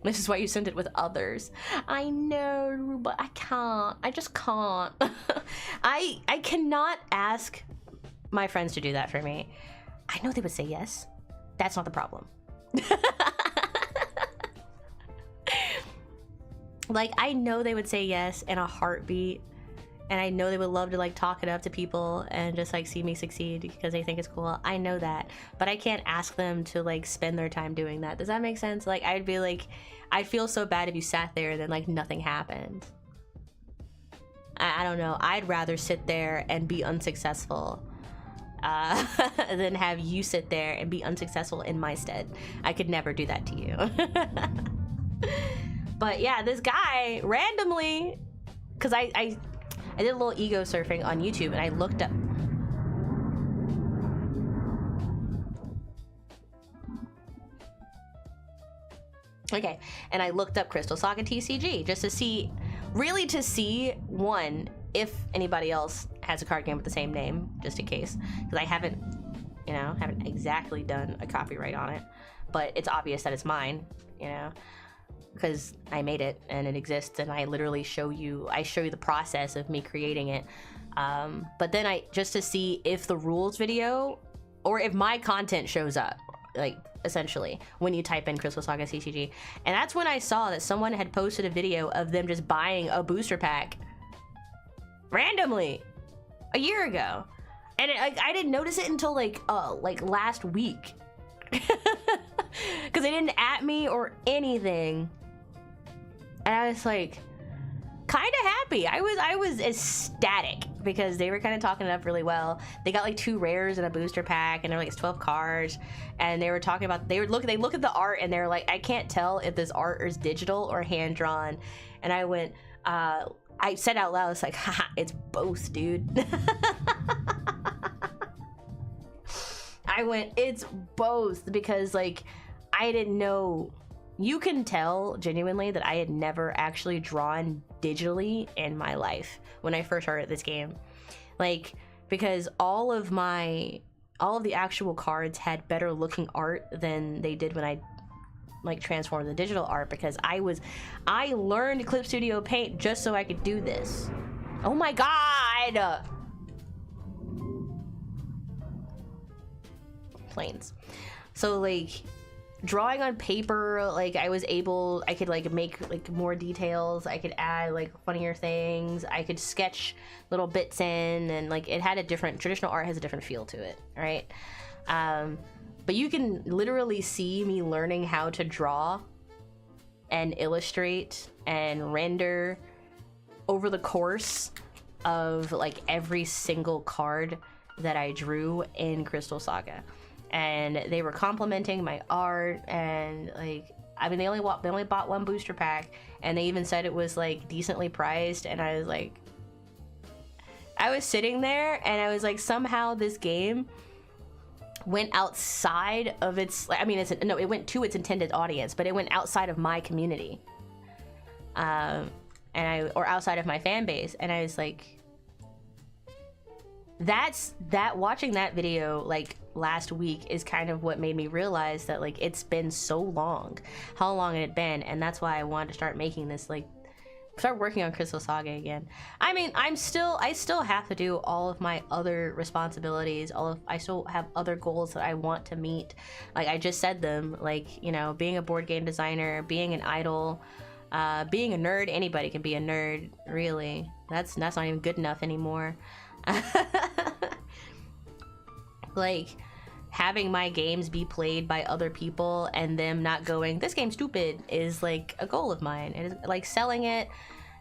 A: This is why you send it with others. I know, but I can't. I just can't. I cannot ask my friends to do that for me. I know they would say yes. That's not the problem. Like, I know they would say yes in a heartbeat. And I know they would love to like talk it up to people and just like see me succeed because they think it's cool. I know that, but I can't ask them to like spend their time doing that. Does that make sense? Like, I'd be like, I'd feel so bad if you sat there and then like nothing happened. I don't know. I'd rather sit there and be unsuccessful than have you sit there and be unsuccessful in my stead. I could never do that to you. But yeah, this guy randomly, because I did a little ego surfing on YouTube and I looked up. Okay, and I looked up Crystal Saga TCG just to see, really to see, one, if anybody else has a card game with the same name, just in case. Because I haven't exactly done a copyright on it, but it's obvious that it's mine, you know? Because I made it and it exists, and I literally show you the process of me creating it. But then just to see if the rules video or if my content shows up, like essentially when you type in Crystal Saga TCG. And that's when I saw that someone had posted a video of them just buying a booster pack randomly a year ago. And I didn't notice it until like last week. Because they didn't at me or anything. And I was like, kind of happy. I was ecstatic, because they were kind of talking it up really well. They got like 2 rares in a booster pack, and they're like, it's 12 cards, and they were talking about, they look at the art, and they're like, I can't tell if this art is digital or hand drawn. And I went, I said out loud, it's like, haha, it's both, dude. I went, it's both, because like, I didn't know. You can tell genuinely that I had never actually drawn digitally in my life when I first started this game. Like, because all of the actual cards had better looking art than they did when I like transformed the digital art, because I learned Clip Studio Paint just so I could do this. Oh my god! Planes. So like, drawing on paper, like I could like make like more details, I could add like funnier things, I could sketch little bits in, and like it had a different, traditional art has a different feel to it, right? But you can literally see me learning how to draw and illustrate and render over the course of like every single card that I drew in Crystal Saga. And they were complimenting my art, and like, I mean, they only bought 1 booster pack, and they even said it was like decently priced. And I was like, I was sitting there and I was like, somehow this game went outside of its, I mean, it went to its intended audience, but it went outside of my community, or outside of my fan base. And I was like, watching that video like last week is kind of what made me realize that like it's been so long, how long it had been. And that's why I wanted to start making this, like start working on Crystal Saga again. I mean, I still have to do all of my other responsibilities, I still have other goals that I want to meet. Like I just said them, like, you know, being a board game designer, being an idol, being a nerd. Anybody can be a nerd, really. That's not even good enough anymore. Like, having my games be played by other people and them not going, this game's stupid, is like a goal of mine. It is like selling it.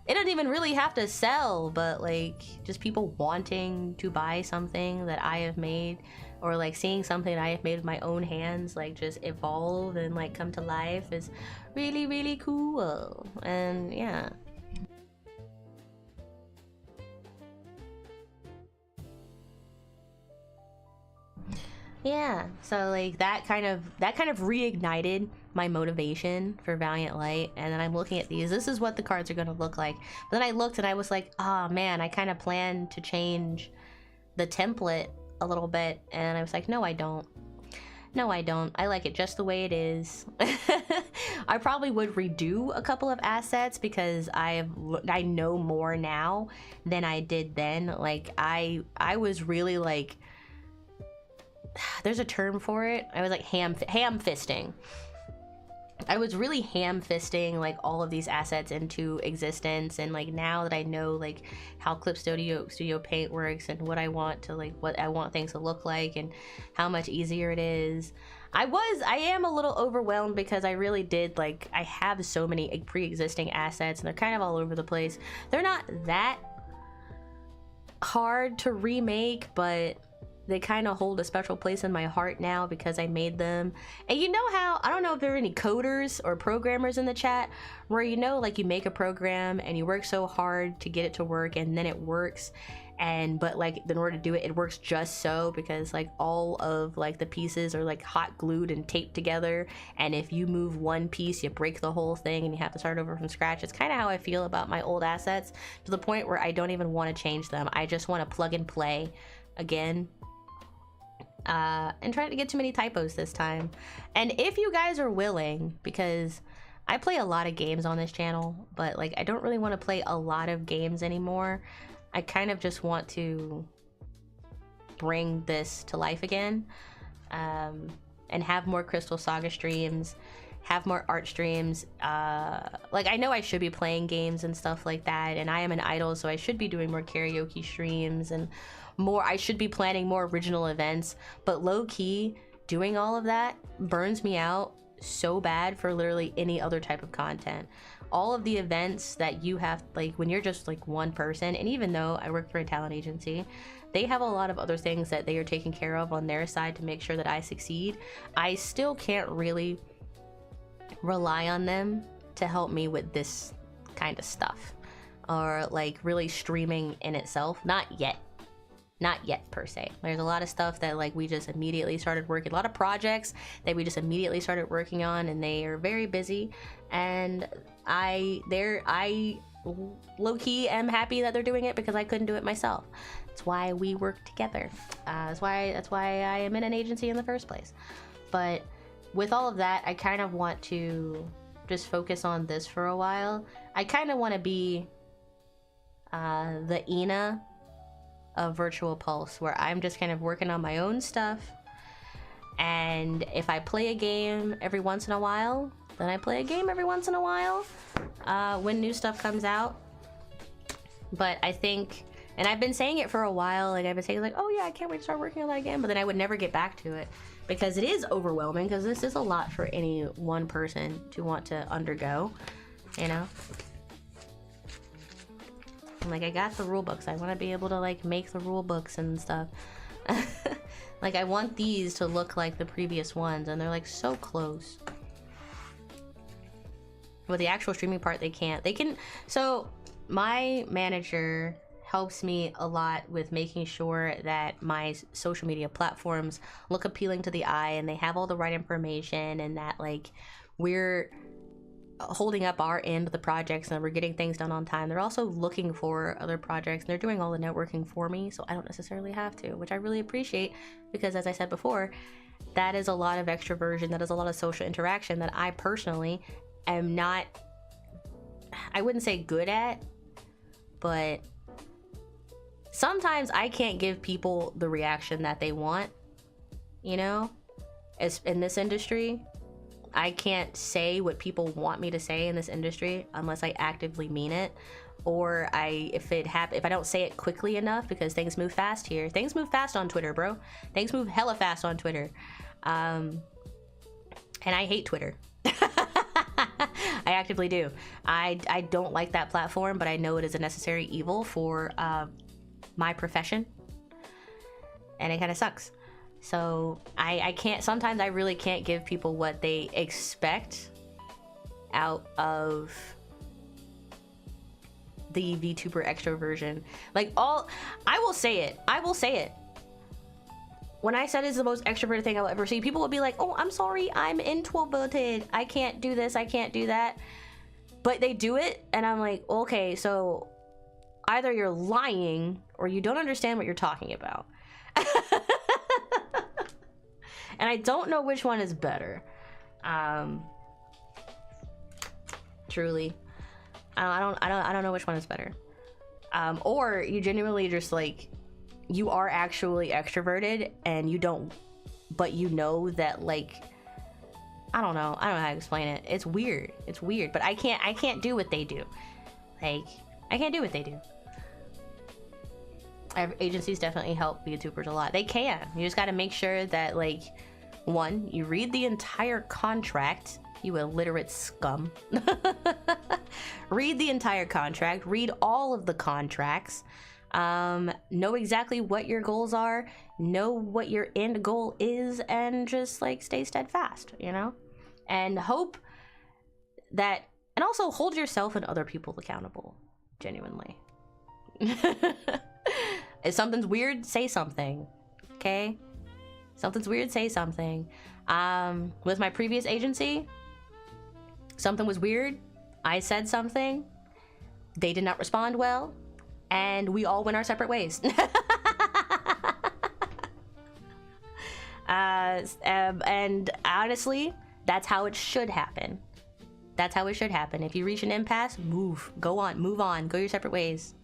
A: It doesn't even really have to sell, but like just people wanting to buy something that I have made, or like seeing something that I have made with my own hands like just evolve and like come to life is really, really cool. And yeah. Yeah, so like that kind of reignited my motivation for Valiant Light. And then I'm looking at these, this is what the cards are going to look like. But then I looked and I was like, oh man, I kind of plan to change the template a little bit. And I was like, no I don't, I like it just the way it is. I probably would redo a couple of assets because I know more now than I did then. Like I was really like, there's a term for it. I was like ham fisting. I was really ham fisting like all of these assets into existence. And like now that I know like how Clip Studio Paint works and what I want things to look like and how much easier it is, I am a little overwhelmed because I really did, like, I have so many pre-existing assets and they're kind of all over the place. They're not that hard to remake, but they kind of hold a special place in my heart now because I made them. And you know how, I don't know if there are any coders or programmers in the chat where, you know, like you make a program and you work so hard to get it to work and then it works, but like in order to do it, it works just so because like all of like the pieces are like hot glued and taped together, and if you move one piece you break the whole thing and you have to start over from scratch. It's kind of how I feel about my old assets, to the point where I don't even want to change them. I just want to plug and play again. And try not to get too many typos this time. And if you guys are willing, because I play a lot of games on this channel, but like I don't really want to play a lot of games anymore. I kind of just want to bring this to life again, and have more Crystal Saga streams, have more art streams. Like I know I should be playing games and stuff like that, and I am an idol, so I should be doing more karaoke streams and I should be planning more original events, but low-key doing all of that burns me out so bad for literally any other type of content. All of the events that you have, like when you're just like one person, and even though I work for a talent agency, they have a lot of other things that they are taking care of on their side to make sure that I succeed. I still can't really rely on them to help me with this kind of stuff, or like really streaming in itself. Not yet per se. There's a lot of stuff that like we just immediately started working, a lot of projects that we just immediately started working on, and they are very busy, and I low-key am happy that they're doing it because I couldn't do it myself. That's why we work together. That's why I am in an agency in the first place. But with all of that, I kind of want to just focus on this for a while. I kind of want to be the Ina of Virtual Pulse, where I'm just kind of working on my own stuff, and if I play a game every once in a while, then I play a game every once in a while when new stuff comes out. But I think, and I've been saying it for a while, like I've been saying like, oh yeah, I can't wait to start working on that again, but then I would never get back to it because it is overwhelming, because this is a lot for any one person to want to undergo, you know? Like, I got the rule books. I want to be able to like make the rule books and stuff. Like, I want these to look like the previous ones, and they're like so close. With the actual streaming part, they can't. They can. So my manager helps me a lot with making sure that my social media platforms look appealing to the eye, and they have all the right information, and that like we're holding up our end of the projects and we're getting things done on time. They're also looking for other projects, and they're doing all the networking for me, so I don't necessarily have to, which I really appreciate, because as I said before, that is a lot of extroversion, that is a lot of social interaction that I personally am not, I wouldn't say good at, but sometimes I can't give people the reaction that they want, you know, as in this industry. I can't say what people want me to say in this industry unless I actively mean it, or if I don't say it quickly enough, because things move fast here. Things move fast on Twitter, bro. Things move hella fast on Twitter. And I hate Twitter. I actively do. I don't like that platform, but I know it is a necessary evil for my profession, and it kind of sucks. So I can't, sometimes I really can't give people what they expect out of the VTuber extroversion. Like, I will say it. When I said it's the most extroverted thing I'll ever see, people will be like, oh, I'm sorry, I'm introverted. I can't do this, I can't do that. But they do it, and I'm like, okay, so either you're lying or you don't understand what you're talking about. And I don't know which one is better. Truly, I don't know which one is better. Or you genuinely just like, you are actually extroverted and you don't, but you know that like, I don't know how to explain it. It's weird, but I can't do what they do. Like, I can't do what they do. Agencies definitely help YouTubers a lot. They can. You just got to make sure that, like, one, you read the entire contract, you illiterate scum. Read the entire contract. Read all of the contracts. Know exactly what your goals are. Know what your end goal is, and just, like, stay steadfast, you know? And hope that... And also hold yourself and other people accountable. Genuinely. If something's weird, say something, okay? Something's weird, say something. With my previous agency, something was weird. I said something. They did not respond well, and we all went our separate ways. And honestly, that's how it should happen. That's how it should happen. If you reach an impasse, move on, go your separate ways.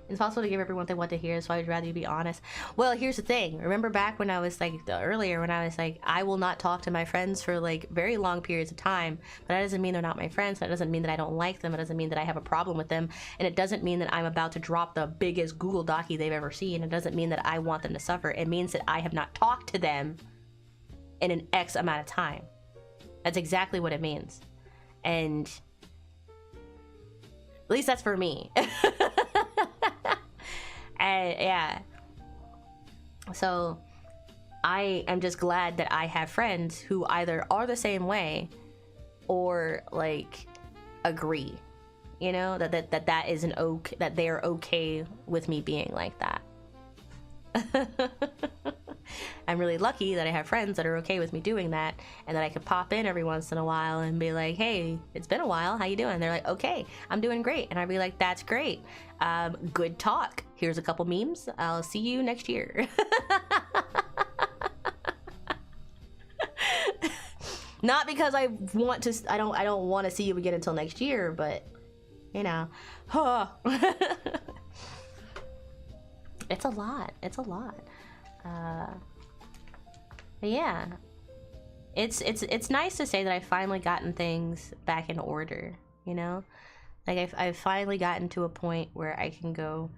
A: It's possible to give everyone what they want to hear, so I'd rather you be honest. Well, here's the thing. Remember back when I was like, earlier when I was like, I will not talk to my friends for like very long periods of time, but that doesn't mean they're not my friends. That doesn't mean that I don't like them. It doesn't mean that I have a problem with them. And it doesn't mean that I'm about to drop the biggest Google Docie they've ever seen. It doesn't mean that I want them to suffer. It means that I have not talked to them in an X amount of time. That's exactly what it means. And at least that's for me. And yeah. So I am just glad that I have friends who either are the same way or like agree, you know, that is an okay, that they're okay with me being like that. I'm really lucky that I have friends that are okay with me doing that, and that I could pop in every once in a while and be like, hey, it's been a while, how you doing? They're like, okay, I'm doing great. And I'd be like, that's great. Good talk. Here's a couple memes. I'll see you next year. Not because I want to, I don't want to see you again until next year, but you know, it's a lot. It's a lot. But yeah, it's nice to say that I've finally gotten things back in order, you know? Like I've finally gotten to a point where I can go,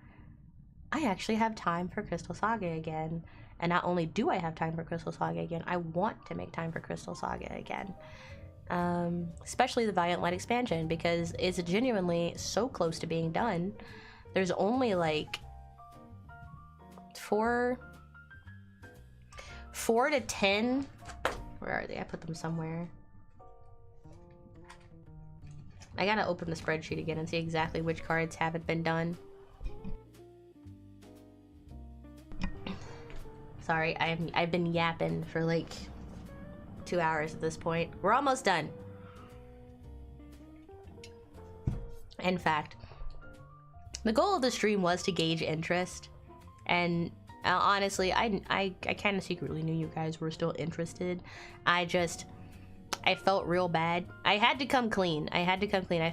A: I actually have time for Crystal Saga again. And not only do I have time for Crystal Saga again, I want to make time for Crystal Saga again. Especially the Valiant Light expansion, because it's genuinely so close to being done. There's only like 4 to 10. Where are they? I put them somewhere. I gotta open the spreadsheet again and see exactly which cards haven't been done. Sorry, I've been yapping for like 2 hours at this point. We're almost done. In fact, the goal of the stream was to gauge interest, and honestly, I kind of secretly knew you guys were still interested. I felt real bad. I had to come clean. I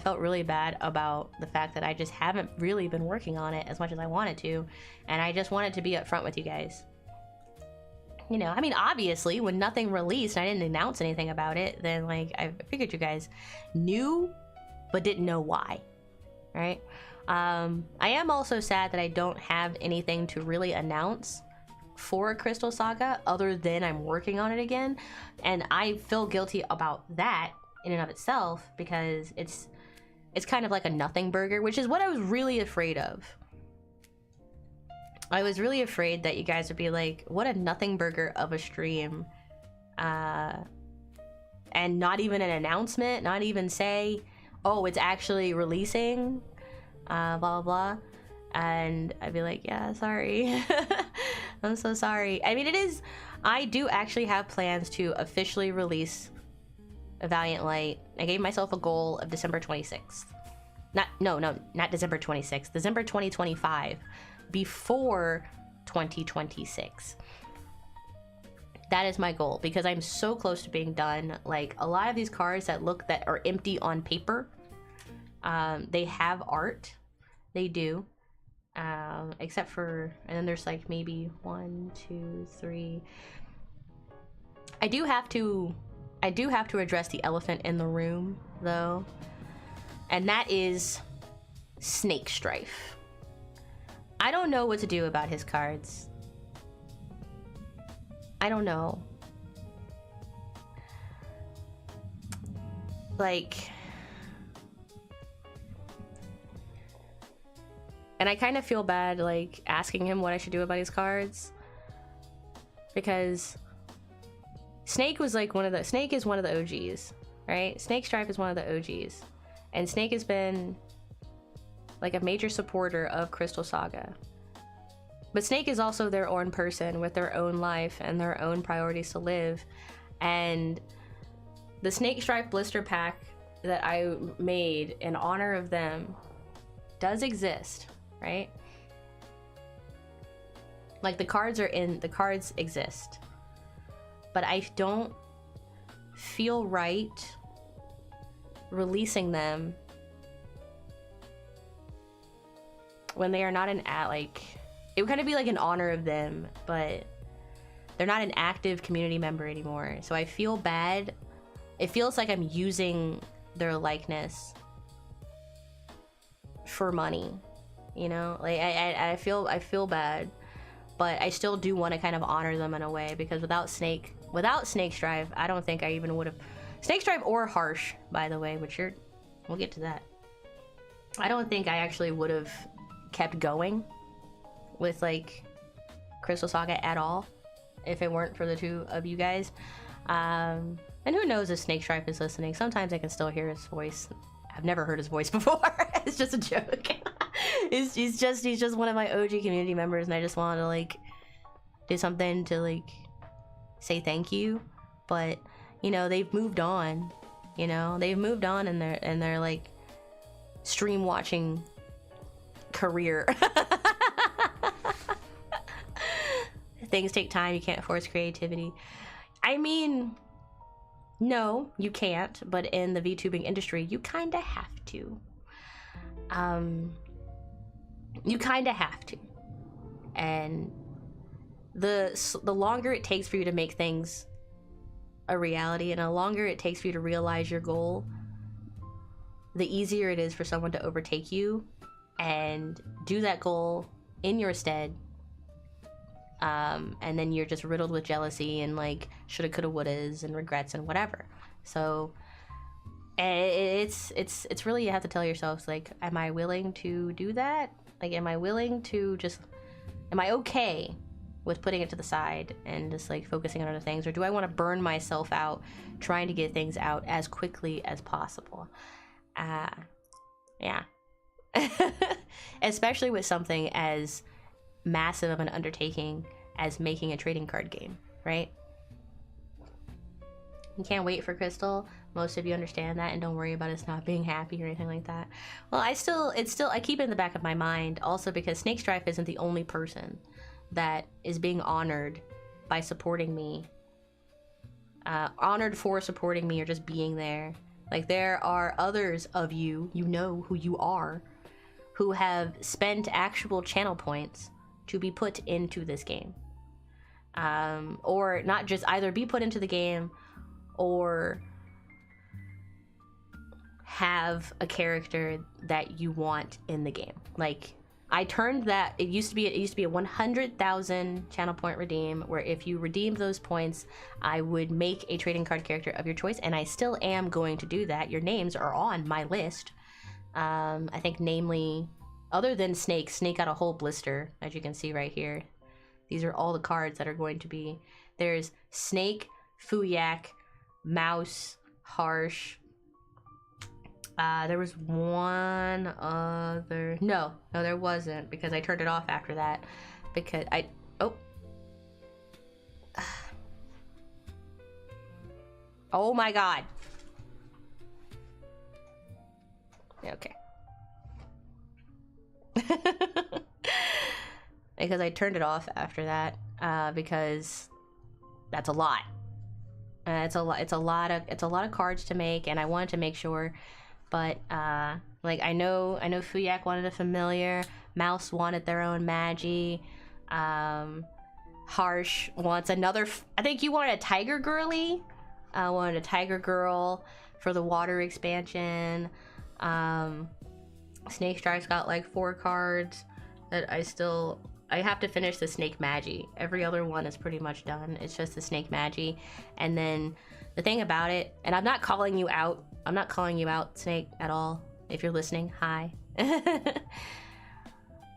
A: felt really bad about the fact that I just haven't really been working on it as much as I wanted to, and I just wanted to be upfront with you guys. You know, I mean, obviously, when nothing released, I didn't announce anything about it, then, like, I figured you guys knew, but didn't know why, right? I am also sad that I don't have anything to really announce for Crystal Saga, other than I'm working on it again, and I feel guilty about that in and of itself, because it's kind of like a nothing burger, which is what I was really afraid of. I was really afraid that you guys would be like, what a nothing burger of a stream, and not even an announcement, not even say, oh, it's actually releasing, blah blah blah. And I'd be like, yeah, sorry. I'm so sorry. I mean, I do actually have plans to officially release a Valiant Light. I gave myself a goal of December 26th. Not December 26th, December 2025. Before 2026. That is my goal, because I'm so close to being done. Like, a lot of these cards that are empty on paper, they have art. They do. Except for, and then there's like maybe 1, 2, 3. I do have to address the elephant in the room, though, and that is Snake Strife. I don't know what to do about his cards. I don't know. Like, and I kind of feel bad, like, asking him what I should do about his cards, because Snake is one of the OGs, right? Snake Strife is one of the OGs, and Snake has been like a major supporter of Crystal Saga. But Snake is also their own person with their own life and their own priorities to live. And the Snake Strife blister pack that I made in honor of them does exist, right? Like, the cards exist. But I don't feel right releasing them when they are not like, it would kind of be like in honor of them, but they're not an active community member anymore. So I feel bad. It feels like I'm using their likeness for money, you know? Like, I feel bad, but I still do want to kind of honor them in a way, because without Snake, without Snake's Drive, I don't think I even would have... Snake's Drive or Harsh, by the way, which we'll get to that. I don't think I actually would have kept going with, like, Crystal Saga at all if it weren't for the two of you guys. And who knows if Snake's Drive is listening. Sometimes I can still hear his voice. I've never heard his voice before. It's just a joke. he's just one of my OG community members, and I just wanted to, like, do something to, like, say thank you. But, you know, they've moved on. You know, they've moved on in their like stream watching career. Things take time. You can't force creativity. I mean, no, you can't. But in the VTubing industry, you kind of have to. You kind of have to. And the longer it takes for you to make things a reality, and the longer it takes for you to realize your goal, the easier it is for someone to overtake you and do that goal in your stead. And then you're just riddled with jealousy and, like, shoulda, coulda, wouldas and regrets and whatever. So it's really, you have to tell yourselves, like, am I willing to do that? Like, am I okay with putting it to the side and just, like, focusing on other things? Or do I want to burn myself out trying to get things out as quickly as possible? Yeah. Especially with something as massive of an undertaking as making a trading card game, right? You can't wait for Crystal. Most of you understand that, and don't worry about us not being happy or anything like that. Well, I keep it in the back of my mind, also because Snake's Drive isn't the only person that is being honored by supporting me. Honored for supporting me or just being there. Like, there are others of you, you know who you are, who have spent actual channel points to be put into this game. Or not just either be put into the game or have a character that you want in the game. Like, I turned that, it used to be a 100,000 channel point redeem, where if you redeemed those points, I would make a trading card character of your choice, and I still am going to do that. Your names are on my list. I think, namely, other than Snake got a whole blister, as you can see right here. These are all the cards that are going to be. There's Snake, Fuyak, Mouse, Harsh. There was one other. No, there wasn't, because I turned it off after that. Because oh my god. Okay. Because I turned it off after that, because that's a lot. It's a lot of cards to make, and I wanted to make sure. But like, I know Fuyak wanted a familiar, Mouse wanted their own Magi, Harsh wants another. I think you wanted a Tiger Girly. I wanted a Tiger Girl for the water expansion. Snake Drive's got like 4 cards that I have to finish the Snake Magi. Every other one is pretty much done. It's just the Snake Magi. And then the thing about it, and I'm not calling you out, Snake, at all. If you're listening, hi.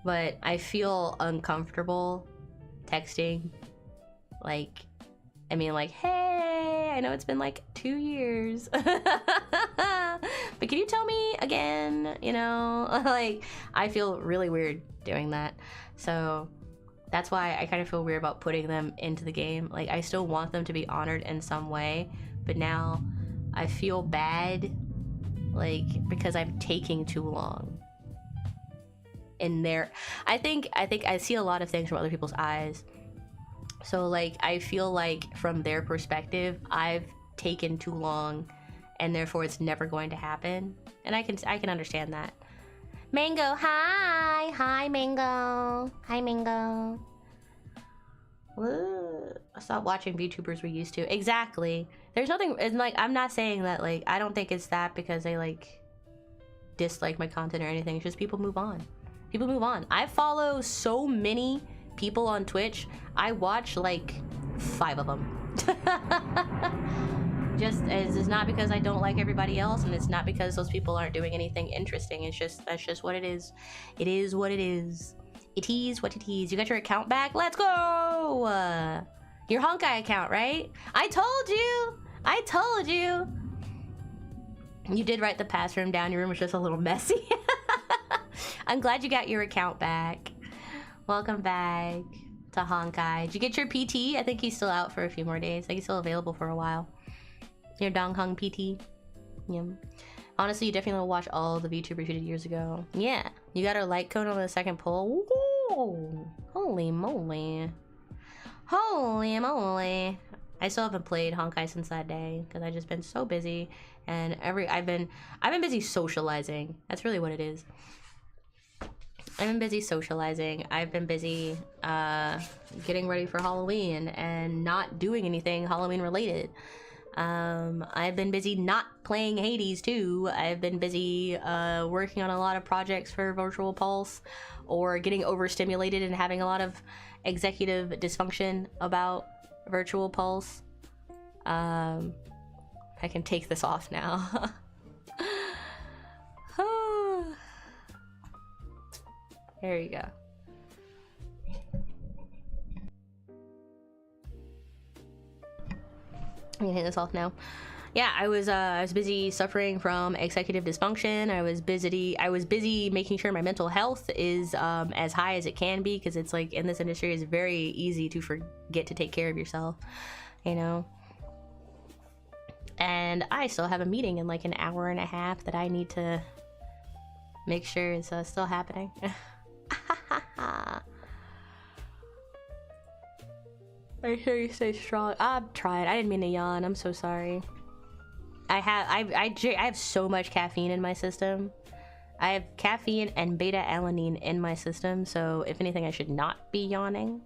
A: But I feel uncomfortable texting, like, hey, I know it's been like 2 years, but can you tell me again, you know? Like, I feel really weird doing that. So that's why I kind of feel weird about putting them into the game. Like, I still want them to be honored in some way, but now I feel bad, like, because I'm taking too long in there. I think I see a lot of things from other people's eyes. So, like, I feel like from their perspective, I've taken too long, and therefore it's never going to happen. And I can understand that. Mango, hi Mango, hi Mango. Stop watching VTubers we used to. Exactly. There's nothing, and like, I'm not saying that, like, I don't think it's that because they like dislike my content or anything. It's just people move on. People move on. I follow so many people on Twitch. I watch like 5 of them. Just it's not because I don't like everybody else, and it's not because those people aren't doing anything interesting. It's just that's just what it is. It is what it is. It is what it is. You got your account back? Let's go! Your Honkai account, right? I told you! I told you! You did write the password down. Your room was just a little messy. I'm glad you got your account back. Welcome back to Honkai. Did you get your PT? I think he's still out for a few more days. I think he's still available for a while. Your Donghung PT. Yeah. Honestly, you definitely will watch all the VTubers you did years ago. Yeah. You got our like code on the second poll. Woo! Holy moly. Holy moly. I still haven't played Honkai since that day because I've just been so busy, and I've been busy socializing. That's really what it is. I've been busy socializing. I've been busy getting ready for Halloween and not doing anything Halloween related. I've been busy not playing Hades too. I've been busy working on a lot of projects for Virtual Pulse, or getting overstimulated and having a lot of executive dysfunction about Virtual Pulse. I can take this off now. There you go. I'm gonna take this off now. Yeah, I was busy suffering from executive dysfunction. I was busy making sure my mental health is as high as it can be, because it's like in this industry it's very easy to forget to take care of yourself, you know. And I still have a meeting in like an hour and a half that I need to make sure is still happening. Make sure you stay strong. I'm trying. I didn't mean to yawn. I'm so sorry. I have so much caffeine in my system. I have caffeine and beta alanine in my system, so if anything, I should not be yawning.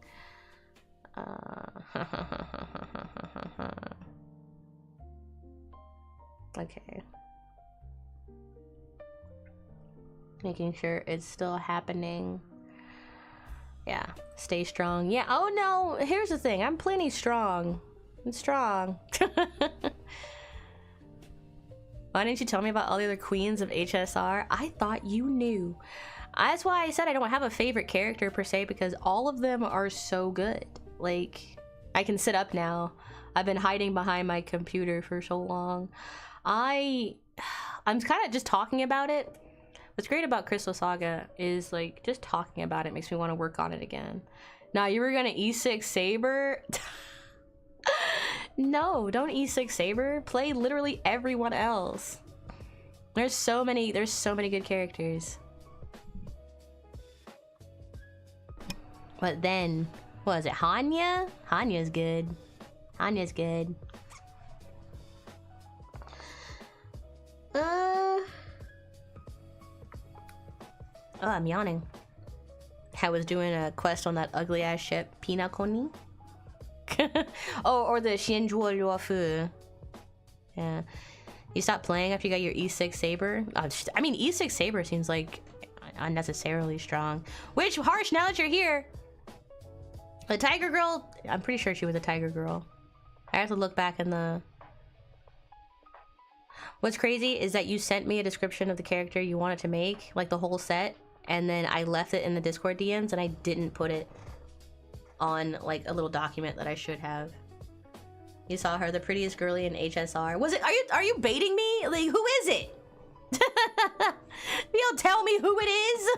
A: Okay. Making sure it's still happening. Yeah, stay strong. Yeah, oh no, here's the thing. I'm plenty strong. I'm strong. Why didn't you tell me about all the other queens of HSR? I thought you knew. That's why I said I don't have a favorite character per se, because all of them are so good. Like, I can sit up now. I've been hiding behind my computer for so long. I'm kind of just talking about it. What's great about Crystal Saga is, like, just talking about it makes me want to work on it again. Now, you were gonna E6 Saber? No, don't E6 Saber. Play literally everyone else. There's so many good characters. But then, what is it, Hanya? Hanya's good. Hanya's good. Oh, I'm yawning. I was doing a quest on that ugly ass ship, Pinakoni. Oh, or the Shinjuo Yuafu. Yeah. You stopped playing after you got your E6 Saber? I mean, E6 Saber seems like unnecessarily strong. Which, Harsh, now that you're here, the Tiger Girl, I'm pretty sure she was a Tiger Girl. I have to look back in the... What's crazy is that you sent me a description of the character you wanted to make, like the whole set, and then I left it in the Discord DMs and I didn't put it on like a little document that I should have. You saw her, the prettiest girly in HSR. Was it? Are you baiting me? Like, who is it? You'll tell me who it is.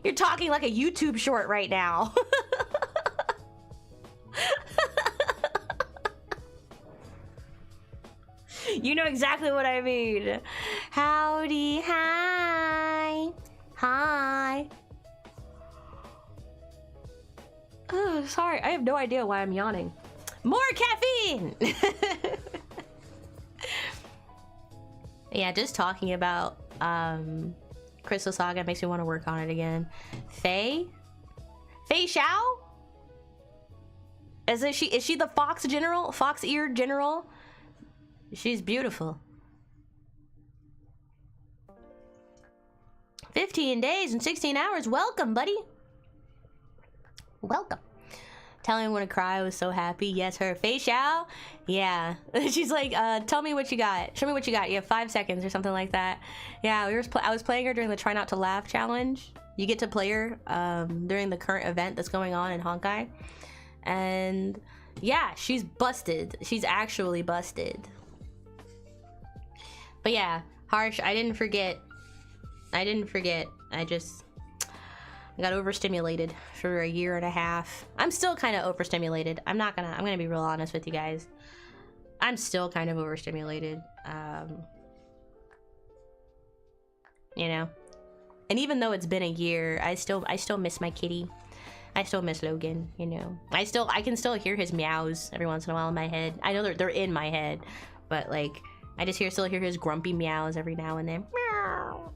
A: You're talking like a YouTube short right now. You know exactly what I mean. Howdy, hi. Hi. Oh, sorry, I have no idea why I'm yawning. More caffeine! Yeah, just talking about Crystal Saga makes me want to work on it again. Faye Xiao? Is she the fox general? Fox-eared general? She's beautiful. 15 days and 16 hours. Welcome, buddy. Welcome. Telling me when to cry, I was so happy. Yes, her facial. Yeah. She's like, tell me what you got. Show me what you got. You have 5 seconds or something like that. Yeah, I was playing her during the Try Not to Laugh challenge. You get to play her during the current event that's going on in Honkai. And yeah, she's busted. She's actually busted. But yeah, Harsh, I didn't forget. I just got overstimulated for a year and a half. I'm still kind of overstimulated. I'm gonna be real honest with you guys. I'm still kind of overstimulated. You know, and even though it's been a year, I still miss my kitty. I still miss Logan. You know, I can still hear his meows every once in a while in my head. I know they're in my head, but like I just still hear his grumpy meows every now and then. Meow.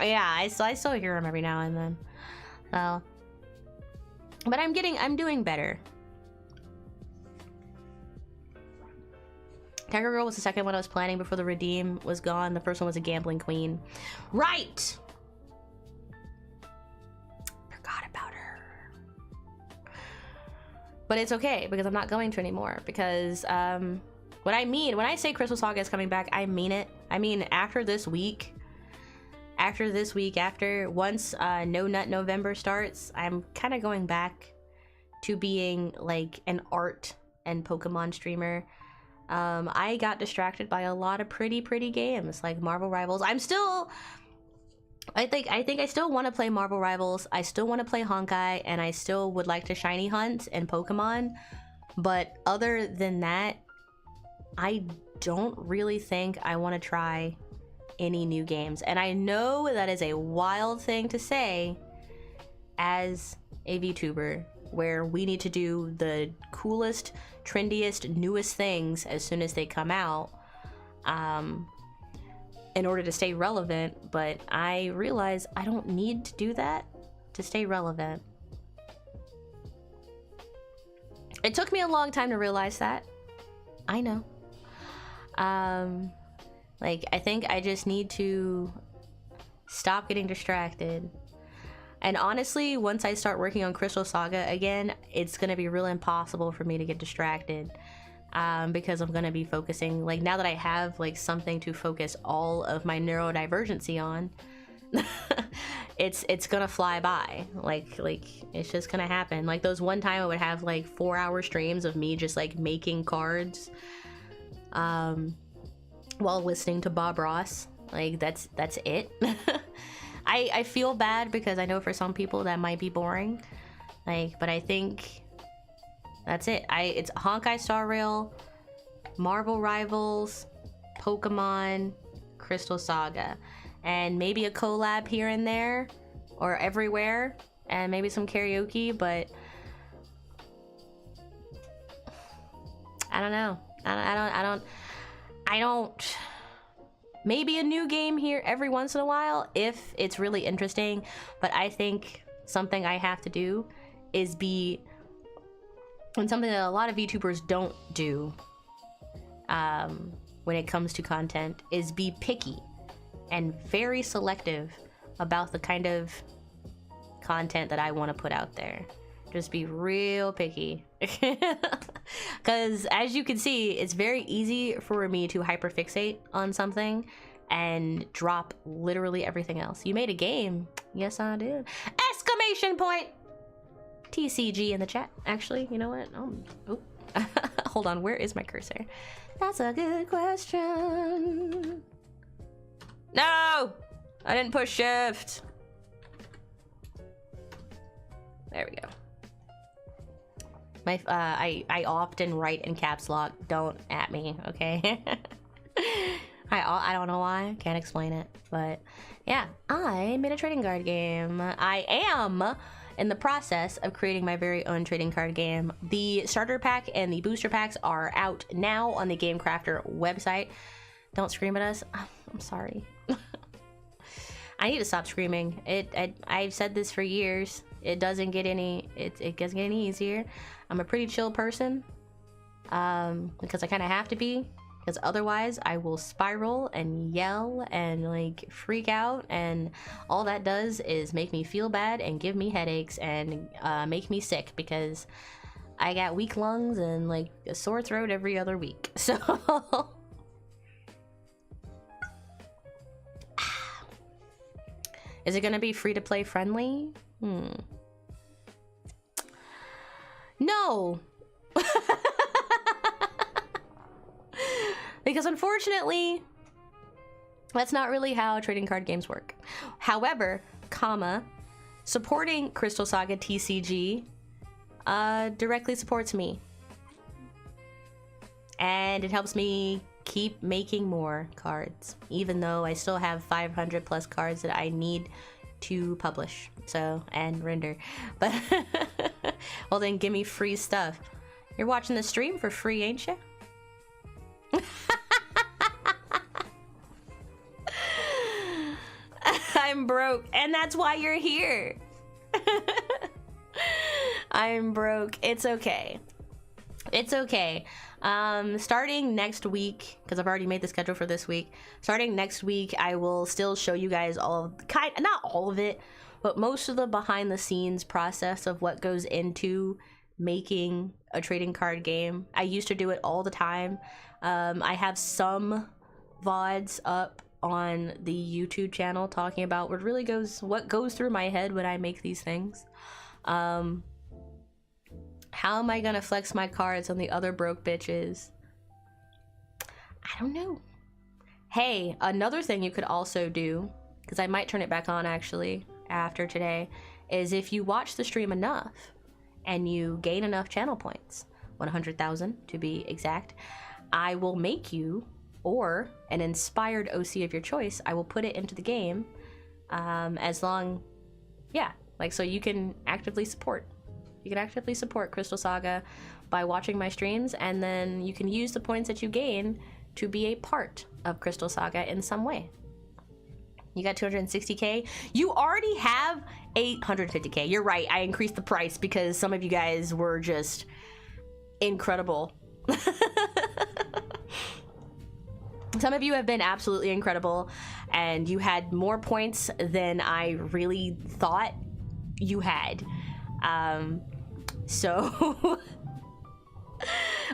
A: Yeah, I still hear him every now and then. So, but I'm doing better. Tiger Girl was the second one I was planning before the Redeem was gone. The first one was a Gambling Queen. Right! Forgot about her. But it's okay, because I'm not going to anymore. Because, when I say Crystal Saga is coming back, I mean it. I mean, after this week, once No Nut November starts, I'm kind of going back to being like an art and Pokemon streamer. I got distracted by a lot of pretty games like Marvel Rivals. I think I still want to play Marvel Rivals. I still want to play Honkai, and I still would like to shiny hunt and Pokemon. But other than that, I don't really think I want to try any new games. And I know that is a wild thing to say as a VTuber, where we need to do the coolest, trendiest, newest things as soon as they come out in order to stay relevant. But I realize I don't need to do that to stay relevant. It took me a long time to realize that. I know. Like, I think I just need to stop getting distracted. And honestly, once I start working on Crystal Saga again, it's gonna be real impossible for me to get distracted. Because I'm gonna be focusing, like, now that I have like something to focus all of my neurodivergency on, it's gonna fly by. Like it's just gonna happen. Like those one time I would have like 4-hour streams of me just like making cards while listening to Bob Ross. Like that's it. I feel bad because I know for some people that might be boring, like, but I think that's it. It's Honkai Star Rail, Marvel Rivals, Pokemon, Crystal Saga, and maybe a collab here and there or everywhere, and maybe some karaoke. But I don't know. I don't. Maybe a new game here every once in a while if it's really interesting. But I think something I have to do is be, and something that a lot of VTubers don't do when it comes to content, is be picky and very selective about the kind of content that I want to put out there. Just be real picky. Because as you can see, it's very easy for me to hyperfixate on something and drop literally everything else. You made a game. Yes, I did. Exclamation point! TCG in the chat. Actually, you know what? Oh. Hold on, where is my cursor? That's a good question. No! I didn't push shift. There we go. I often write in caps lock. Don't at me, okay? I don't know why. Can't explain it. But yeah, I made a trading card game. I am in the process of creating my very own trading card game. The starter pack and the booster packs are out now on the Game Crafter website. Don't scream at us. I'm sorry. I need to stop screaming. I've said this for years. It doesn't get any easier. I'm a pretty chill person, because I kind of have to be, because otherwise I will spiral and yell and like freak out, and all that does is make me feel bad and give me headaches and make me sick, because I got weak lungs and like a sore throat every other week. So is it gonna be free to play friendly? No. Because unfortunately, that's not really how trading card games work. However, supporting Crystal Saga TCG directly supports me. And it helps me keep making more cards, even though I still have 500 plus cards that I need to publish, and render. But well, then give me free stuff. You're watching the stream for free, ain't you? I'm broke, and that's why you're here. I'm broke. It's okay. It's okay. Starting next week, because I've already made the schedule for this week. Starting next week, I will still show you guys all of not all of it, but most of the behind the scenes process of what goes into making a trading card game. I used to do it all the time. I have some VODs up on the YouTube channel talking about what goes through my head when I make these things. How am I gonna flex my cards on the other broke bitches? I don't know. Hey, another thing you could also do, because I might turn it back on actually after today, is if you watch the stream enough and you gain enough channel points, 100,000 to be exact, I will make you, or an inspired OC of your choice, I will put it into the game, so you can actively support. You can actively support Crystal Saga by watching my streams, and then you can use the points that you gain to be a part of Crystal Saga in some way. You got 260k. You already have 850k. You're right. I increased the price because some of you guys were just incredible. Some of you have been absolutely incredible, and you had more points than I really thought you had. So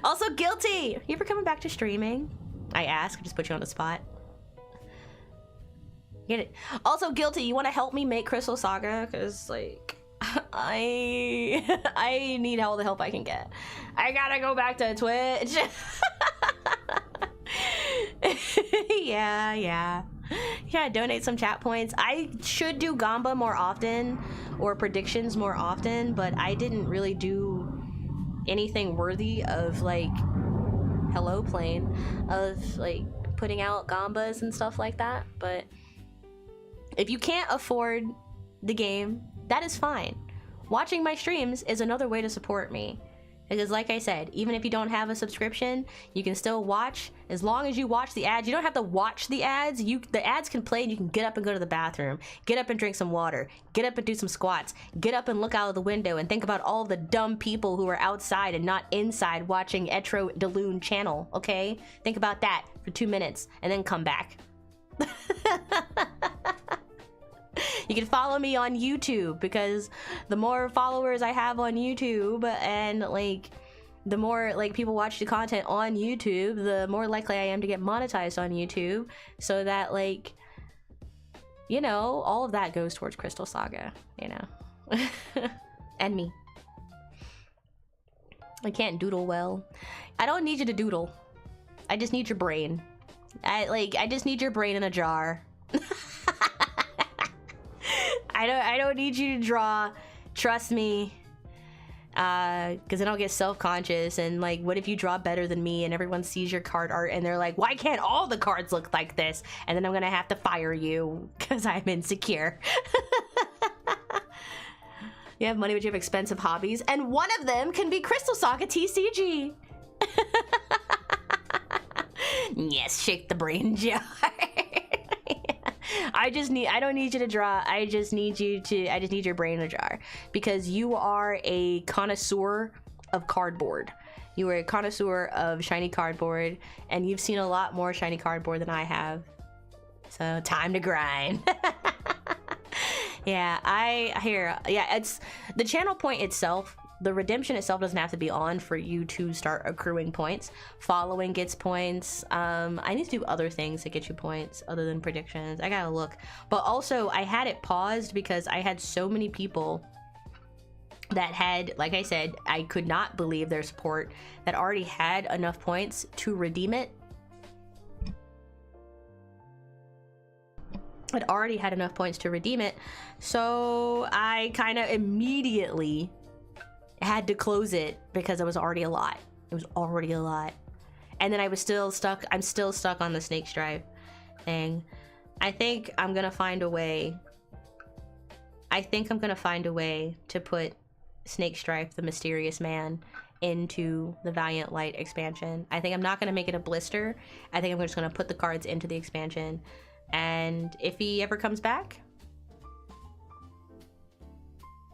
A: also Guilty, you ever coming back to streaming? I ask, just put you on the spot. Get it? Also Guilty, you want to help me make Crystal Saga? Because like I need all the help I can get. I gotta go back to Twitch. yeah, donate some chat points. I should do Gamba more often, or predictions more often, but I didn't really do anything worthy of like hello plane, of like putting out Gambas and stuff like that. But if you can't afford the game, that is fine. Watching my streams is another way to support me. Because like I said, even if you don't have a subscription, you can still watch. As long as you watch the ads, you don't have to watch the ads. The ads can play and you can get up and go to the bathroom. Get up and drink some water. Get up and do some squats. Get up and look out of the window and think about all the dumb people who are outside and not inside watching Etro Daloon channel, okay? Think about that for 2 minutes and then come back. You can follow me on YouTube, because the more followers I have on YouTube and like the more like people watch the content on YouTube, the more likely I am to get monetized on YouTube, so that like, you know, all of that goes towards Crystal Saga, you know. And me. I can't doodle well. I don't need you to doodle. I just need your brain. I just need your brain in a jar. I don't need you to draw, trust me, because then I'll get self-conscious, and like, what if you draw better than me and everyone sees your card art and they're like, why can't all the cards look like this? And then I'm gonna have to fire you because I'm insecure. You have money, but you have expensive hobbies, and one of them can be Crystal Saga TCG. Yes, shake the brain jar. I don't need you to draw. I just need your brain in a jar, because you are a connoisseur of cardboard. You are a connoisseur of shiny cardboard, and you've seen a lot more shiny cardboard than I have. So time to grind. Yeah, it's the channel point itself. The redemption itself doesn't have to be on for you to start accruing points. Following gets points. I need to do other things to get you points other than predictions. I gotta look. But also, I had it paused because I had so many people that had, like I said, I could not believe their support, that already had enough points to redeem it. I'd already had enough points to redeem it. So I kind of immediately had to close it because it was already a lot. It was already a lot. And then I was still stuck. I'm still stuck on the snake stripe thing. I think I'm gonna find a way. I think I'm gonna find a way to put Snake Stripe, the mysterious man, into the Valiant Light expansion. I think I'm not gonna make it a blister. I think I'm just gonna put the cards into the expansion. And if he ever comes back,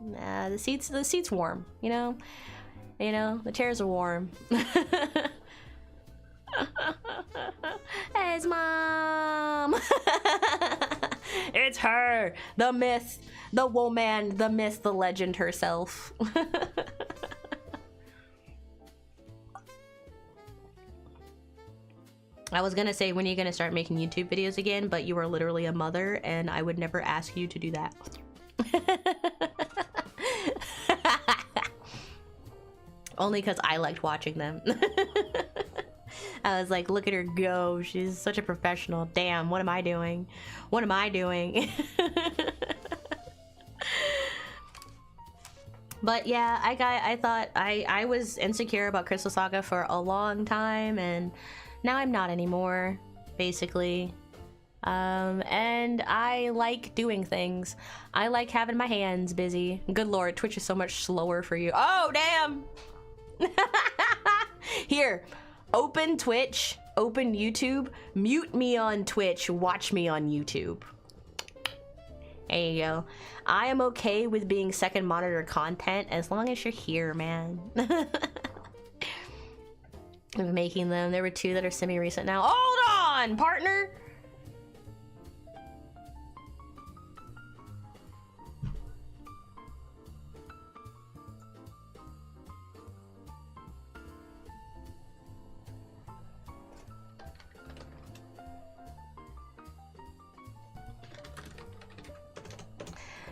A: the seat's warm, you know, the chairs are warm. It's mom. It's her, the myth, the woman, the myth, the legend herself. I was gonna say, when are you gonna start making YouTube videos again, but you are literally a mother and I would never ask you to do that. Only because I liked watching them. I was like, look at her go. She's such a professional. Damn, what am I doing? What am I doing? But yeah, I thought I was insecure about Crystal Saga for a long time, and now I'm not anymore, basically. And I like doing things. I like having my hands busy. Good lord, Twitch is so much slower for you. Oh, damn! Here, open Twitch, open YouTube, mute me on Twitch, watch me on YouTube. There you go. I am okay with being second monitor content as long as you're here, man. I'm making them. There were 2 that are semi-recent now. Hold on, partner!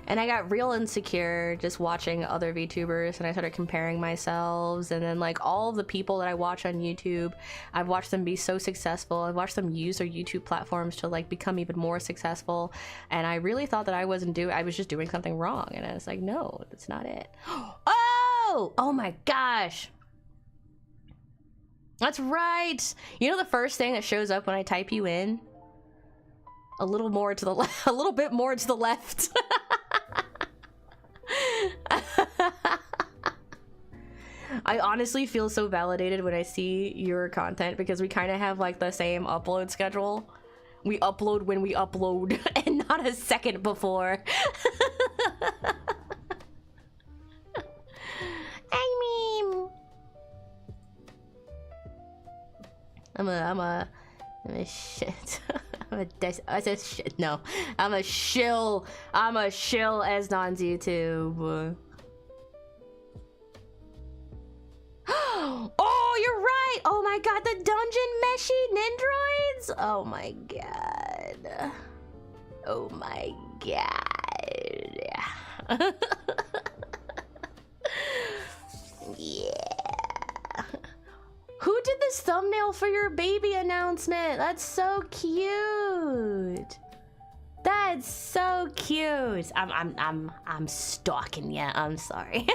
A: And I got real insecure just watching other VTubers, and I started comparing myself, and then like all the people that I watch on YouTube, I've watched them be so successful. I've watched them use their YouTube platforms to like become even more successful, and I really thought that I was just doing something wrong, and I was like, no, that's not it. Oh my gosh, that's right. You know the first thing that shows up when I type you in? A little more to the left, a little bit more to the left. I honestly feel so validated when I see your content because we kind of have like the same upload schedule. We upload when we upload and not a second before. I mean, I'm a shit. I'm a shill as Don's YouTube. Oh, you're right. Oh my god, the dungeon meshy nindroids. Oh my god. Oh my god. Yeah. Who did this thumbnail for your baby announcement? That's so cute. That's so cute. I'm stalking you. I'm sorry.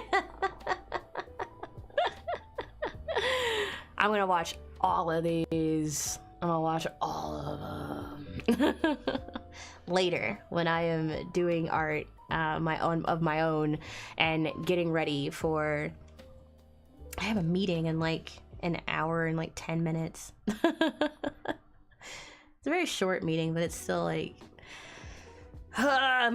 A: I'm gonna watch all of these. I'm gonna watch all of them later when I am doing art of my own and getting ready for. I have a meeting in like an hour and like 10 minutes. It's a very short meeting, but it's still like my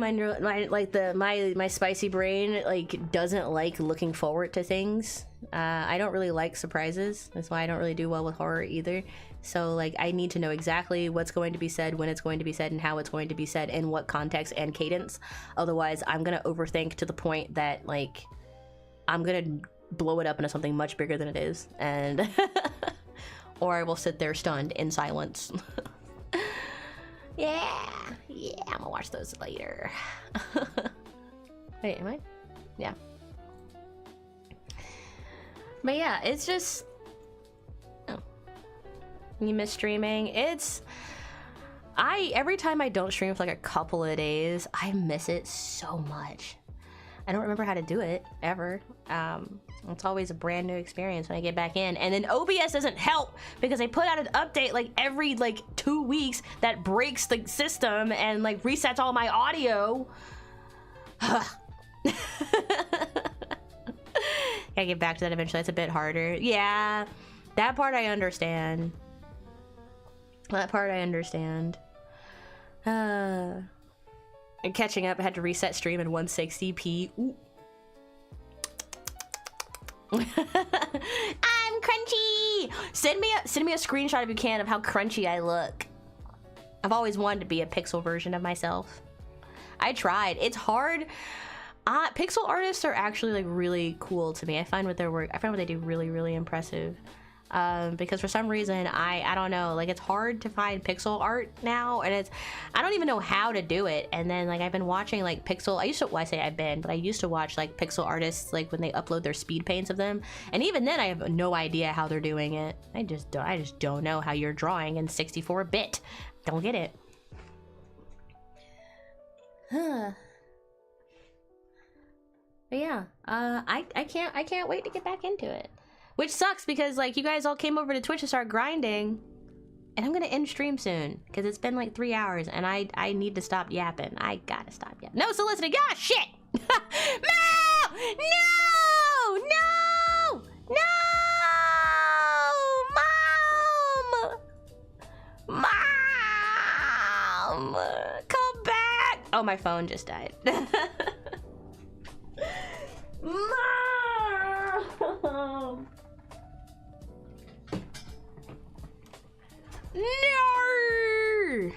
A: spicy brain like doesn't like looking forward to things. I don't really like surprises. That's why I don't really do well with horror either. So like I need to know exactly what's going to be said, when it's going to be said, and how it's going to be said, in what context and cadence. Otherwise I'm gonna overthink to the point that like I'm gonna blow it up into something much bigger than it is, and or I will sit there stunned in silence. Yeah, I'm gonna watch those later. Wait, am I? Yeah. But yeah, it's just... Oh. You miss streaming? Every time I don't stream for like a couple of days, I miss it so much. I don't remember how to do it, ever. It's always a brand new experience when I get back in. And then OBS doesn't help because they put out an update like every 2 weeks that breaks the system and like resets all my audio. Gotta get back to that eventually. It's a bit harder. Yeah, that part I understand. That part I understand. And catching up, I had to reset stream in 160p. Ooh. I'm crunchy. Send me a screenshot if you can of how crunchy I look. I've always wanted to be a pixel version of myself. I tried. It's hard. Pixel artists are actually like really cool to me. I find what they do really, really impressive. Because for some reason I don't know, like it's hard to find pixel art now, and I don't even know how to do it. And then like I've been watching like I used to watch like pixel artists like when they upload their speed paints of them, and even then I have no idea how they're doing it. I just don't know how you're drawing in 64-bit. Don't get it. But yeah, I can't wait to get back into it. Which sucks because like you guys all came over to Twitch to start grinding, and I'm gonna end stream soon because it's been like 3 hours and I need to stop yapping. I gotta stop yapping. No soliciting. Ah, shit! No! No! No! No! Mom! Mom! Come back! Oh, my phone just died. Mom! No!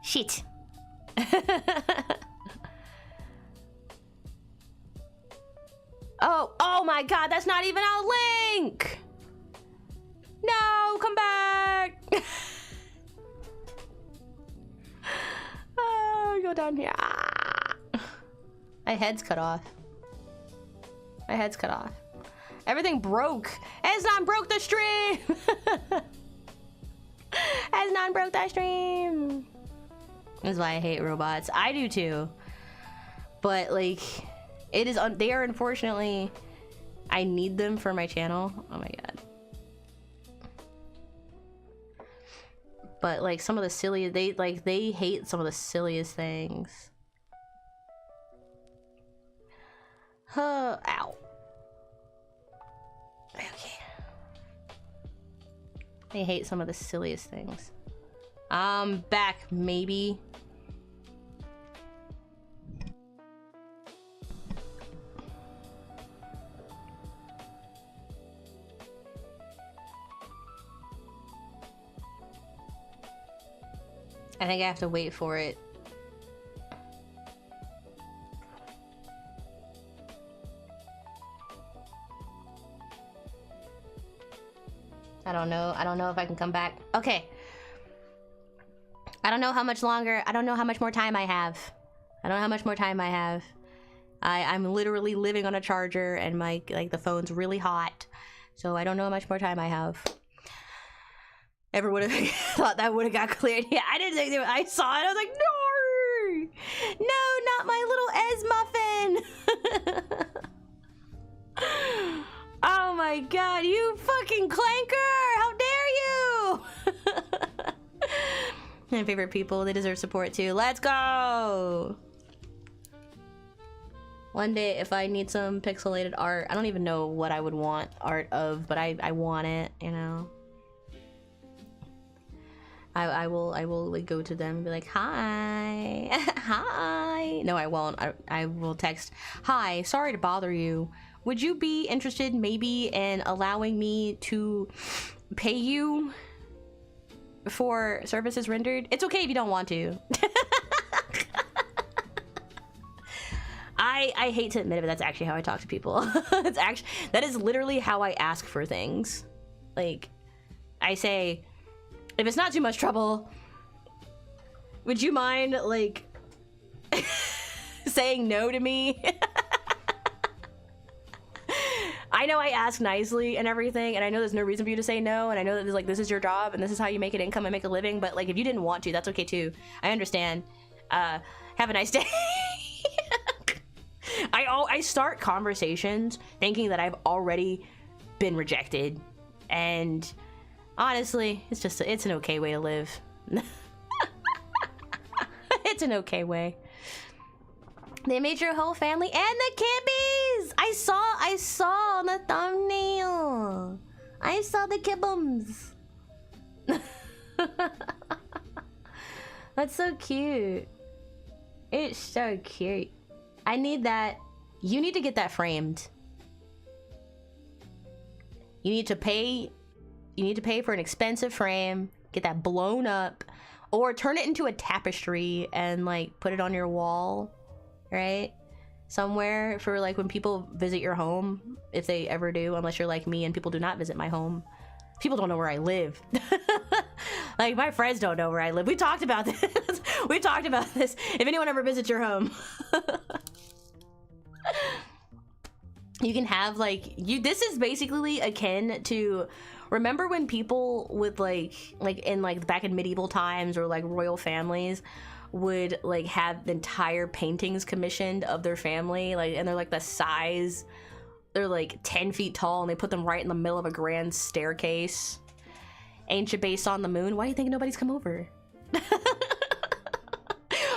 A: Shit. Oh my god, that's not even a link! No, come back! Oh, go down here. Ah. My head's cut off. My head's cut off. Everything broke. Has not broke the stream. Has not broke that stream. That's why I hate robots. I do too. But like, it is. They are unfortunately. I need them for my channel. Oh my god. But like some of the silliest, they hate some of the silliest things. Ow. Okay. They hate some of the silliest things. Back, maybe. I think I have to wait for it. I don't know. I don't know if I can come back. Okay. I don't know how much longer. I don't know how much more time I have. I don't know how much more time I have. I'm literally living on a charger and the phone's really hot. So I don't know how much more time I have. Everyone thought that would have got cleared. Yeah, I didn't think I saw it. I was like, no! No, not my little Ez muffin! Oh my god, you fucking clanker! How dare you! My favorite people, they deserve support too. Let's go! One day, if I need some pixelated art, I don't even know what I would want art of, but I want it, you know? I will like go to them and be like, hi. Hi. No, I won't. I will text, hi, sorry to bother you. Would you be interested maybe in allowing me to pay you for services rendered? It's okay if you don't want to. I hate to admit it, but that's actually how I talk to people. That is literally how I ask for things. Like, I say, if it's not too much trouble, would you mind, like, saying no to me? I know I ask nicely and everything, and I know there's no reason for you to say no, and I know that there's, like, this is your job, and this is how you make an income and make a living, but, like, if you didn't want to, that's okay, too. I understand. Have a nice day. I start conversations thinking that I've already been rejected, and honestly, it's an okay way to live. It's an okay way. They made your whole family and the kibbies. I saw on the thumbnail. I saw the kibbums. That's so cute. It's so cute. I need that. You need to get that framed. You need to pay for an expensive frame, get that blown up, or turn it into a tapestry and like put it on your wall, right? Somewhere for like when people visit your home, if they ever do, unless you're like me and people do not visit my home. People don't know where I live. Like, my friends don't know where I live. We talked about this. We talked about this. If anyone ever visits your home. You can have, like, this is basically akin to, remember when people would, like in, like, back in medieval times or, like, royal families would, like, have entire paintings commissioned of their family, like, and they're, like, the size... They're like 10 feet tall and they put them right in the middle of a grand staircase. Ancient base on the moon. Why do you think nobody's come over?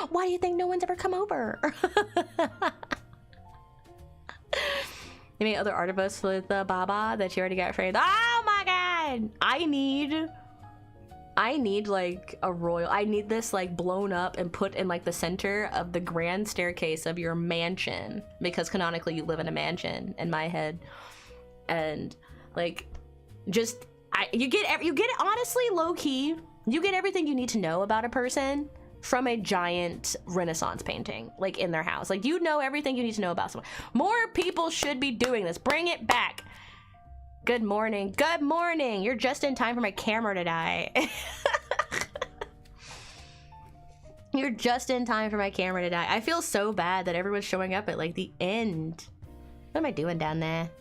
A: Why do you think no one's ever come over? You made other artifice with Baba that you already got framed. Oh my god! I need like a royal, I need this like blown up and put in like the center of the grand staircase of your mansion, because canonically you live in a mansion in my head. And like, just, you get honestly, low-key, you get everything you need to know about a person from a giant Renaissance painting, like in their house. Like, you know everything you need to know about someone. More people should be doing this. Bring it back. Good morning. Good morning. You're just in time for my camera to die. You're just in time for my camera to die. I feel so bad that everyone's showing up at like the end. What am I doing down there?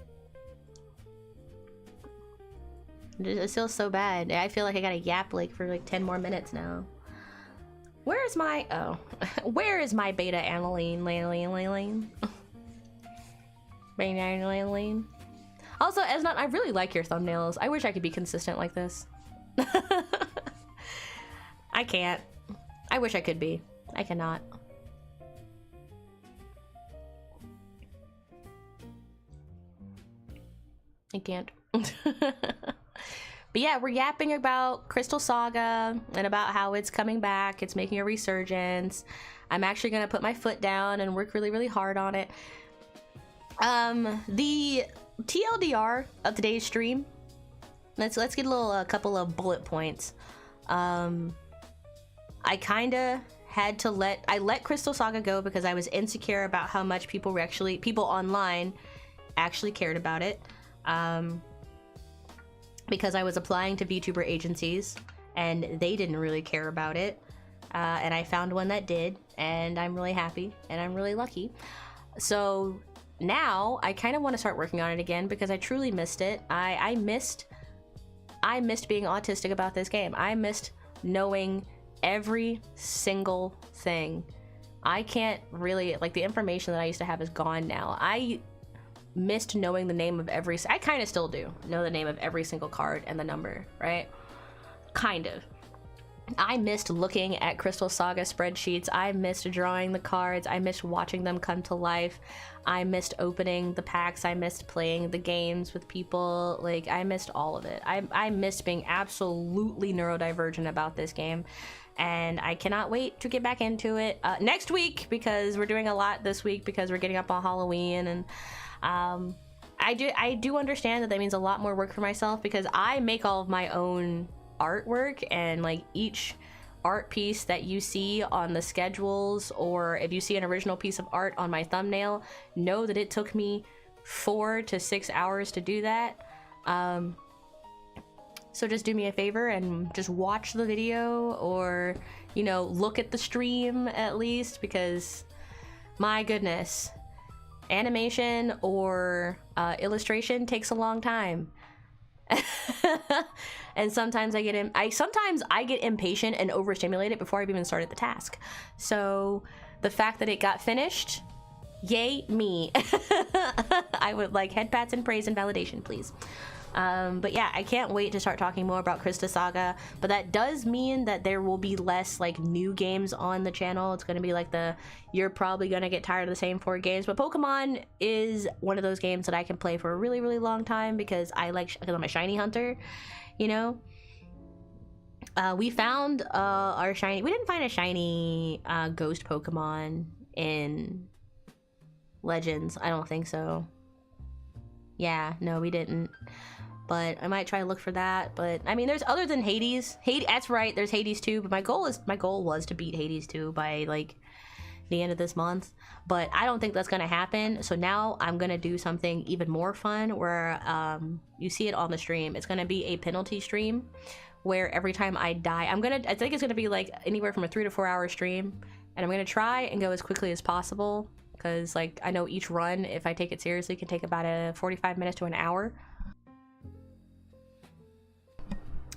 A: It feels so bad. I feel like I gotta yap like for like 10 more minutes now. Where is my, oh, where is my beta aniline? Beta aniline. Also, Esnot, I really like your thumbnails. I wish I could be consistent like this. I can't. I wish I could be. I cannot. I can't. But yeah, we're yapping about Crystal Saga and about how it's coming back. It's making a resurgence. I'm actually gonna put my foot down and work really, really hard on it. The TLDR of today's stream. Let's get a couple of bullet points. I kinda had to let Crystal Saga go because I was insecure about how much people online actually cared about it. Because I was applying to VTuber agencies and they didn't really care about it. And I found one that did, and I'm really happy and I'm really lucky. So now I kind of want to start working on it again because I truly missed it. I missed being autistic about this game. I missed knowing every single thing. I can't really, like, the information that I used to have is gone now. I missed knowing the name of I kind of still do know the name of every single card and the number, right? Kind of. I missed looking at Crystal Saga spreadsheets. I missed drawing the cards. I missed watching them come to life. I missed opening the packs. I missed playing the games with people. Like, I missed all of it. I missed being absolutely neurodivergent about this game. And I cannot wait to get back into it next week, because we're doing a lot this week because we're getting up on Halloween. And I do understand that means a lot more work for myself, because I make all of my own artwork, and like each art piece that you see on the schedules, or if you see an original piece of art on my thumbnail, know that it took me 4 to 6 hours to do that. So just do me a favor and just watch the video, or, you know, look at the stream at least, because my goodness, animation or illustration takes a long time. And sometimes I get impatient and overstimulated before I've even started the task. So the fact that it got finished, yay me. I would like head pats and praise and validation, please. But yeah, I can't wait to start talking more about Crystal Saga, but that does mean that there will be less like new games on the channel. It's going to be like you're probably going to get tired of the same 4 games, but Pokemon is one of those games that I can play for a really, really long time, because I'm a shiny hunter, you know? We found we didn't find a shiny ghost Pokemon in Legends. I don't think so. Yeah, no, we didn't. But I might try to look for that. But I mean, there's other than Hades. That's right, there's Hades 2, but my goal was to beat Hades 2 by like the end of this month. But I don't think that's gonna happen. So now I'm gonna do something even more fun, where you see it on the stream. It's gonna be a penalty stream, where every time I die, I think it's gonna be like anywhere from a 3 to 4 hour stream, and I'm gonna try and go as quickly as possible, because like I know each run, if I take it seriously, can take about 45 minutes to an hour.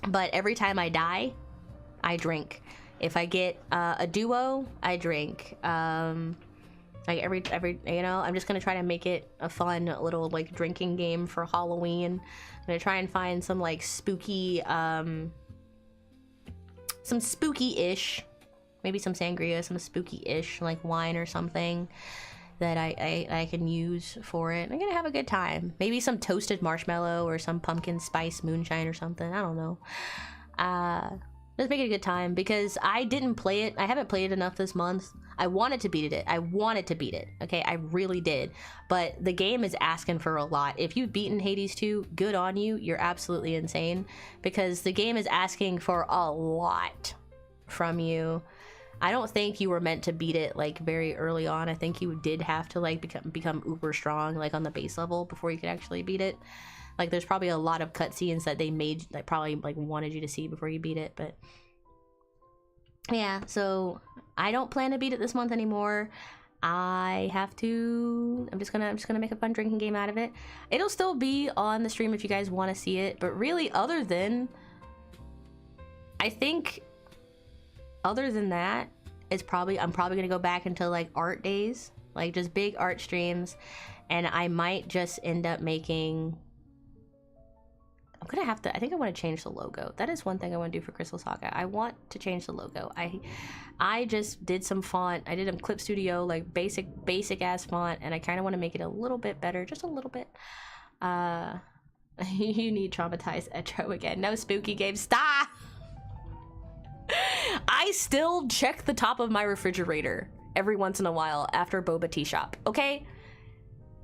A: But every time I die, I drink. If I get a duo, I drink. Like every you know, I'm just gonna try to make it a fun little like drinking game for Halloween. I'm gonna try and find some like spooky, some spooky-ish, maybe some sangria, some spooky-ish like wine or something that I can use for it. I'm gonna have a good time. Maybe some toasted marshmallow or some pumpkin spice moonshine or something. I don't know. Let's make it a good time, because I didn't play it. I haven't played it enough this month. I wanted to beat it. Okay, I really did. But the game is asking for a lot. If you've beaten Hades 2, good on you. You're absolutely insane, because the game is asking for a lot from you. I don't think you were meant to beat it like very early on. I think you did have to like become uber strong like on the base level before you could actually beat it. Like there's probably a lot of cutscenes that they made that probably like wanted you to see before you beat it. But yeah, so I don't plan to beat it this month anymore. I'm just gonna make a fun drinking game out of it. It'll still be on the stream if you guys want to see it, but really other than that, I'm probably gonna go back into like art days, like just big art streams, and I might just end up making. I think I want to change the logo. That is one thing I want to do for Crystal Saga. I want to change the logo. I just did some font. I did a Clip Studio like basic ass font, and I kind of want to make it a little bit better, just a little bit. You need traumatized Etro again. No spooky games. Stop. I still check the top of my refrigerator every once in a while after boba tea shop, okay?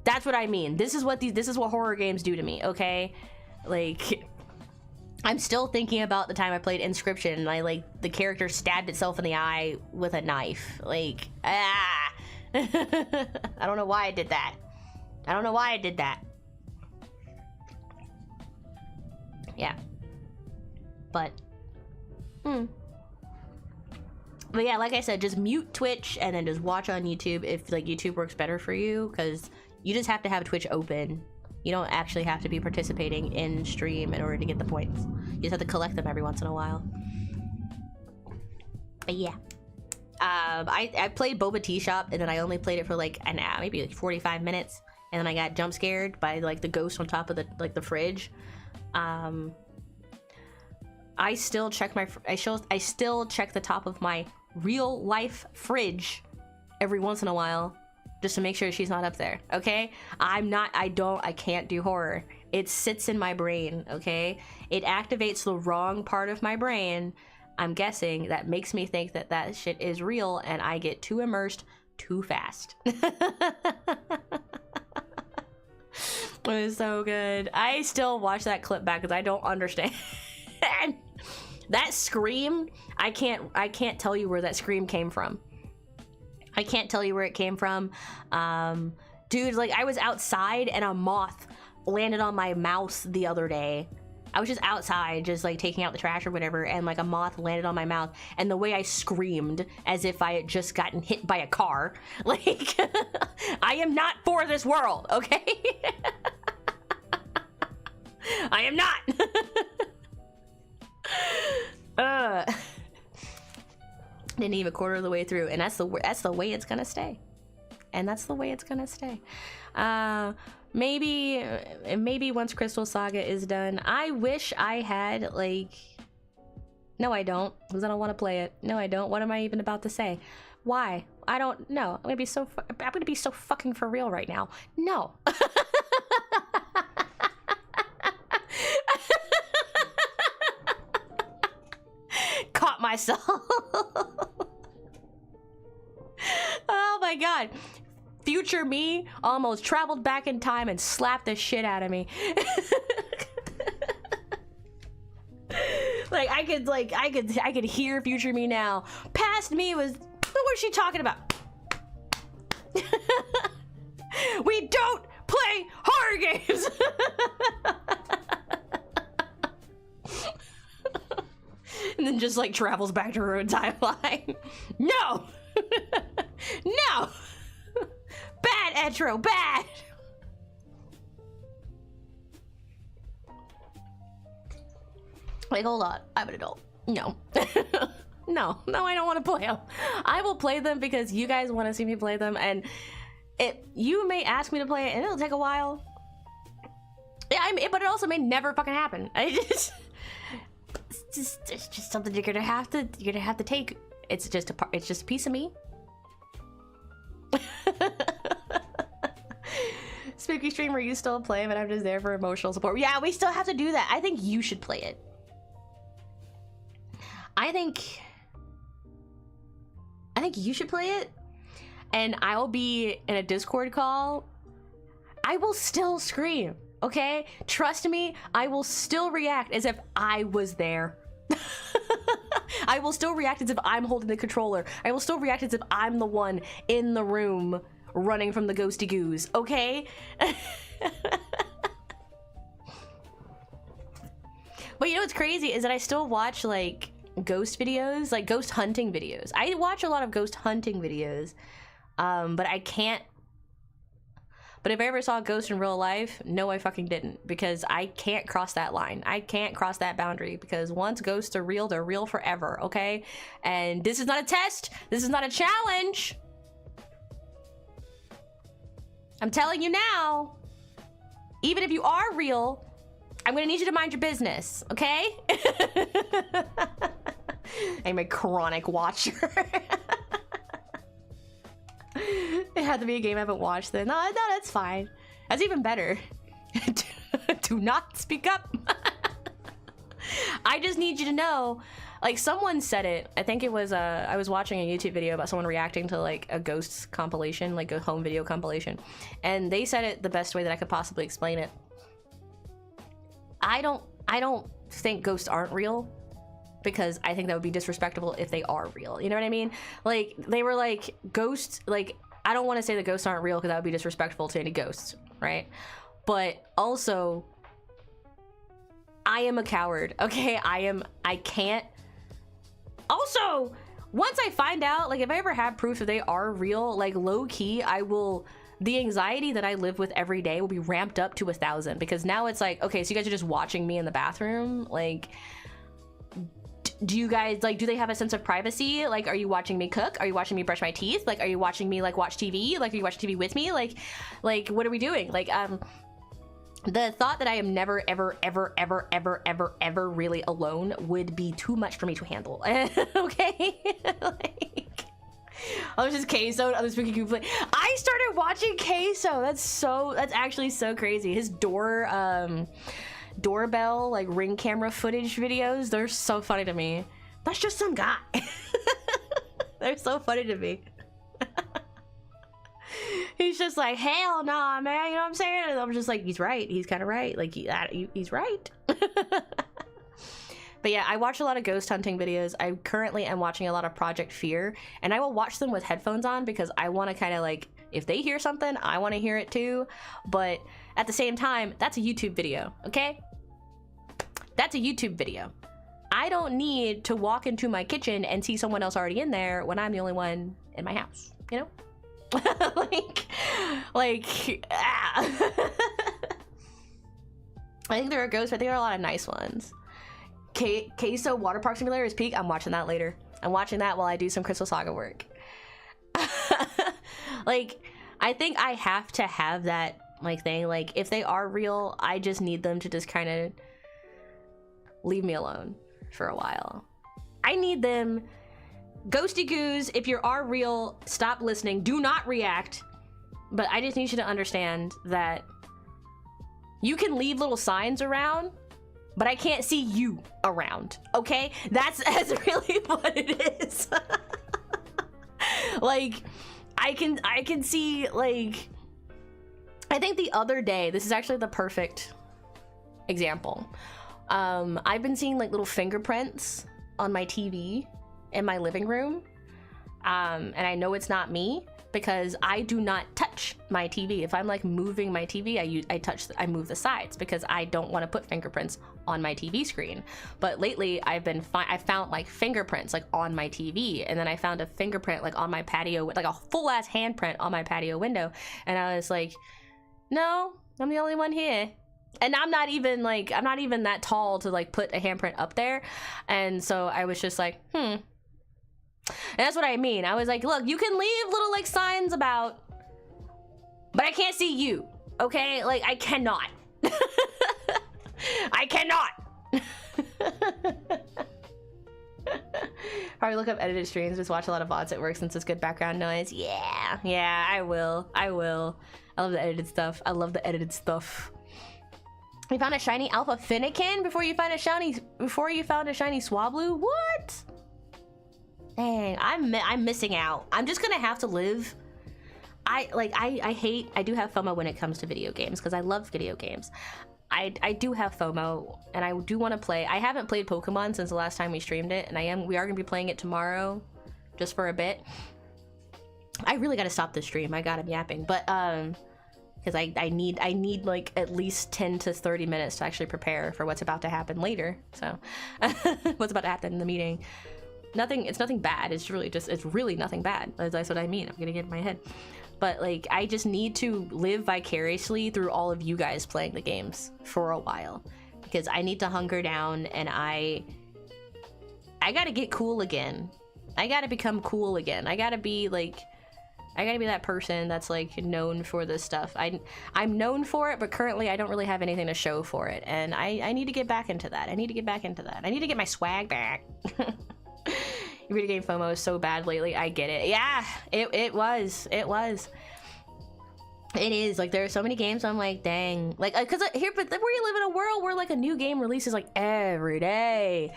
A: That's what I mean. This is what horror games do to me, okay? Like, I'm still thinking about the time I played Inscription and the character stabbed itself in the eye with a knife. Like, I don't know why I did that. Yeah. But yeah, like I said, just mute Twitch and then just watch on YouTube if like YouTube works better for you, because you just have to have Twitch open. You don't actually have to be participating in stream in order to get the points. You just have to collect them every once in a while. But yeah. I played Boba Tea Shop, and then I only played it for like an hour, maybe like 45 minutes, and then I got jump scared by like the ghost on top of the fridge. I still check my I still check the top of my real life fridge every once in a while just to make sure she's not up there. Okay, I can't do horror. It sits in my brain. Okay, it activates the wrong part of my brain, I'm guessing, that makes me think that that shit is real, and I get too immersed too fast. It was so good. I still watch that clip back because I don't understand. That scream, I can't tell you where that scream came from. I can't tell you where it came from. Dude, like, I was outside and a moth landed on my mouth the other day. I was just outside, just like taking out the trash or whatever, and like a moth landed on my mouth, and the way I screamed as if I had just gotten hit by a car. Like, I am not for this world, okay? I am not. Didn't even a quarter of the way through, and that's the way it's gonna stay. And that's the way it's gonna stay. Maybe once Crystal Saga is done, I wish I had, like, no I don't, because I don't want to play it. No I don't. What am I even about to say? Why? I don't know. I'm gonna be so fucking for real right now. No. Caught myself. Oh my god. Future me almost traveled back in time and slapped the shit out of me. Like, I could hear future me now. Past me was, what was she talking about? We don't play horror games. And then just like travels back to her own timeline. No. No. Bad, Etro, bad! Like, hold on, I'm an adult. No. No, I don't want to play them. I will play them because you guys want to see me play them, and you may ask me to play it, and it'll take a while. Yeah, but it also may never fucking happen. It's just something you're gonna have to take. It's just a piece of me. Spooky streamer, you still play, but I'm just there for emotional support. Yeah, we still have to do that. I think you should play it. I think you should play it, and I'll be in a Discord call. I will still scream, okay? Trust me, I will still react as if I was there. I will still react as if I'm holding the controller. I will still react as if I'm the one in the room running from the ghosty goose, okay? But you know what's crazy is that I still watch like ghost videos, like ghost hunting videos. I watch a lot of ghost hunting videos, but I can't. But if I ever saw a ghost in real life, no, I fucking didn't, because I can't cross that line. I can't cross that boundary, because once ghosts are real, they're real forever, okay? And this is not a test. This is not a challenge. I'm telling you now, even if you are real, I'm gonna need you to mind your business, okay? I'm a chronic watcher. It had to be a game I haven't watched then. No, that's fine. That's even better. Do not speak up. I just need you to know, like, someone said it. I think it was, I was watching a YouTube video about someone reacting to like a ghosts compilation, like a home video compilation. And they said it the best way that I could possibly explain it. I don't think ghosts aren't real, because I think that would be disrespectful if they are real. You know what I mean? Like, they were like, ghosts, like, I don't want to say that ghosts aren't real because that would be disrespectful to any ghosts, right? But also, I am a coward, okay? I can't. Also, once I find out, like, if I ever have proof that they are real, like, low-key, the anxiety that I live with every day will be ramped up to 1,000, because now it's like, okay, so you guys are just watching me in the bathroom, like, do you guys, like, do they have a sense of privacy? Like, are you watching me cook? Are you watching me brush my teeth? Like, are you watching me, like, watch TV? Like, are you watching TV with me? Like, what are we doing? Like, the thought that I am never, ever, ever, ever, ever, ever, ever really alone would be too much for me to handle. Okay? Like, I was just Queso. I was freaking goofy. I started watching Queso. That's actually so crazy. His doorbell, like, ring camera footage videos, they're so funny to me. That's just some guy. They're so funny to me. He's just like, hell nah, man, you know what I'm saying? And I'm just like, he's right. He's kind of right. Like, he's right. But yeah, I watch a lot of ghost hunting videos. I currently am watching a lot of Project Fear, and I will watch them with headphones on because I want to kind of like, if they hear something, I want to hear it too. But at the same time, that's a YouTube video, okay? That's a YouTube video. I don't need to walk into my kitchen and see someone else already in there when I'm the only one in my house, you know? like I think there are ghosts, but there are a lot of nice ones. Queso Water Park Simulator is peak. I'm watching that later. I'm watching that while I do some Crystal Saga work. Like, I think I have to have that like thing. Like, if they are real, I just need them to just kind of leave me alone for a while. I need them. Ghosty Goos, if you are real, stop listening. Do not react. But I just need you to understand that you can leave little signs around, but I can't see you around, okay? That's really what it is. Like, I can see, like, I think the other day, this is actually the perfect example. I've been seeing like little fingerprints on my TV in my living room, and I know it's not me because I do not touch my TV. If I'm like moving my TV, I move the sides because I don't want to put fingerprints on my TV screen. But lately I found like fingerprints like on my TV, and then I found a fingerprint like on my patio, like a full ass handprint on my patio window, and I was like, no, I'm the only one here. And I'm not even that tall to like put a handprint up there. And so I was just like, And that's what I mean. I was like, look, you can leave little like signs about, but I can't see you, okay? Like, I cannot. I cannot. Probably look up edited streams, just watch a lot of VODs at work since it's good background noise. Yeah, I will. I love the edited stuff. I love the edited stuff. You found a shiny Alpha Finnegan before you found a shiny Swablu? What? Dang, I'm missing out. I'm just gonna have to live. I do have FOMO when it comes to video games because I love video games. I do have FOMO and I do want to play. I haven't played Pokemon since the last time we streamed it, and we are gonna be playing it tomorrow, just for a bit. I really gotta stop this stream. I got him yapping, but because I need like at least 10 to 30 minutes to actually prepare for what's about to happen later. So what's about to happen in the meeting. It's nothing bad. It's really nothing bad. That's what I mean. I'm gonna get in my head. But like, I just need to live vicariously through all of you guys playing the games for a while, because I need to hunker down, and I gotta get cool again. I gotta become cool again. I gotta be that person that's like known for this stuff. I'm known for it, but currently I don't really have anything to show for it, and I need to get back into that. I need to get my swag back. Video game FOMO is so bad lately. I get it. Yeah, it was. It is. Like, there are so many games I'm like, dang. Like, because here, but where you live in a world where like a new game releases like every day,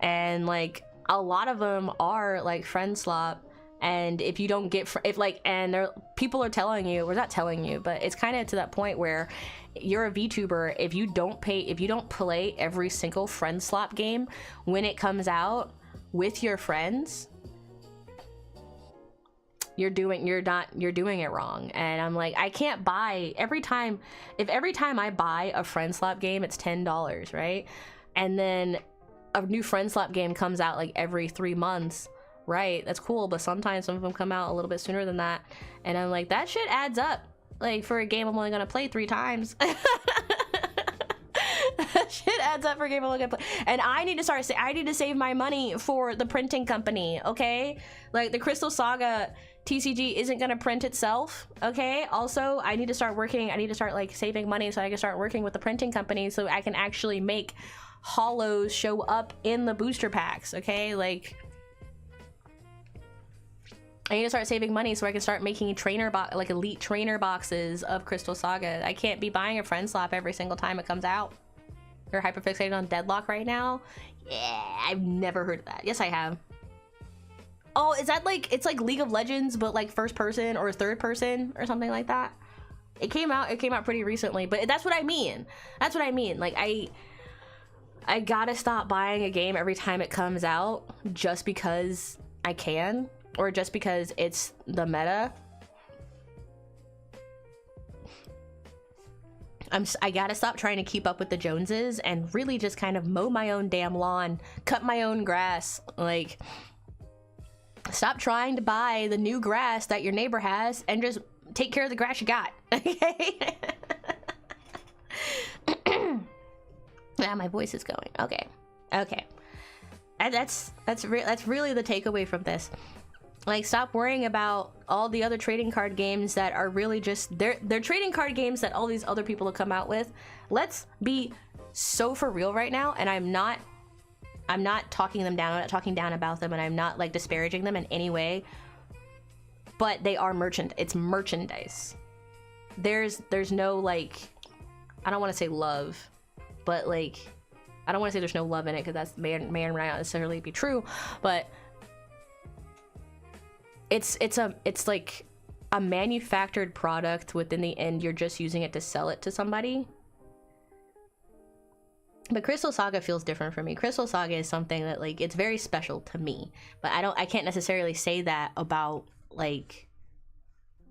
A: and like a lot of them are like friend slop. And if you don't get, people are telling you, or not telling you, but it's kind of to that point where you're a VTuber. If you don't play every single friend slop game when it comes out with your friends, you're doing it wrong. And I'm like, I can't buy every time I buy a friend slop game, it's $10, right? And then a new friend slop game comes out like every 3 months. Right, that's cool, but sometimes some of them come out a little bit sooner than that, and I'm like, that shit adds up. Like, for a game I'm only gonna play 3 times. That shit adds up for a game I'm only gonna play. And I need to save my money for the printing company, okay? Like, the Crystal Saga TCG isn't gonna print itself, okay? Also, I need to start working, I need to start like saving money so I can start working with the printing company so I can actually make holos show up in the booster packs, okay? Like, I need to start saving money so I can start making like elite trainer boxes of Crystal Saga. I can't be buying a friend slap every single time it comes out. You're hyperfixated on Deadlock right now? Yeah, I've never heard of that. Yes, I have. Oh, is that like, it's like League of Legends, but like first person or third person or something like that? It came out pretty recently, but that's what I mean. That's what I mean. Like, I gotta stop buying a game every time it comes out just because I can, or just because it's the meta. I gotta stop trying to keep up with the Joneses and really just kind of mow my own damn lawn, cut my own grass. Like, stop trying to buy the new grass that your neighbor has and just take care of the grass you got, okay? Yeah, my voice is going. Okay, okay. And that's really the takeaway from this. Like, stop worrying about all the other trading card games that are really just they're trading card games that all these other people have come out with. Let's be so for real right now, and I'm not talking them down, I'm not talking down about them, and I'm not like disparaging them in any way, but they are it's merchandise. There's no, like, I don't want to say love, but like, I don't want to say there's no love in it, because that's may or may not necessarily be true, but it's like a manufactured product. Within the end, you're just using it to sell it to somebody. But Crystal Saga feels different for me. Crystal Saga is something that, like, it's very special to me, but I can't necessarily say that about, like,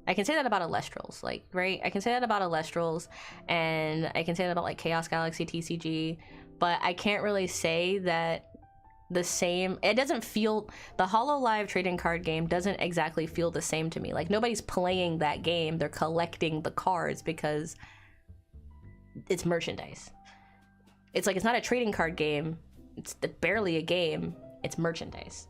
A: I can say that about Alestrals, like, right? I can say that about Alestrals, and I can say that about, like, Chaos Galaxy TCG, but I can't really say that the same. It doesn't feel, the Hololive trading card game doesn't exactly feel the same to me. Like, nobody's playing that game, they're collecting the cards because it's merchandise. It's like, it's not a trading card game, it's barely a game, it's merchandise.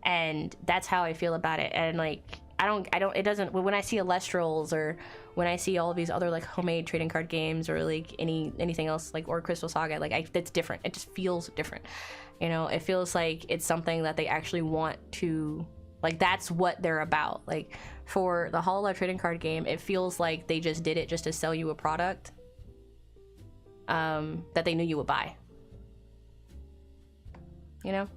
A: And that's how I feel about it. And like, it doesn't, when I see Alestrals, or when I see all of these other like homemade trading card games, or like anything else, like, or Crystal Saga, like, it's different. It just feels different. You know, it feels like it's something that they actually want to, like, that's what they're about. Like, for the Hololive trading card game, it feels like they just did it just to sell you a product that they knew you would buy. You know?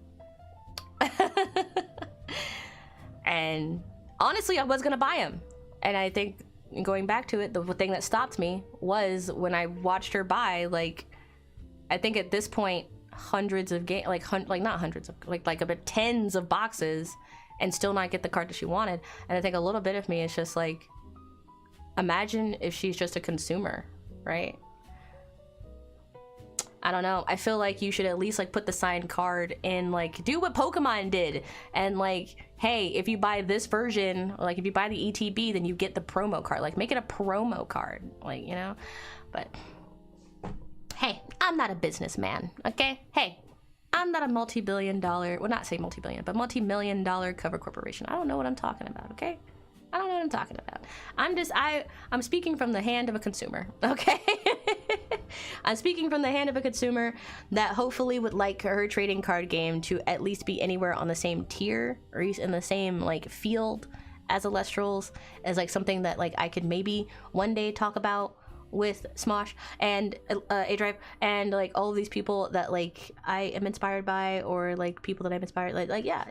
A: And honestly, I was gonna buy them. And I think, going back to it, the thing that stopped me was when I watched her buy, like, I think at this point, hundreds of not hundreds of, like about tens of boxes, and still not get the card that she wanted. And I think a little bit of me is just like, imagine if she's just a consumer, right? I don't know. I feel like you should at least like put the signed card in, like, do what Pokemon did, and like, hey, if you buy this version, or like if you buy the ETB, then you get the promo card. Like, make it a promo card, like, you know. But hey, I'm not a businessman, okay? Hey, I'm not a multi-billion-dollar, well, not say multi-billion, but multi-million-dollar cover corporation. I don't know what I'm talking about, okay? I don't know what I'm talking about. I'm speaking from the hand of a consumer, okay? I'm speaking from the hand of a consumer that hopefully would like her trading card game to at least be anywhere on the same tier, or in the same like field as Alestrals, as like something that like I could maybe one day talk about with Smosh and A-Drive, and like all of these people that like I am inspired by, or like people that I'm inspired, like yeah,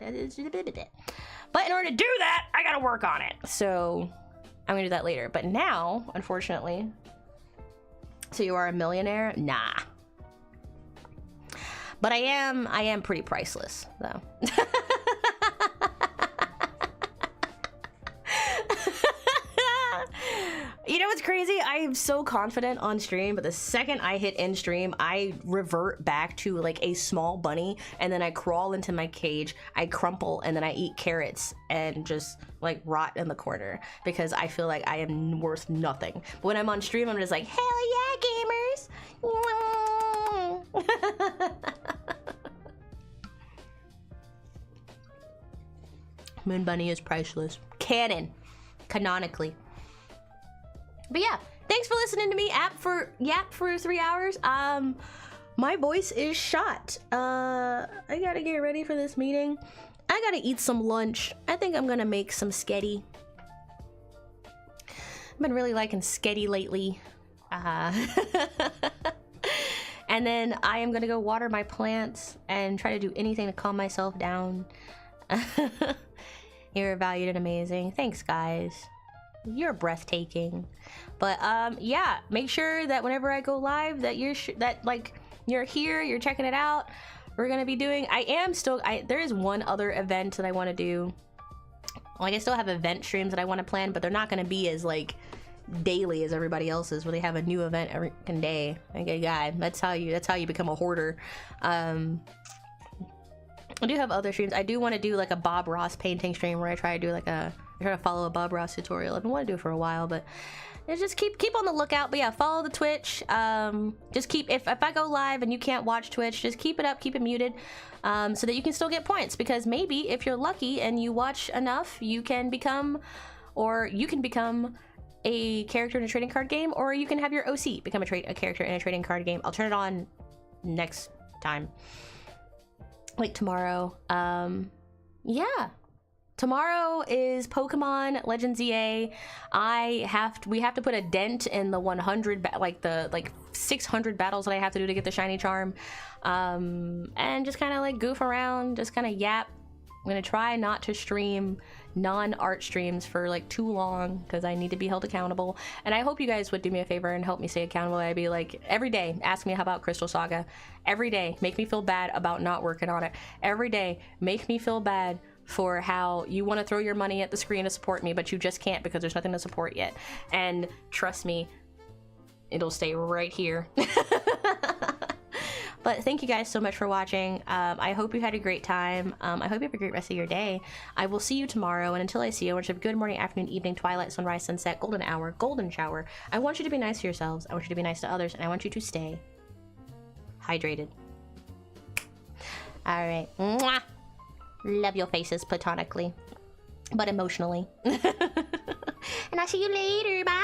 A: but in order to do that, I gotta work on it. So I'm gonna do that later. But now, unfortunately, so you are a millionaire? Nah. But I am pretty priceless, though. You know what's crazy? I am so confident on stream, but the second I hit end stream, I revert back to like a small bunny, and then I crawl into my cage, I crumple, and then I eat carrots and just like rot in the corner, because I feel like I am worth nothing. But when I'm on stream, I'm just like, hell yeah, gamers! Moon Bunny is priceless. canon, canonically. But yeah, thanks for listening to me yap for 3 hours. My voice is shot. I gotta get ready for this meeting. I gotta eat some lunch. I think I'm gonna make some sketty. I've been really liking sketty lately. And then I am gonna go water my plants and try to do anything to calm myself down. You're valued and amazing. Thanks, guys. You're breathtaking. But yeah, make sure that whenever I go live that you're here, you're checking it out. We're gonna be doing, there is one other event that I want to do. Like, I still have event streams that I want to plan, but they're not gonna be as like daily as everybody else's, where they have a new event every day. Okay, guy, that's how you become a hoarder. I do have other streams. I do want to do like a Bob Ross painting stream where I try to follow a Bob Ross tutorial. I've been wanting to do it for a while, but just keep on the lookout. But yeah, follow the Twitch. Just keep, if I go live and you can't watch Twitch, just keep it up, keep it muted, so that you can still get points, because maybe if you're lucky and you watch enough, you can become a character in a trading card game, or you can have your OC become a character in a trading card game. I'll turn it on next time, like tomorrow. Yeah, tomorrow is Pokemon Legends EA. We have to put a dent in the 100 like 600 battles that I have to do to get the shiny charm, and just kind of like goof around, just kind of yap. I'm gonna try not to stream non-art streams for like too long, because I need to be held accountable. And I hope you guys would do me a favor and help me stay accountable. I'd be like, every day ask me how about Crystal Saga. Every day make me feel bad about not working on it. Every day make me feel bad for how you want to throw your money at the screen to support me, but you just can't because there's nothing to support yet. And trust me, it'll stay right here. But thank you guys so much for watching. I hope you had a great time. I hope you have a great rest of your day. I will see you tomorrow, and until I see you, I want you to have a good morning, afternoon, evening, twilight, sunrise, sunset, golden hour, golden shower. I want you to be nice to yourselves, I want you to be nice to others, and I want you to stay hydrated. All right. Mwah! Love your faces platonically, but emotionally. And I'll see you later. Bye.